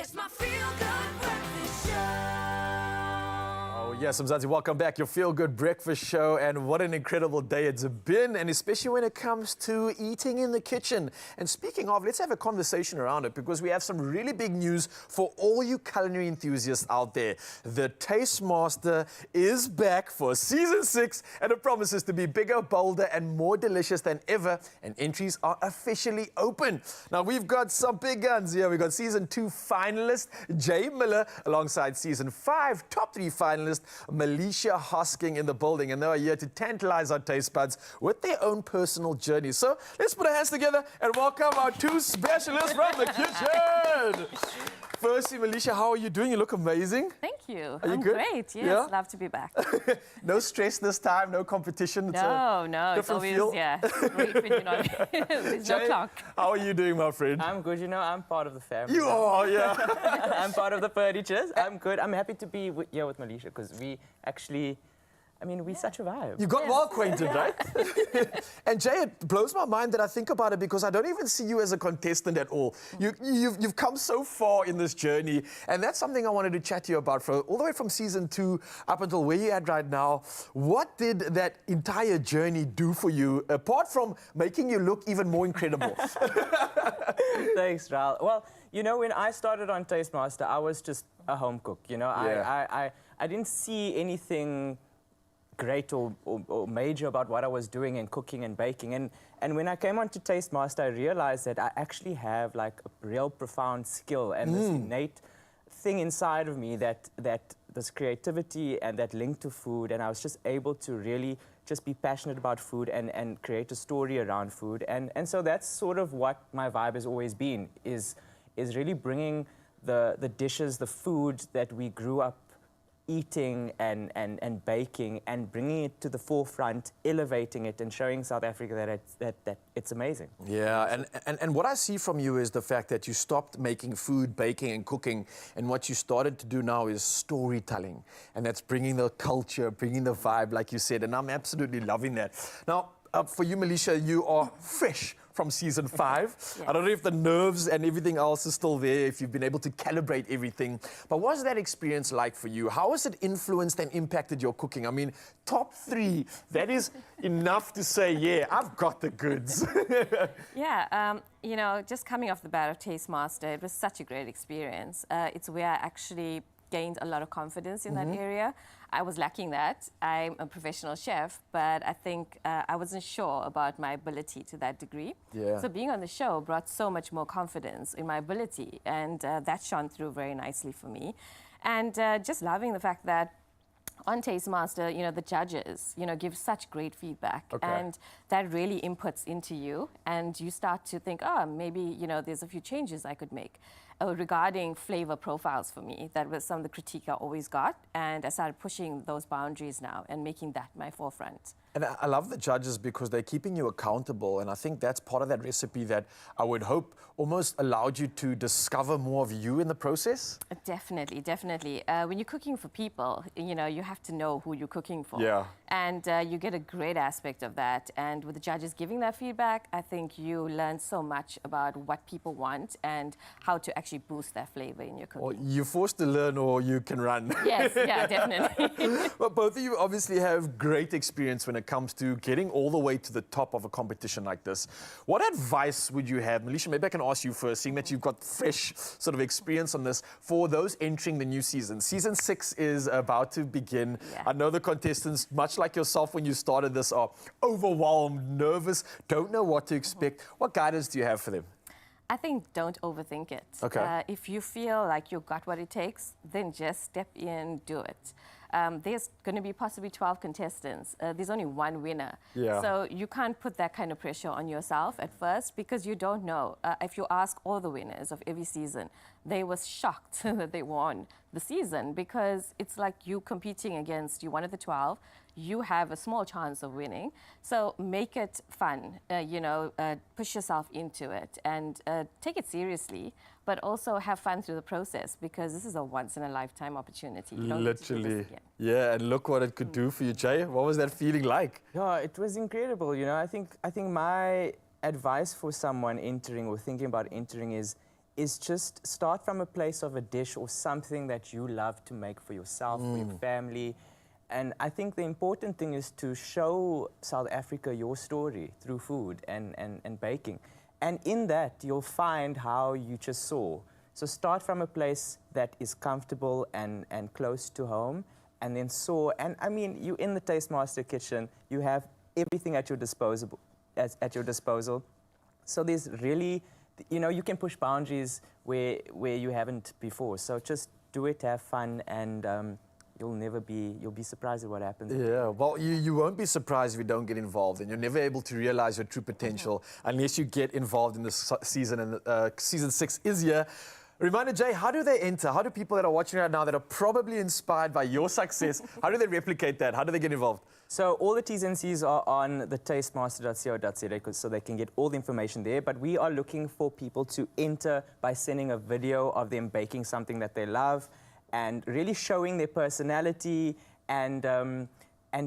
It's my feel-good breakfast show. Oh, yes, Mzansi, welcome back. Your feel-good breakfast show, and what an incredible day it's been, and especially when it comes to eating in the kitchen. And speaking of, let's have a conversation around it, because we have some really big news for all you culinary enthusiasts out there. The Taste Master is back for season 6, and it promises to be bigger, bolder, and more delicious than ever, and entries are officially open. Now, we've got some big guns here. We've got season 2 finalist Jay Miller alongside season 5 top 3 finalist Melisha Hosking in the building, and they are here to tantalize our taste buds with their own personal journey. So let's put our hands together and welcome our 2 specialists from the kitchen. Firstly, Melisha, how are you doing? You look amazing. Thank you. Are you I'm good? great. Yes, Yeah? love to be back. No stress this time, no competition. It's No, it's different always, feel. yeah, great when you're not, there's no Jay, clock. how are you doing, my friend? I'm good, you know, I'm part of the family. You are, yeah. I'm part of the furnitures. I'm good. I'm happy to be here with Melisha because we actually, I mean, we're such a vibe. You got well acquainted, right? And Jay, it blows my mind that I think about it because I don't even see you as a contestant at all. You've come so far in this journey, and that's something I wanted to chat to you about. All the way from season 2 up until where you're at right now, what did that entire journey do for you, apart from making you look even more incredible? Thanks, Raul. Well, you know, when I started on Taste Master, I was just a home cook. You know, Yeah. I didn't see anything great or major about what I was doing in cooking and baking. And when I came on to Taste Master, I realized that I actually have like a real profound skill and this innate thing inside of me that this creativity and that link to food, and I was just able to really just be passionate about food and create a story around food. And so that's sort of what my vibe has always been, is really bringing the dishes, the food that we grew up eating and baking, and bringing it to the forefront, elevating it and showing South Africa that it's amazing. Yeah, and what I see from you is the fact that you stopped making food, baking and cooking, and what you started to do now is storytelling, and that's bringing the culture, bringing the vibe, like you said, and I'm absolutely loving that. Now, for you, Melisha, you are fresh from season 5. Yes. I don't know if the nerves and everything else is still there, if you've been able to calibrate everything. But what was that experience like for you? How has it influenced and impacted your cooking? I mean, top 3, that is enough to say, yeah, I've got the goods. Yeah, you know, just coming off the bat of Taste Master, it was such a great experience. It's where I actually gained a lot of confidence in that area. I was lacking that. I'm a professional chef, but I think I wasn't sure about my ability to that degree. Yeah. So being on the show brought so much more confidence in my ability, and that shone through very nicely for me. And just loving the fact that on Taste Master, you know, the judges, you know, give such great feedback, and that really inputs into you, and you start to think, oh, maybe, you know, there's a few changes I could make. Regarding flavor profiles for me, that was some of the critique I always got, and I started pushing those boundaries now and making that my forefront. And I love the judges because they're keeping you accountable, and I think that's part of that recipe that I would hope almost allowed you to discover more of you in the process. Definitely, definitely. When you're cooking for people, you know, you have to know who you're cooking for. Yeah. And you get a great aspect of that. And with the judges giving that feedback, I think you learn so much about what people want and how to actually boost that flavor in your cooking. Or you're forced to learn or you can run. Yes, yeah, definitely. But both of you obviously have great experience when it comes to getting all the way to the top of a competition like this. What advice would you have? Melisha, maybe I can ask you first, seeing that you've got fresh sort of experience on this, for those entering the new season. Season 6 is about to begin. Yeah. I know the contestants, much like yourself when you started this, are overwhelmed, nervous, don't know what to expect. What guidance do you have for them? I think don't overthink it. Okay. If you feel like you've got what it takes, then just step in, do it. There's going to be possibly 12 contestants. There's only one winner. Yeah. So you can't put that kind of pressure on yourself at first, because you don't know. If you ask all the winners of every season, they were shocked that they won the season, because it's like you competing against, you one of the 12, you have a small chance of winning. So make it fun, you know, push yourself into it and take it seriously, but also have fun through the process, because this is a once-in-a-lifetime opportunity. You don't get to do this again. Yeah, and look what it could do for you, Jay. What was that feeling like? Yeah, it was incredible. You know, I think my advice for someone entering or thinking about entering is is just start from a place of a dish or something that you love to make for yourself, for your family. And I think the important thing is to show South Africa your story through food and baking. And in that, you'll find how you just saw. So start from a place that is comfortable and close to home, and then soar. And I mean, you in the Taste Master kitchen, you have everything at your disposal. So there's really, you know, you can push boundaries where you haven't before. So just do it, have fun, and you'll be surprised at what happens. Yeah, well, you won't be surprised if you don't get involved, and you're never able to realize your true potential unless you get involved in this season, and season 6 is here. Reminder, Jay, how do they enter? How do people that are watching right now that are probably inspired by your success, how do they replicate that? How do they get involved? So all the T's and C's are on the tastemaster.co.za, so they can get all the information there. But we are looking for people to enter by sending a video of them baking something that they love, and really showing their personality and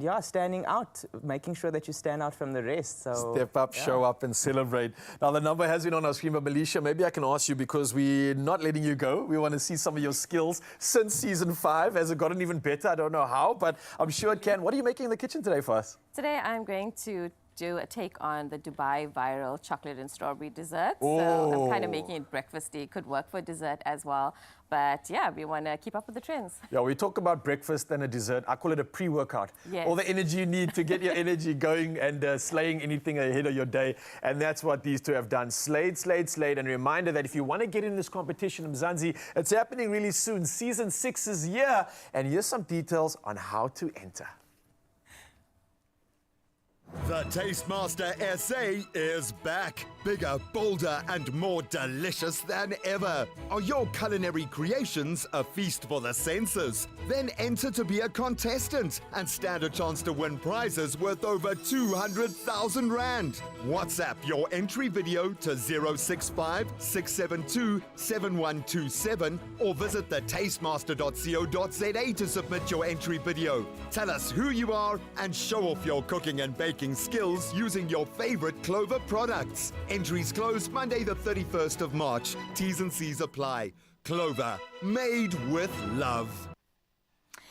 yeah, standing out, making sure that you stand out from the rest. So step up, yeah. show up, and celebrate. Now, the number has been on our screen, but Melisha, maybe I can ask you, because we're not letting you go. We want to see some of your skills since season 5. Has it gotten even better? I don't know how, but I'm sure it can. What are you making in the kitchen today for us? Today I'm going to do a take on the Dubai viral chocolate and strawberry dessert. Oh. So I'm kind of making it breakfasty. Could work for dessert as well. But yeah, we want to keep up with the trends. Yeah, we talk about breakfast and a dessert. I call it a pre-workout. Yes. All the energy you need to get your energy going and slaying anything ahead of your day. And that's what these two have done. Slayed. And a reminder that if you want to get in this competition, Mzansi, it's happening really soon. Season 6 is here. And here's some details on how to enter. The Tastemaster SA is back. Bigger, bolder, and more delicious than ever. Are your culinary creations a feast for the senses? Then enter to be a contestant and stand a chance to win prizes worth over 200,000 Rand. WhatsApp your entry video to 065 672 7127 or visit thetastemaster.co.za to submit your entry video. Tell us who you are and show off your cooking and baking skills using your favorite Clover products. Entries close Monday the 31st of March. T's and C's apply. Clover, made with love.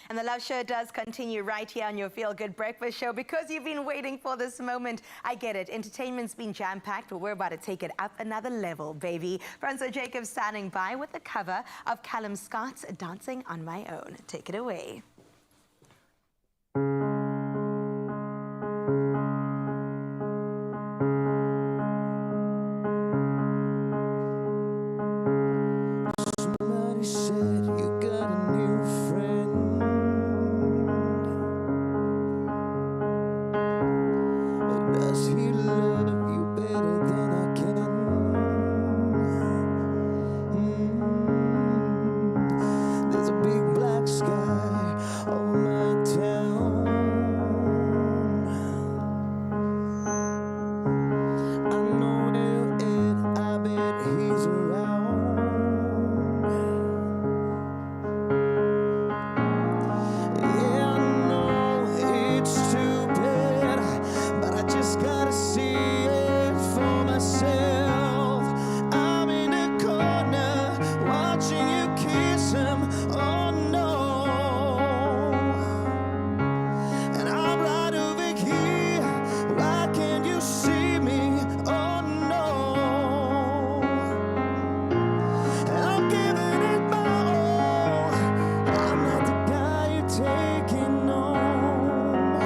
And the Love Show does continue right here on your Feel Good Breakfast Show, because you've been waiting for this moment. I get it. Entertainment's been jam-packed, but we're about to take it up another level, baby. Francois Jacobs standing by with the cover of Callum Scott's Dancing on My Own. Take it away. Somebody said you got a new friend. Does he love you better than I can? There's a big black sky over my town. I know where and I bet he's around. Yeah, I know it's too bad, but I just gotta see it for myself. I'm in the corner watching you kiss him. Oh no. And I'm right over here. Why can't you see me? Oh no. And I'm giving it my all. I'm not the guy you're taking home.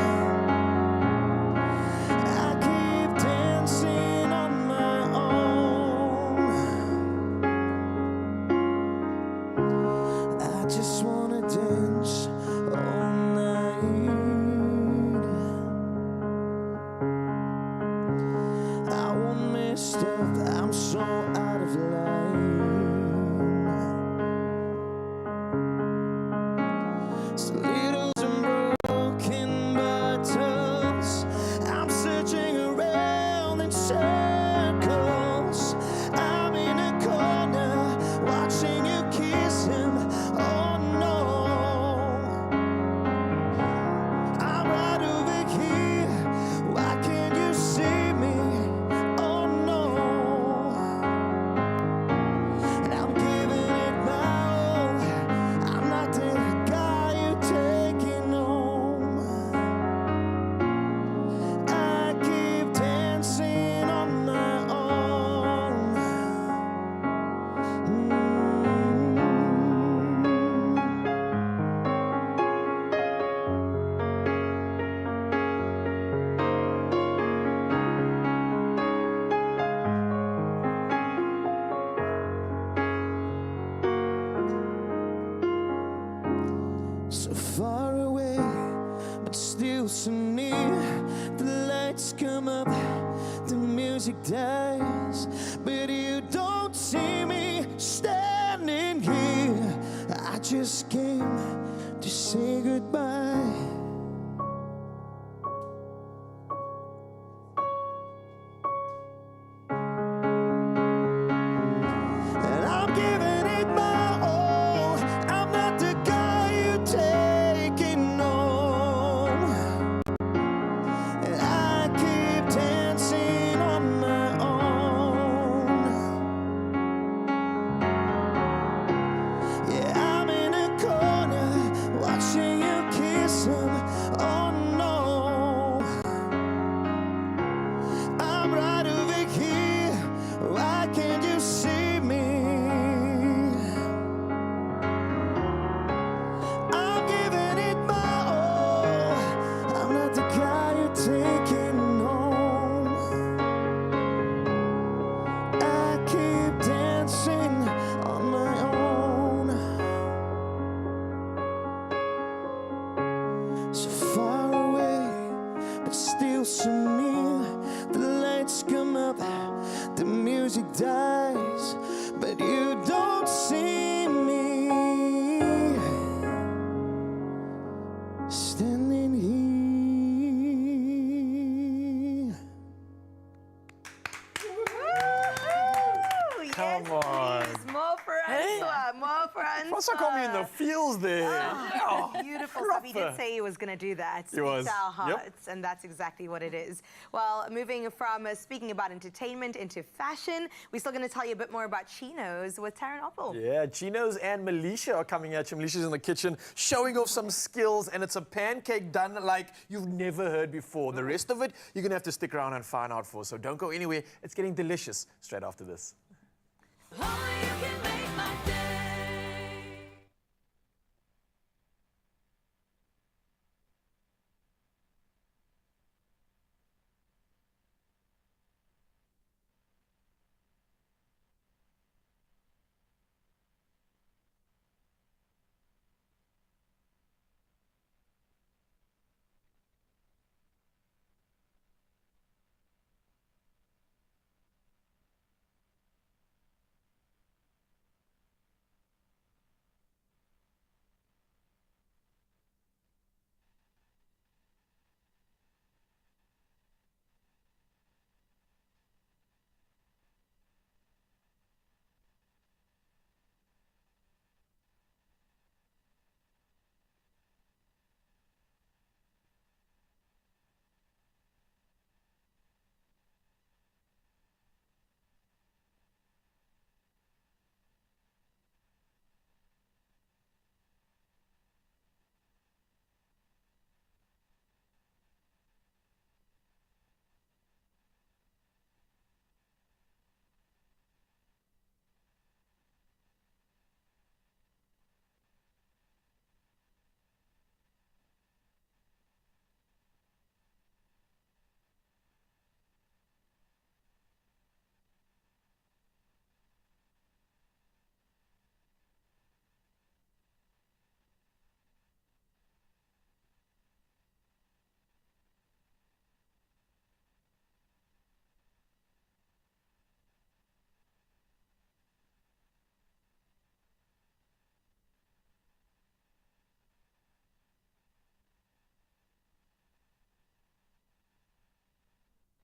still so near. The lights come up, the music dies, but you don't see me standing here. I just came to say goodbye. And I'm giving it my all. I'm not the guy you're taking home. And I keep dancing on my own. Yeah, I'm in a corner watching you kiss him. Oh no, I'm right over here. Why can't you see me? I'm giving it my all. I'm not the guy you're taking home. I keep dancing on my own. So far away, but still so near. The lights come up, the music dies, but you don't see me standing here. Come on. More for Answa, more for Answa. Also caught me in the feels there. Oh, beautiful stuff. He did proper. say he was going to do that. He was. Speak to our Yep. hearts, and that's exactly what it is. Well, moving from speaking about entertainment into fashion, we're still going to tell you a bit more about chinos with Taryn Oppel. Yeah, Chinos and Melisha are coming at you. Melisha's in the kitchen showing off some skills, and it's a pancake done like you've never heard before. The rest of it, you're going to have to stick around and find out for. So don't go anywhere. It's getting delicious straight after this.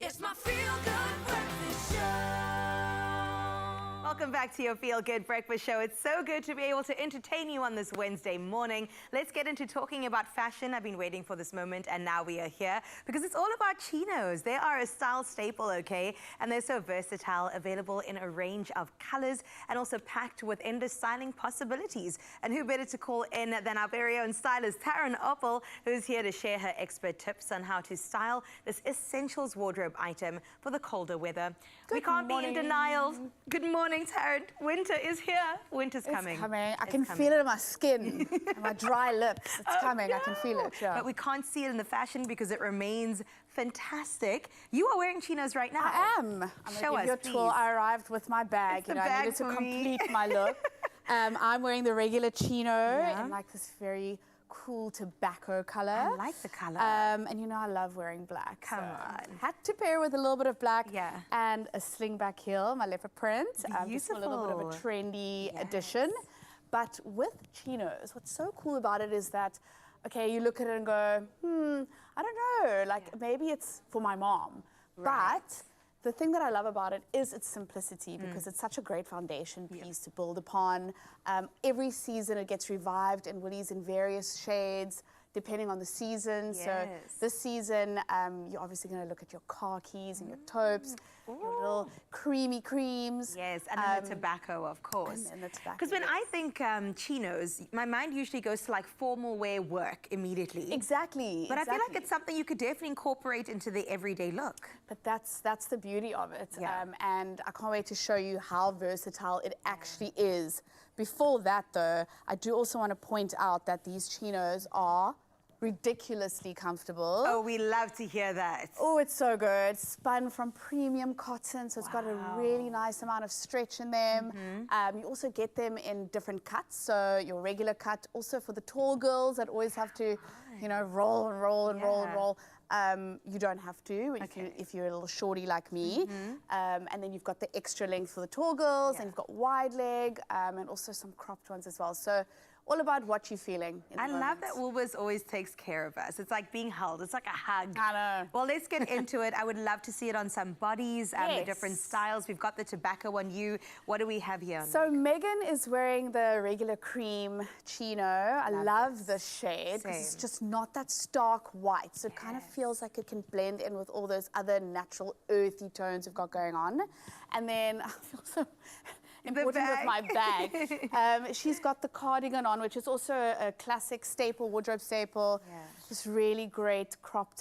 It's my feel-good breakfast show. Welcome back to your Feel Good Breakfast Show. It's so good to be able to entertain you on this Wednesday morning. Let's get into talking about fashion. I've been waiting for this moment, and now we are here because it's all about chinos. They are a style staple, okay? And they're so versatile, available in a range of colors and also packed with endless styling possibilities. And who better to call in than our very own stylist, Taryn Oppel, who's here to share her expert tips on how to style this essentials wardrobe item for the colder weather. We can't be in denial. Good morning, Taryn. Winter is here. Winter's coming. It's coming. I It's can coming. feel it in my skin, and my dry lips. It's coming. I can feel it. Yeah. But we can't see it in the fashion because it remains fantastic. You are wearing chinos right now. I am. I'm Show gonna give you us, a tour. please. I arrived with my bag. It's the I bag needed to for me. complete my look. I'm wearing the regular chino in like this very cool tobacco color. I like the color. And you know I love wearing black. Come on. Had to pair with a little bit of black. Yeah. And a slingback heel, my leopard print. Just a little bit of a trendy addition. But with chinos, what's so cool about it is that, okay, you look at it and go, I don't know, like maybe it's for my mom. Right. But the thing that I love about it is its simplicity because it's such a great foundation piece to build upon. Every season it gets revived in Woolies in various shades, depending on the season. Yes. So this season, you're obviously going to look at your car keys and your taupes, your little creamy creams. Yes, and then the tobacco, of course. And then the tobacco. Because when I think chinos, my mind usually goes to like formal wear work immediately. Exactly. But I feel like it's something you could definitely incorporate into the everyday look. But that's the beauty of it. And I can't wait to show you how versatile it actually is. Before that, though, I do also want to point out that these chinos are ridiculously comfortable. Oh, we love to hear that. Oh, it's so good. Spun from premium cotton, so it's got a really nice amount of stretch in them. You also get them in different cuts, so your regular cut. Also for the tall girls that always have to, you know, roll and roll and roll and roll. You don't have to if you're a little shorty like me. And then you've got the extra length for the tall girls, and you've got wide leg, and also some cropped ones as well. So all about what you're feeling. I love that Woolworths always takes care of us. It's like being held. It's like a hug. I know. Well, let's get into it. I would love to see it on some bodies, the different styles. We've got the tobacco on you. What do we have here? So Megan is wearing the regular cream chino. I love this shade because it's just not that stark white. So it kind of feels like it can blend in with all those other natural earthy tones we've got going on. And then I feel so important with my bag. She's got the cardigan on, which is also a classic staple, wardrobe staple. This really great cropped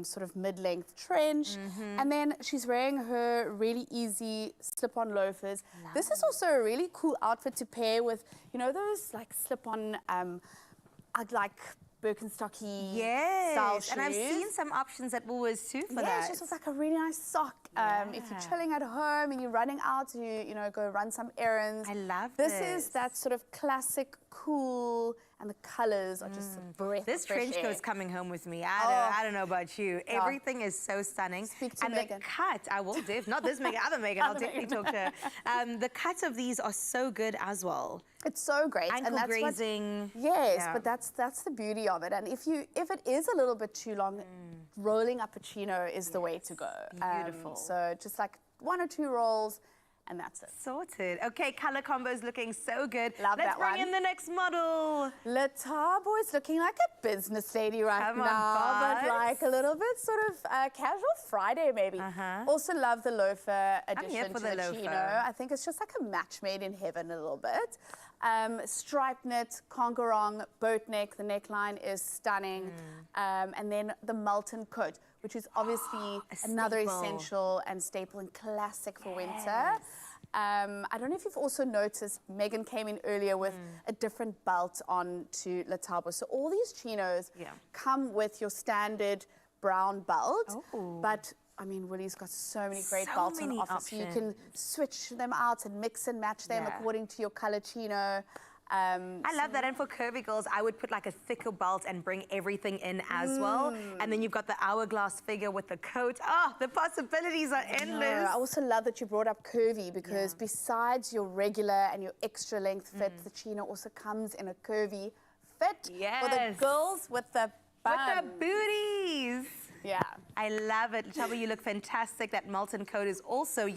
sort of mid-length trench. And then she's wearing her really easy slip-on loafers. This is also a really cool outfit to pair with, you know, those like slip-on, I'd like Birkenstocky style shoes. And I've seen some options at Woolworths too for that. Yeah, just with like a really nice sock. If you're chilling at home and you're running out to, you know, go run some errands. I love this. This is that sort of classic, cool, and the colors are just a breath This of fresh trench air. coat's coming home with me. I don't know about you. Everything is so stunning. Speak to and Megan. The cut, I will not this Megan, other Megan, I'll definitely talk to her. The cuts of these are so good as well. It's so great. Ankle and that's grazing. But that's the beauty of it. And if it is a little bit too long, rolling up a chino is the way to go. Beautiful. So just like 1 or 2 rolls, and that's it. Sorted. Okay, color combo's looking so good. Love Let's that bring one. in the next model. Letabo is looking like a business lady right Come on, now, but Buzz. like a little bit sort of casual Friday maybe. Also love the loafer addition here for to the the loafer. chino. I think it's just like a match made in heaven a little bit. Striped knit, can't go wrong, boat neck. The neckline is stunning. And then the Multon coat, which is obviously another essential and staple and classic for winter. I don't know if you've also noticed, Megan came in earlier with a different belt on to Letabo. So all these chinos come with your standard brown belt, but I mean, Woolie's got so many great belts on offer, so you can switch them out and mix and match them according to your color chino. I love that. And for curvy girls, I would put like a thicker belt and bring everything in as well. And then you've got the hourglass figure with the coat. Oh, the possibilities are endless. I also love that you brought up curvy because besides your regular and your extra length fit, the chino also comes in a curvy fit for the girls with the bum. With the booties. Yeah. I love it. Chaba, you look fantastic. That Multon coat is also,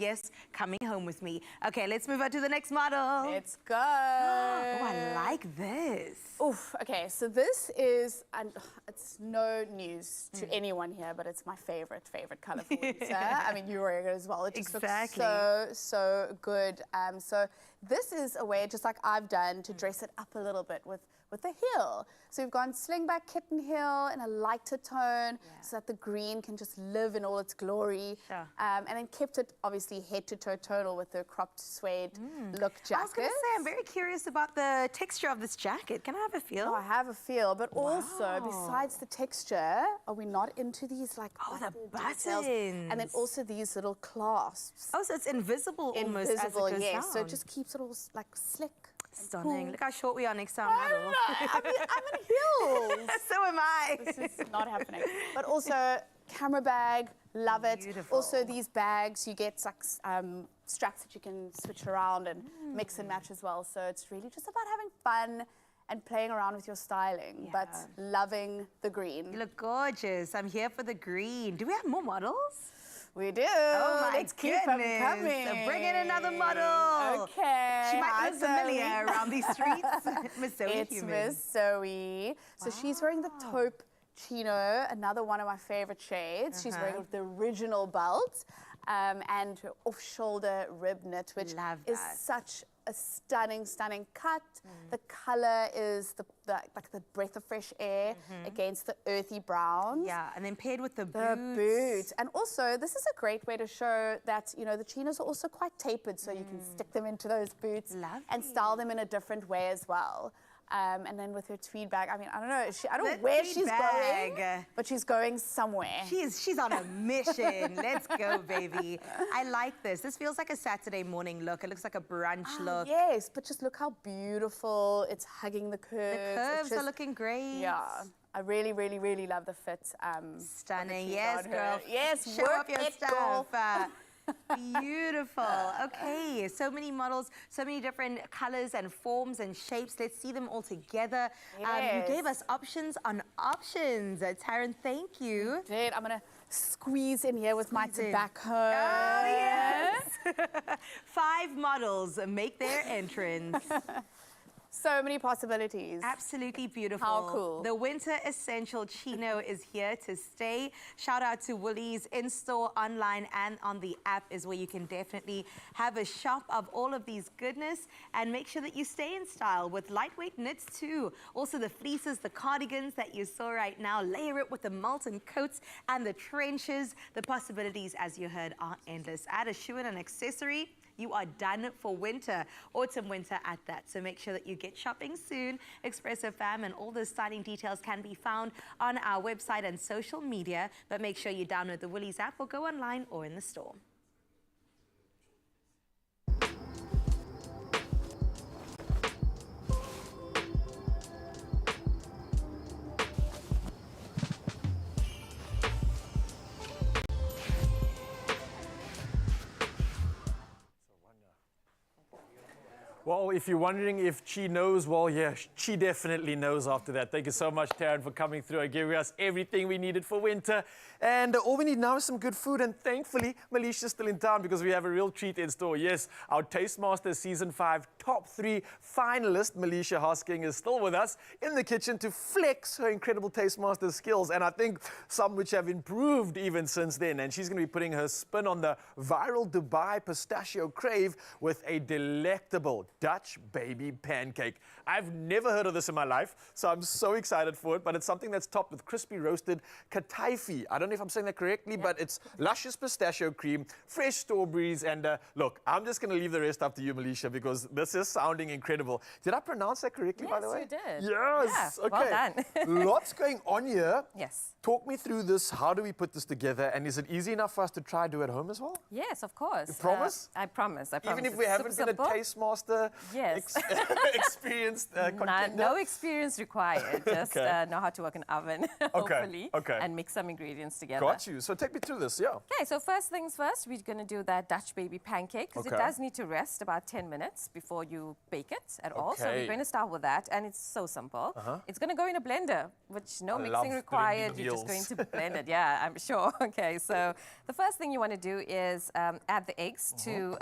coming home with me. Okay, let's move on to the next model. Let's go. Oh, I like this. Oof, okay, so this is, and it's no news to anyone here, but it's my favorite color for winter. I mean, you're wearing it as well. It just looks so good. So this is a way, just like I've done, to dress it up a little bit with the heel. So we've gone slingback kitten heel in a lighter tone so that the green can just live in all its glory. And then kept it obviously head to toe tonal with the cropped suede look jacket. I was going to say, I'm very curious about the texture of this jacket. Can I have a feel? Oh, I have a feel, but also besides the texture, are we not into these like the details? buttons? And then also these little clasps. Oh, so it's invisible almost. Invisible, as it goes yes. So down. it just keeps it all like slick. Stunning. Cool. Look how short we are next to our model. I'm in heels. So am I. This is not happening. But also, camera bag, love it. Beautiful. Also, these bags, you get like, straps that you can switch around and mix and match as well. So it's really just about having fun and playing around with your styling, but loving the green. You look gorgeous. I'm here for the green. Do we have more models? We do. Oh my Let's keep them goodness. coming. So bring in another model. Okay. She might Hi, look familiar Zoe. around these streets. Miss Zoe It's Human. Miss Zoe. So she's wearing the taupe chino, another one of my favorite shades. She's wearing the original belt and her off-shoulder rib knit, which is such a stunning, stunning cut. The color is like the breath of fresh air against the earthy browns. Yeah, and then paired with the boots. And also, this is a great way to show that, you know, the chinos are also quite tapered, so you can stick them into those boots and style them in a different way as well. And then with her tweed bag, I mean, I don't know, I don't know where she's going, but she's going somewhere. She's on a mission. Let's go, baby. I like this. This feels like a Saturday morning look. It looks like a brunch look. Yes, but just look how beautiful. It's hugging the curves. The curves are looking great. Yeah. I really, really, really love the fit. Stunning. Yes, girl. Yes, show work off your it, stuff. girl. Beautiful. Okay, so many models, so many different colors and forms and shapes. Let's see them all together. You gave us options on options. Taryn, thank you. Did. I'm going to squeeze in here with my tobacco. Oh, yes. 5 models make their entrance. So many possibilities. Absolutely beautiful. How cool. The Winter Essential Chino is here to stay. Shout out to Woolies in-store, online, and on the app is where you can definitely have a shop of all of these goodness and make sure that you stay in style with lightweight knits too. Also the fleeces, the cardigans that you saw right now, layer it with the molten coats and the trenches. The possibilities, as you heard, are endless. Add a shoe and an accessory. You are done for winter, autumn, winter at that. So make sure that you get shopping soon. Expresso fam, and all the styling details can be found on our website and social media. But make sure you download the Woolies app or go online or in the store. Well, if you're wondering if Chi knows, well, yeah, Chi definitely knows after that. Thank you so much, Taryn, for coming through and giving us everything we needed for winter. And all we need now is some good food. And thankfully, Melicia's still in town because we have a real treat in store. Yes, our Taste Masters Season 5 top 3 finalist, Melicia Hosking, is still with us in the kitchen to flex her incredible Taste Masters skills. And I think some which have improved even since then. And she's going to be putting her spin on the viral Dubai pistachio crave with a delectable Dutch baby pancake. I've never heard of this in my life, so I'm so excited for it, but it's something that's topped with crispy roasted kataifi. I don't know if I'm saying that correctly, but it's luscious pistachio cream, fresh strawberries, and look, I'm just going to leave the rest up to you, Melicia, because this is sounding incredible. Did I pronounce that correctly, by the way? Yes, you did. Yes. Yeah, okay. well done. Lots going on here. Yes. Talk me through this. How do we put this together? And is it easy enough for us to try do at home as well? Yes, of course. You promise? I promise. I promise. Even if we haven't been a Taste Master experienced contender? No experience required. Just know how to work an oven, hopefully, and mix some ingredients together. Got you. So take me through this, yeah. Okay, so first things first, we're going to do that Dutch baby pancake because it does need to rest about 10 minutes before you bake it at all. So we're going to start with that, and it's so simple. It's going to go in a blender, which no mixing required. You're just going to blend it. Yeah, I'm sure. Okay, so the first thing you want to do is add the eggs to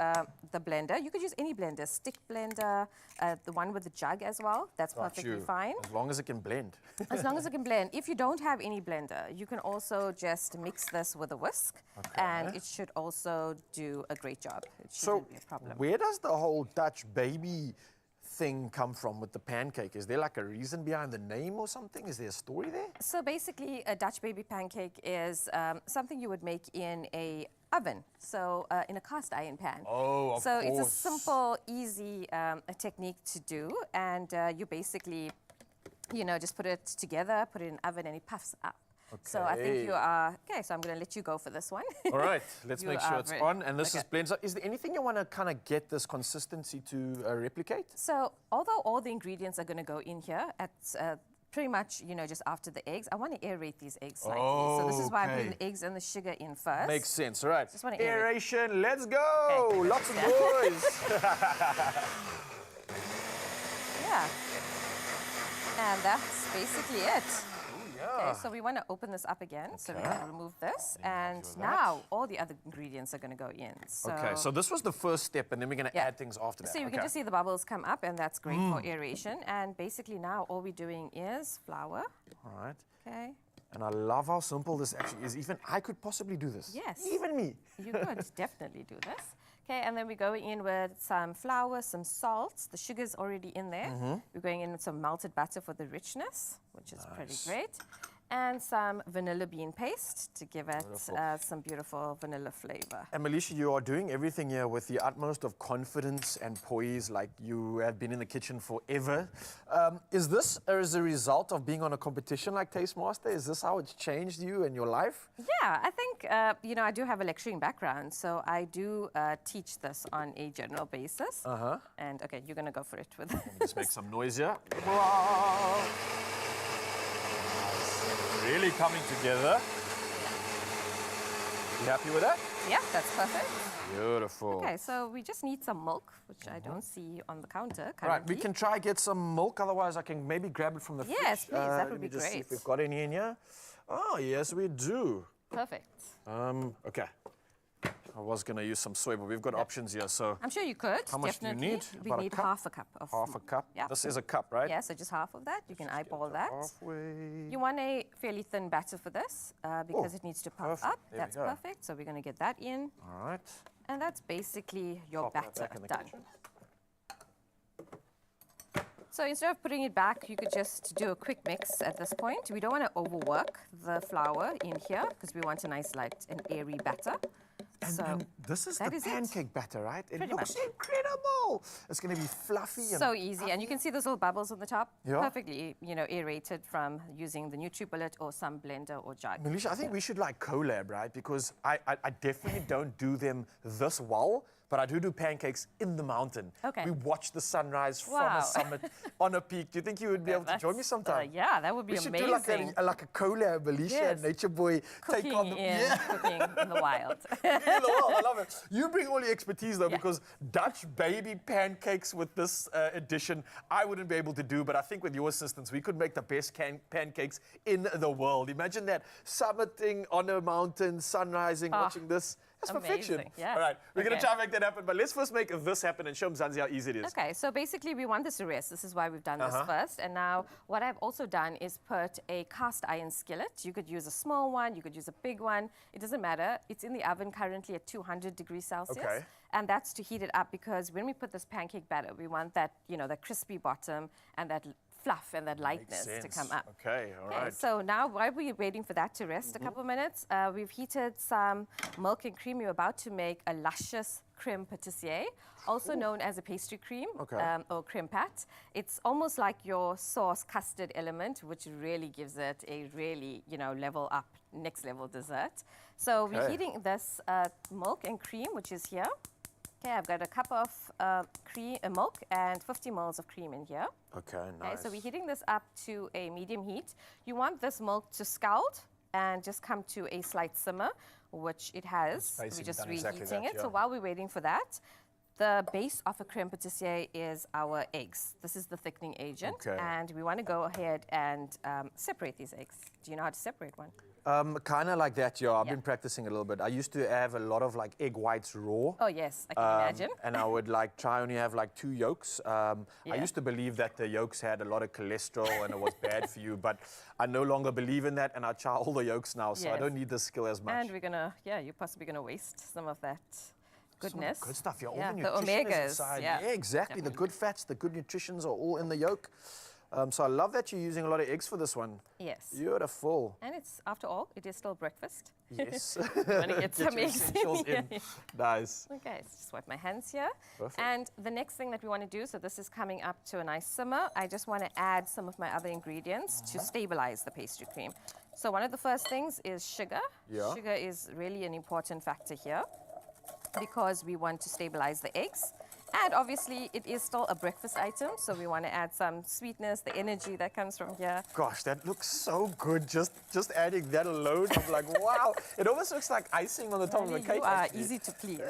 the blender. You could use any blender, stick blender, the one with the jug as well. That's perfectly fine. As long as it can blend. As long as it can blend. If you don't have any blender, you can also just mix this with a whisk, and it should also do a great job. It shouldn't be a problem. Where does the whole Dutch baby thing come from with the pancake? Is there like a reason behind the name or something? Is there a story there? So basically, a Dutch baby pancake is something you would make in a oven, so in a cast iron pan. Oh, of so course. It's a simple, easy technique to do, and you basically, you know, just put it together, put it in the oven, and it puffs up. So I think you are, okay, so I'm going to let you go for this one. All right, let's You make are sure it's very- on. And this is okay. blends. Is there anything you want to kind of get this consistency to replicate? So although all the ingredients are going to go in here at pretty much, just after the eggs, I want to aerate these eggs slightly. So this is why I'm putting the eggs and the sugar in first. Makes sense. All right. Just want to Aeration, let's go. Okay, lots of noise. Yeah. And that's basically it. Okay, so we want to open this up again. So we're going to remove this. And now all the other ingredients are going to go in. So Okay, so this was the first step, and then we're going to add things after that. So you can just see the bubbles come up, and that's great for aeration. And basically now all we're doing is flour. All right. Okay. And I love how simple this actually is. Even I could possibly do this. Yes. Even me. You could definitely do this. Okay, and then we go in with some flour, some salt. The sugar's already in there. We're going in with some melted butter for the richness, which is pretty great. And some vanilla bean paste to give it some beautiful vanilla flavor. And Melisha, you are doing everything here with the utmost of confidence and poise, like you have been in the kitchen forever. Is this as a result of being on a competition like Taste Master? Is this how it's changed you and your life? Yeah, I think, I do have a lecturing background, so I do teach this on a general basis. And, okay, you're going to go for it with Let me just make some noise here. Really coming together. You happy with that? Yeah, that's perfect. Beautiful. Okay, so we just need some milk, which I don't see on the counter currently. Right, we can try get some milk, otherwise I can maybe grab it from the fridge. Yes, please, that would be Let me just see great. if we've got any in here. Oh, yes, we do. Perfect. Okay. I was going to use some soy, but we've got options here, so... I'm sure you could, How much do you definitely. need? We About a need cup? half a cup of Half a cup? Yeah. This is a cup, right? Yeah, so just half of that. You can eyeball that. Halfway. You want a fairly thin batter for this because it needs to puff perfect. up. There we That's go. perfect. So we're going to get that in. All right. And that's basically your Pop that batter back in the done. kitchen. So instead of putting it back, you could just do a quick mix at this point. We don't want to overwork the flour in here because we want a nice light and airy batter. And this is the pancake batter, right? It Pretty looks much. incredible. It's going to be fluffy. So easy, and you can see those little bubbles on the top. Yeah. Perfectly, aerated from using the NutriBullet or some blender or jug. Melisha, I think we should like collab, right? Because I definitely don't do them this well, but I do pancakes in the mountain. Okay. We watch the sunrise from Wow. a summit on a peak. Do you think you would be able to join me sometime? Yeah, that would be we should amazing. do like a collab, Melisha Yes. and Nature Boy. Cooking take on the cooking in the wild. I love it. You bring all your expertise though, because Dutch baby pancakes with this edition, I wouldn't be able to do, but I think with your assistance, we could make the best pancakes in the world. Imagine that, summiting on a mountain, sun rising, watching this. That's perfection. Amazing, yeah. All right, we're going to Okay. try and make that happen, but let's first make this happen and show Mzansi how easy it is. Okay, so basically we want this to rest. This is why we've done this first. And now what I've also done is put a cast iron skillet. You could use a small one, you could use a big one. It doesn't matter. It's in the oven currently at 200 degrees Celsius. Okay. And that's to heat it up because when we put this pancake batter, we want that, that crispy bottom and that fluff and that lightness to come up. Okay, all right. So now while we're waiting for that to rest a couple of minutes, we've heated some milk and cream. We're about to make a luscious creme pâtissier, also known as a pastry cream or creme pat. It's almost like your sauce custard element, which really gives it a really, level up, next level dessert. So we're heating this milk and cream, which is here. Okay, I've got a cup of milk and 50 ml of cream in here. Okay, Okay, nice. so we're heating this up to a medium heat. You want this milk to scald and just come to a slight simmer, which it has. We're just done reheating exactly that, it. So yeah. while we're waiting for that, the base of a creme pâtissier is our eggs. This is the thickening agent. Okay. And we want to go ahead and separate these eggs. Do you know how to separate one? Kind of like that, yeah. I've been practicing a little bit. I used to have a lot of like egg whites raw. Oh, yes, I can imagine. And I would like try only have like 2 yolks. I used to believe that the yolks had a lot of cholesterol and it was bad for you, but I no longer believe in that and I try all the yolks now, so I Yes. don't need the skill as much. And we're gonna, you're possibly gonna waste some of that goodness. Good stuff, yeah. All Yeah, the the nutrition omegas. is inside. Yeah, exactly. The good fats, the good nutritions are all in the yolk. So I love that you're using a lot of eggs for this one. Yes. Beautiful. And it's, after all, it is still breakfast. Yes. Want to get some your eggs essentials in. Nice. Okay, so just wipe my hands here. Perfect. And the next thing that we want to do, so this is coming up to a nice simmer, I just want to add some of my other ingredients to stabilize the pastry cream. So one of the first things is sugar. Yeah. Sugar is really an important factor here because we want to stabilize the eggs. And obviously, it is still a breakfast item, so we want to add some sweetness, the energy that comes from here. Gosh, that looks so good. Just adding that alone, I'm like, wow. It almost looks like icing on the top Really, of a cake. you are actually. easy to please.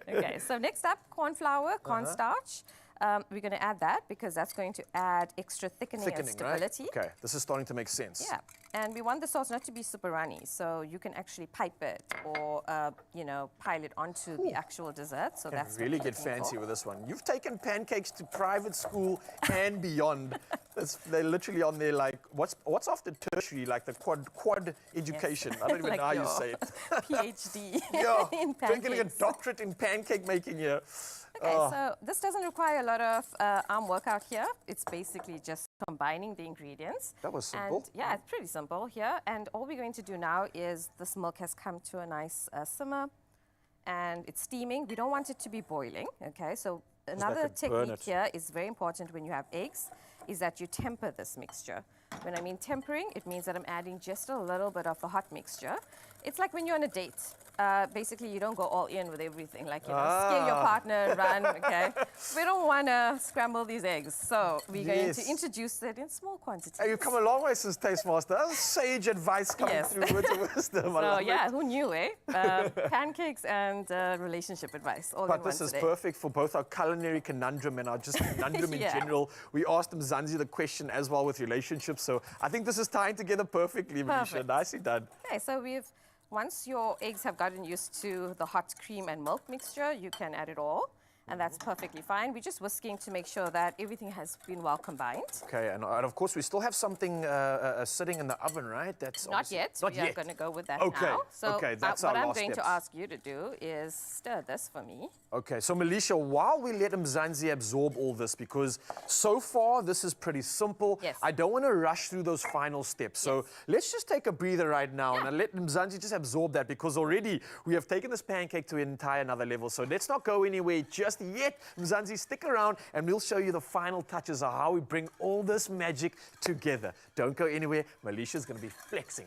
Okay, so next up, corn flour, cornstarch. We're going to add that because that's going to add extra thickening and stability. Right? Okay, this is starting to make sense. Yeah, and we want the sauce not to be super runny, so you can actually pipe it or, you know, pile it onto the actual dessert. So that's really get fancy with this one. You've taken pancakes to private school and beyond. They're literally on there like, what's after tertiary, like the quad education. Yes. I don't even like know how you say it. PhD Yeah, in drinking a pancakes. doctorate in pancake making here. Okay, so this doesn't require a lot of arm workout here. It's basically just combining the ingredients. That was simple. And yeah, it's pretty simple here. And all we're going to do now is this milk has come to a nice simmer and it's steaming. We don't want it to be boiling, okay? So another technique here is very important when you have eggs is that you temper this mixture. When I mean tempering, it means that I'm adding just a little bit of the hot mixture. It's like when you're on a date. Basically, you don't go all in with everything, like, you know, scare your partner, run, okay? We don't want to scramble these eggs, so we're going to introduce it in small quantities. Hey, you've come a long way since Tastemaster. That's sage advice coming through with the wisdom. So, yeah, who knew, eh? Pancakes and relationship advice, all in one But this is today. perfect for both our culinary conundrum and our just conundrum in general. We asked Mzansi the question as well with relationships, so I think this is tying together perfectly, Manisha. Nicely done. Okay, so once your eggs have gotten used to the hot cream and milk mixture, you can add it all. And that's perfectly fine. We're just whisking to make sure that everything has been well combined. Okay, and of course we still have something sitting in the oven, right? That's Not yet. Not we yet. are going to go with that Okay. now. So okay, that's what our I'm last going steps. to ask you to do is stir this for me. Okay, so Melisha, while we let Mzansi absorb all this, because so far this is pretty simple, Yes. I don't want to rush through those final steps. So let's just take a breather right now and let Mzansi just absorb that, because already we have taken this pancake to an entire another level. So let's not go anywhere just yet. Mzansi, stick around and we'll show you the final touches of how we bring all this magic together. Don't go anywhere. Melisha's going to be flexing.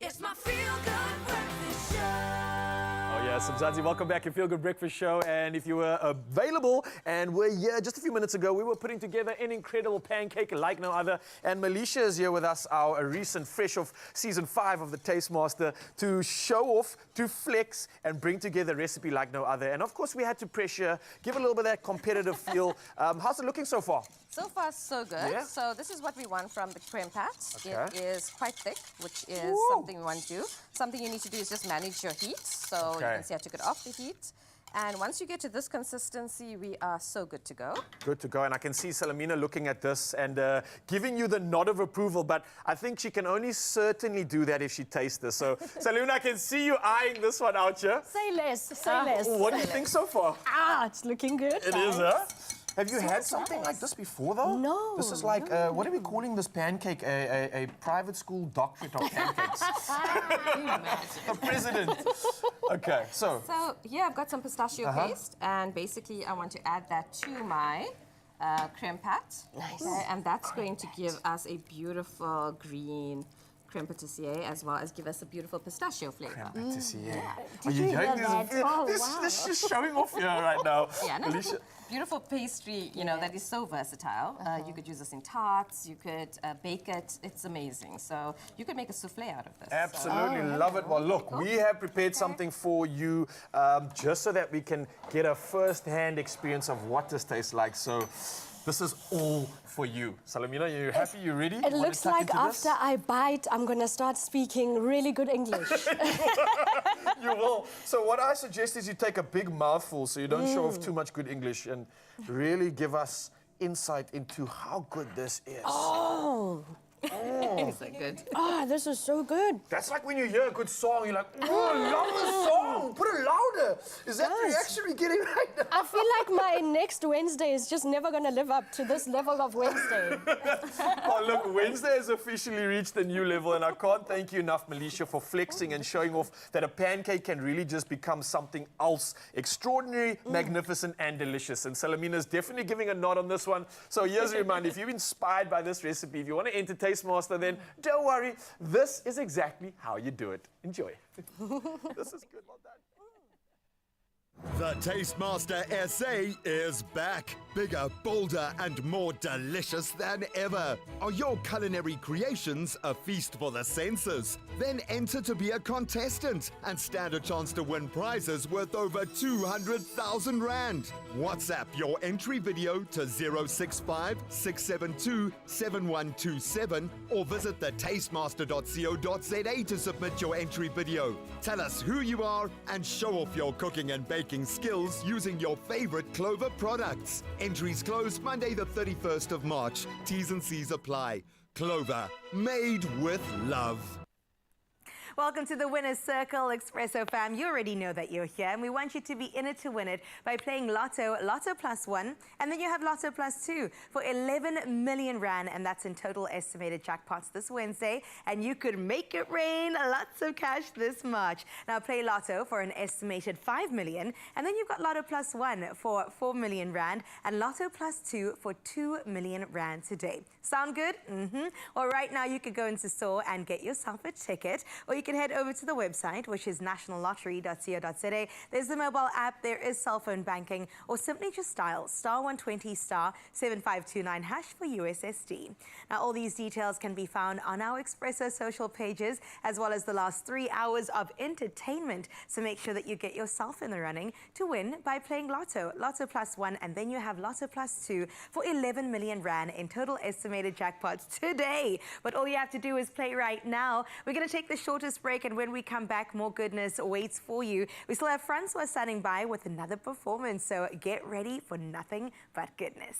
It's my feel-good breakfast show. Oh Yes, Mzansi, welcome back to Feel Good Breakfast Show. And if you were available and were here just a few minutes ago, we were putting together an incredible pancake like no other. And Melisha is here with us, our recent fresh of season 5 of the Taste Master, to show off, to flex, and bring together a recipe like no other. And of course, we had to pressure, give a little bit of that competitive feel. How's it looking so far? So far, so good. Yeah. So this is what we want from the creme pat. Okay. It is quite thick, which is something we want to do. Something you need to do is just manage your heat. So you can see I took it off the heat. And once you get to this consistency, we are so good to go. Good to go. And I can see Salamina looking at this and giving you the nod of approval. But I think she can only certainly do that if she tastes this. So, Salamina, I can see you eyeing this one out here. Say less, say less. What do you think so far? It's looking good. It is, huh? Have you had something like this before, though? No. This is like, what are we calling this pancake? A private school doctorate of pancakes. The president. Okay, so. So here I've got some pistachio paste, and basically I want to add that to my creme pat. Nice. Okay, and that's going to give us a beautiful green creme pâtissier, as well as give us a beautiful pistachio flavor. Creme pâtissier. Yeah. Are you hearing this? Oh, This is showing off here right now. Yeah, no, Alicia. beautiful pastry, you know, that is so versatile. You could use this in tarts, you could bake it. It's amazing. So you could make a souffle out of this. Absolutely love it. Well, look, we have prepared something for you just so that we can get a first-hand experience of what this tastes like. So this is all for you. Salamina, you happy? You ready? It looks like after I bite, I'm going to start speaking really good English. You will. So what I suggest is you take a big mouthful so you don't show off too much good English and really give us insight into how good this is. Oh. It's so good. Oh, this is so good. That's like when you hear a good song, you're like, oh, I love this song. Put it louder. Is that the reaction we're getting right now? I feel like my next Wednesday is just never going to live up to this level of Wednesday. Oh, look, Wednesday has officially reached a new level, and I can't thank you enough, Melisha, for flexing and showing off that a pancake can really just become something else extraordinary, magnificent, and delicious. And Salamina's definitely giving a nod on this one. So here's a reminder, if you're inspired by this recipe, if you want to enter Taste Master, then don't worry, this is exactly how you do it. Enjoy. This is good. Well done. The Taste Master SA is back. Bigger, bolder, and more delicious than ever. Are your culinary creations a feast for the senses? Then enter to be a contestant and stand a chance to win prizes worth over 200,000 Rand. WhatsApp your entry video to 065 672 7127 or visit thetastemaster.co.za to submit your entry video. Tell us who you are and show off your cooking and baking skills using your favorite Clover products. Entries close Monday the 31st of March. T's and C's apply. Clover, made with love. Welcome to the Winner's Circle, Expresso fam. You already know that you're here, and we want you to be in it to win it by playing Lotto, Lotto plus 1, and then you have Lotto plus 2 for 11 million Rand, and that's in total estimated jackpots this Wednesday, and you could make it rain lots of cash this March. Now play Lotto for an estimated 5 million, and then you've got Lotto plus 1 for 4 million Rand, and Lotto plus 2 for 2 million Rand today. Sound good? Well, right now you could go into store and get yourself a ticket, or you can head over to the website, which is nationallottery.co.za. There's the mobile app, there is cell phone banking, or simply just dial *120 *7529# for USSD. Now, all these details can be found on our Expresso social pages, as well as the last 3 hours of entertainment. So make sure that you get yourself in the running to win by playing Lotto, Lotto plus 1, and then you have Lotto plus 2 for 11 million Rand in total estimated jackpots today. But all you have to do is play right now. We're going to take the shortest break, and when we come back, more goodness awaits for you. We still have Francois standing by with another performance, so get ready for nothing but goodness.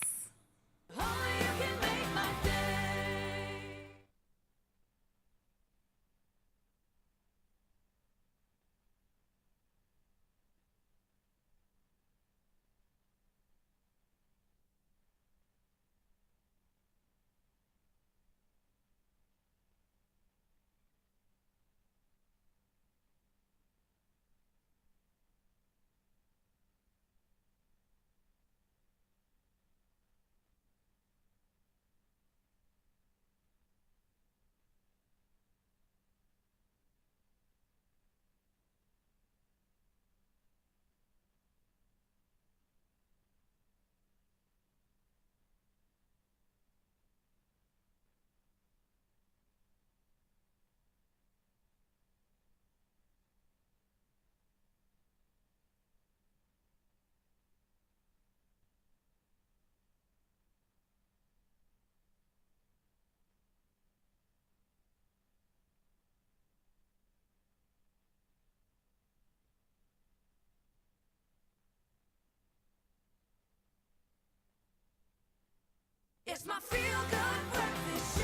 It's my feel-good breakfast show.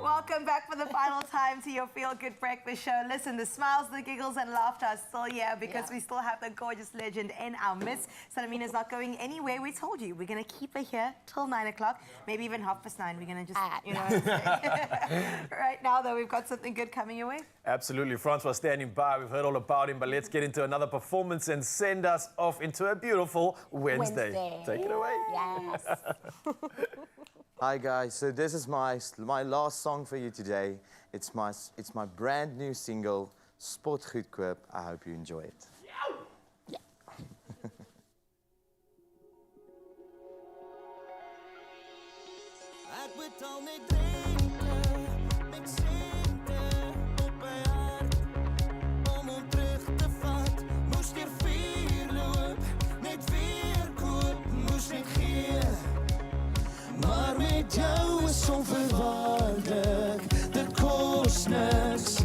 Welcome back for the final time to your Feel Good Breakfast Show. Listen, the smiles, the giggles and laughter are still here because we still have the gorgeous legend in our midst. Salamina's not going anywhere. We told you, we're going to keep her here till 9 o'clock, maybe even 9:30. We're going to just, you know. Right now, though, we've got something good coming your way. Absolutely. Francois standing by. We've heard all about him, but let's get into another performance and send us off into a beautiful Wednesday. Take it away. Yes. Hi guys, so this is my last song for you today. It's my brand new single, Spot Goedkoop. I hope you enjoy it. Ek betaal net rente, met sente op my hart. Om hom terug te vat, moes deur vuur loop, net weer koop, moes net gee. Maar met jou is onverwaarlik, dit kos niks.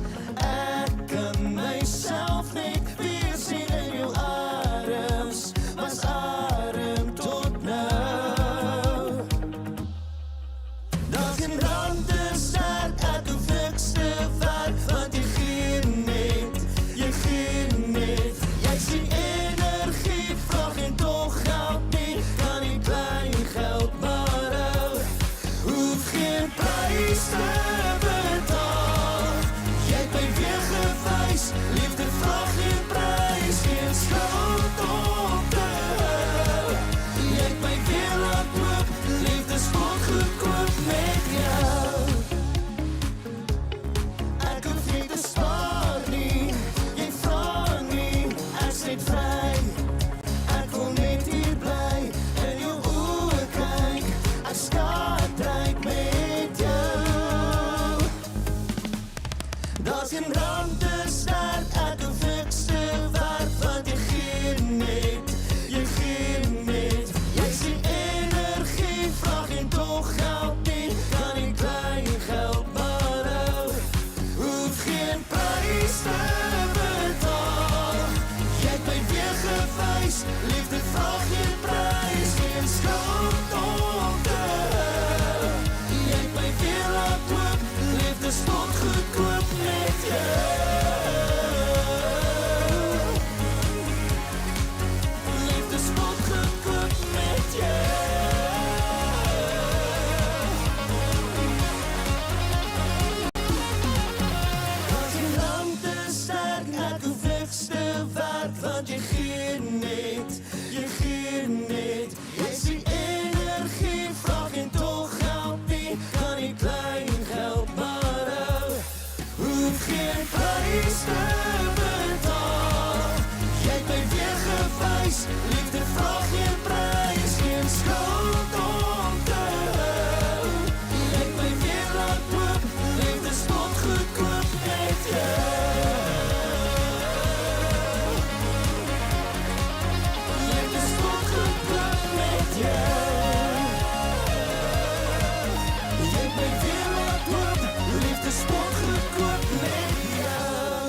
Ek kan myself net weer sien in jou arms, was arm tot nou. Daar's geen brande sterk, ek hoef niks te werk, want jy gee net. Jy sien energie, vraag en toch geld nie, kan nie klein geld maar hou. Hoef geen prijs te betaal, jy het my weer gewys, liefde vraag geen prijs, geen skuld op te hou. Jy het my weer laat loop, liefde spot goedkoop met jou. Ek hoef nie te spaar nie, jy vraag nie, ek's net vry. Ek wil net hier bly, in jou oë kyk, ek skaatryk met jou. Daar's geen brand te sterk, ek hoef niks te werk, want jy gee net. Jy sien energie, vraag en toch geld nie, kan nie klein geld maar hou. Hoef geen prijs te betaal, jy het my weer gewys, liefde vraag geen prijs, geen skuld op te hou. Jy het my weer laat loop, liefde spot goedkoop met jou. Liefde spot goedkoop met jou. Als je land te sterk, ek hoef niks te werk, want jy gee net. Jy sien energie, vraag en toch geld nie, kan nie klein geld maar hou. Hoef geen prijs te betaal, jy het my weer gewys, liefde vraag geen prijs, geen skuld om te hou. Jy het my weer laat loop, liefde spot goedkoop met jou. Liefde spot goedkoop met jou. Jy het my weer laat loop, liefde spot goedkoop met jou.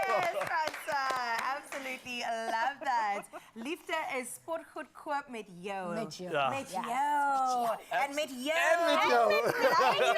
Yes, Francois. Absolutely love that. Liefde is sportgoedkoop met jou. Met jou. Ja. Met jou. En met jou. En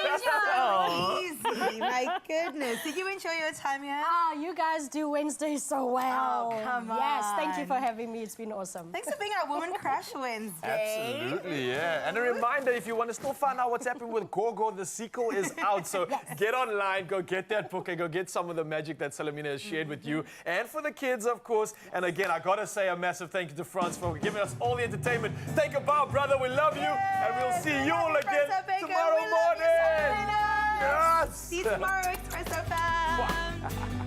met jou. Easy. My goodness. Did you enjoy your time here? You guys do Wednesday so well. Oh, come on. Yes, thank you for having me. It's been awesome. Thanks for being our Woman Crash Wednesday. Absolutely, yeah. And a reminder, if you want to still find out what's happening with Gorgo, the sequel is out. So get online, go get that book, and go get some of the magic that Salamina has shared with you. And for the kids, of course. And again, I got to say a massive thank you to Franz for giving us all the entertainment. Take a bow, brother. We love you. And we'll see you all again tomorrow morning. Yes. See you tomorrow, Expresso fam.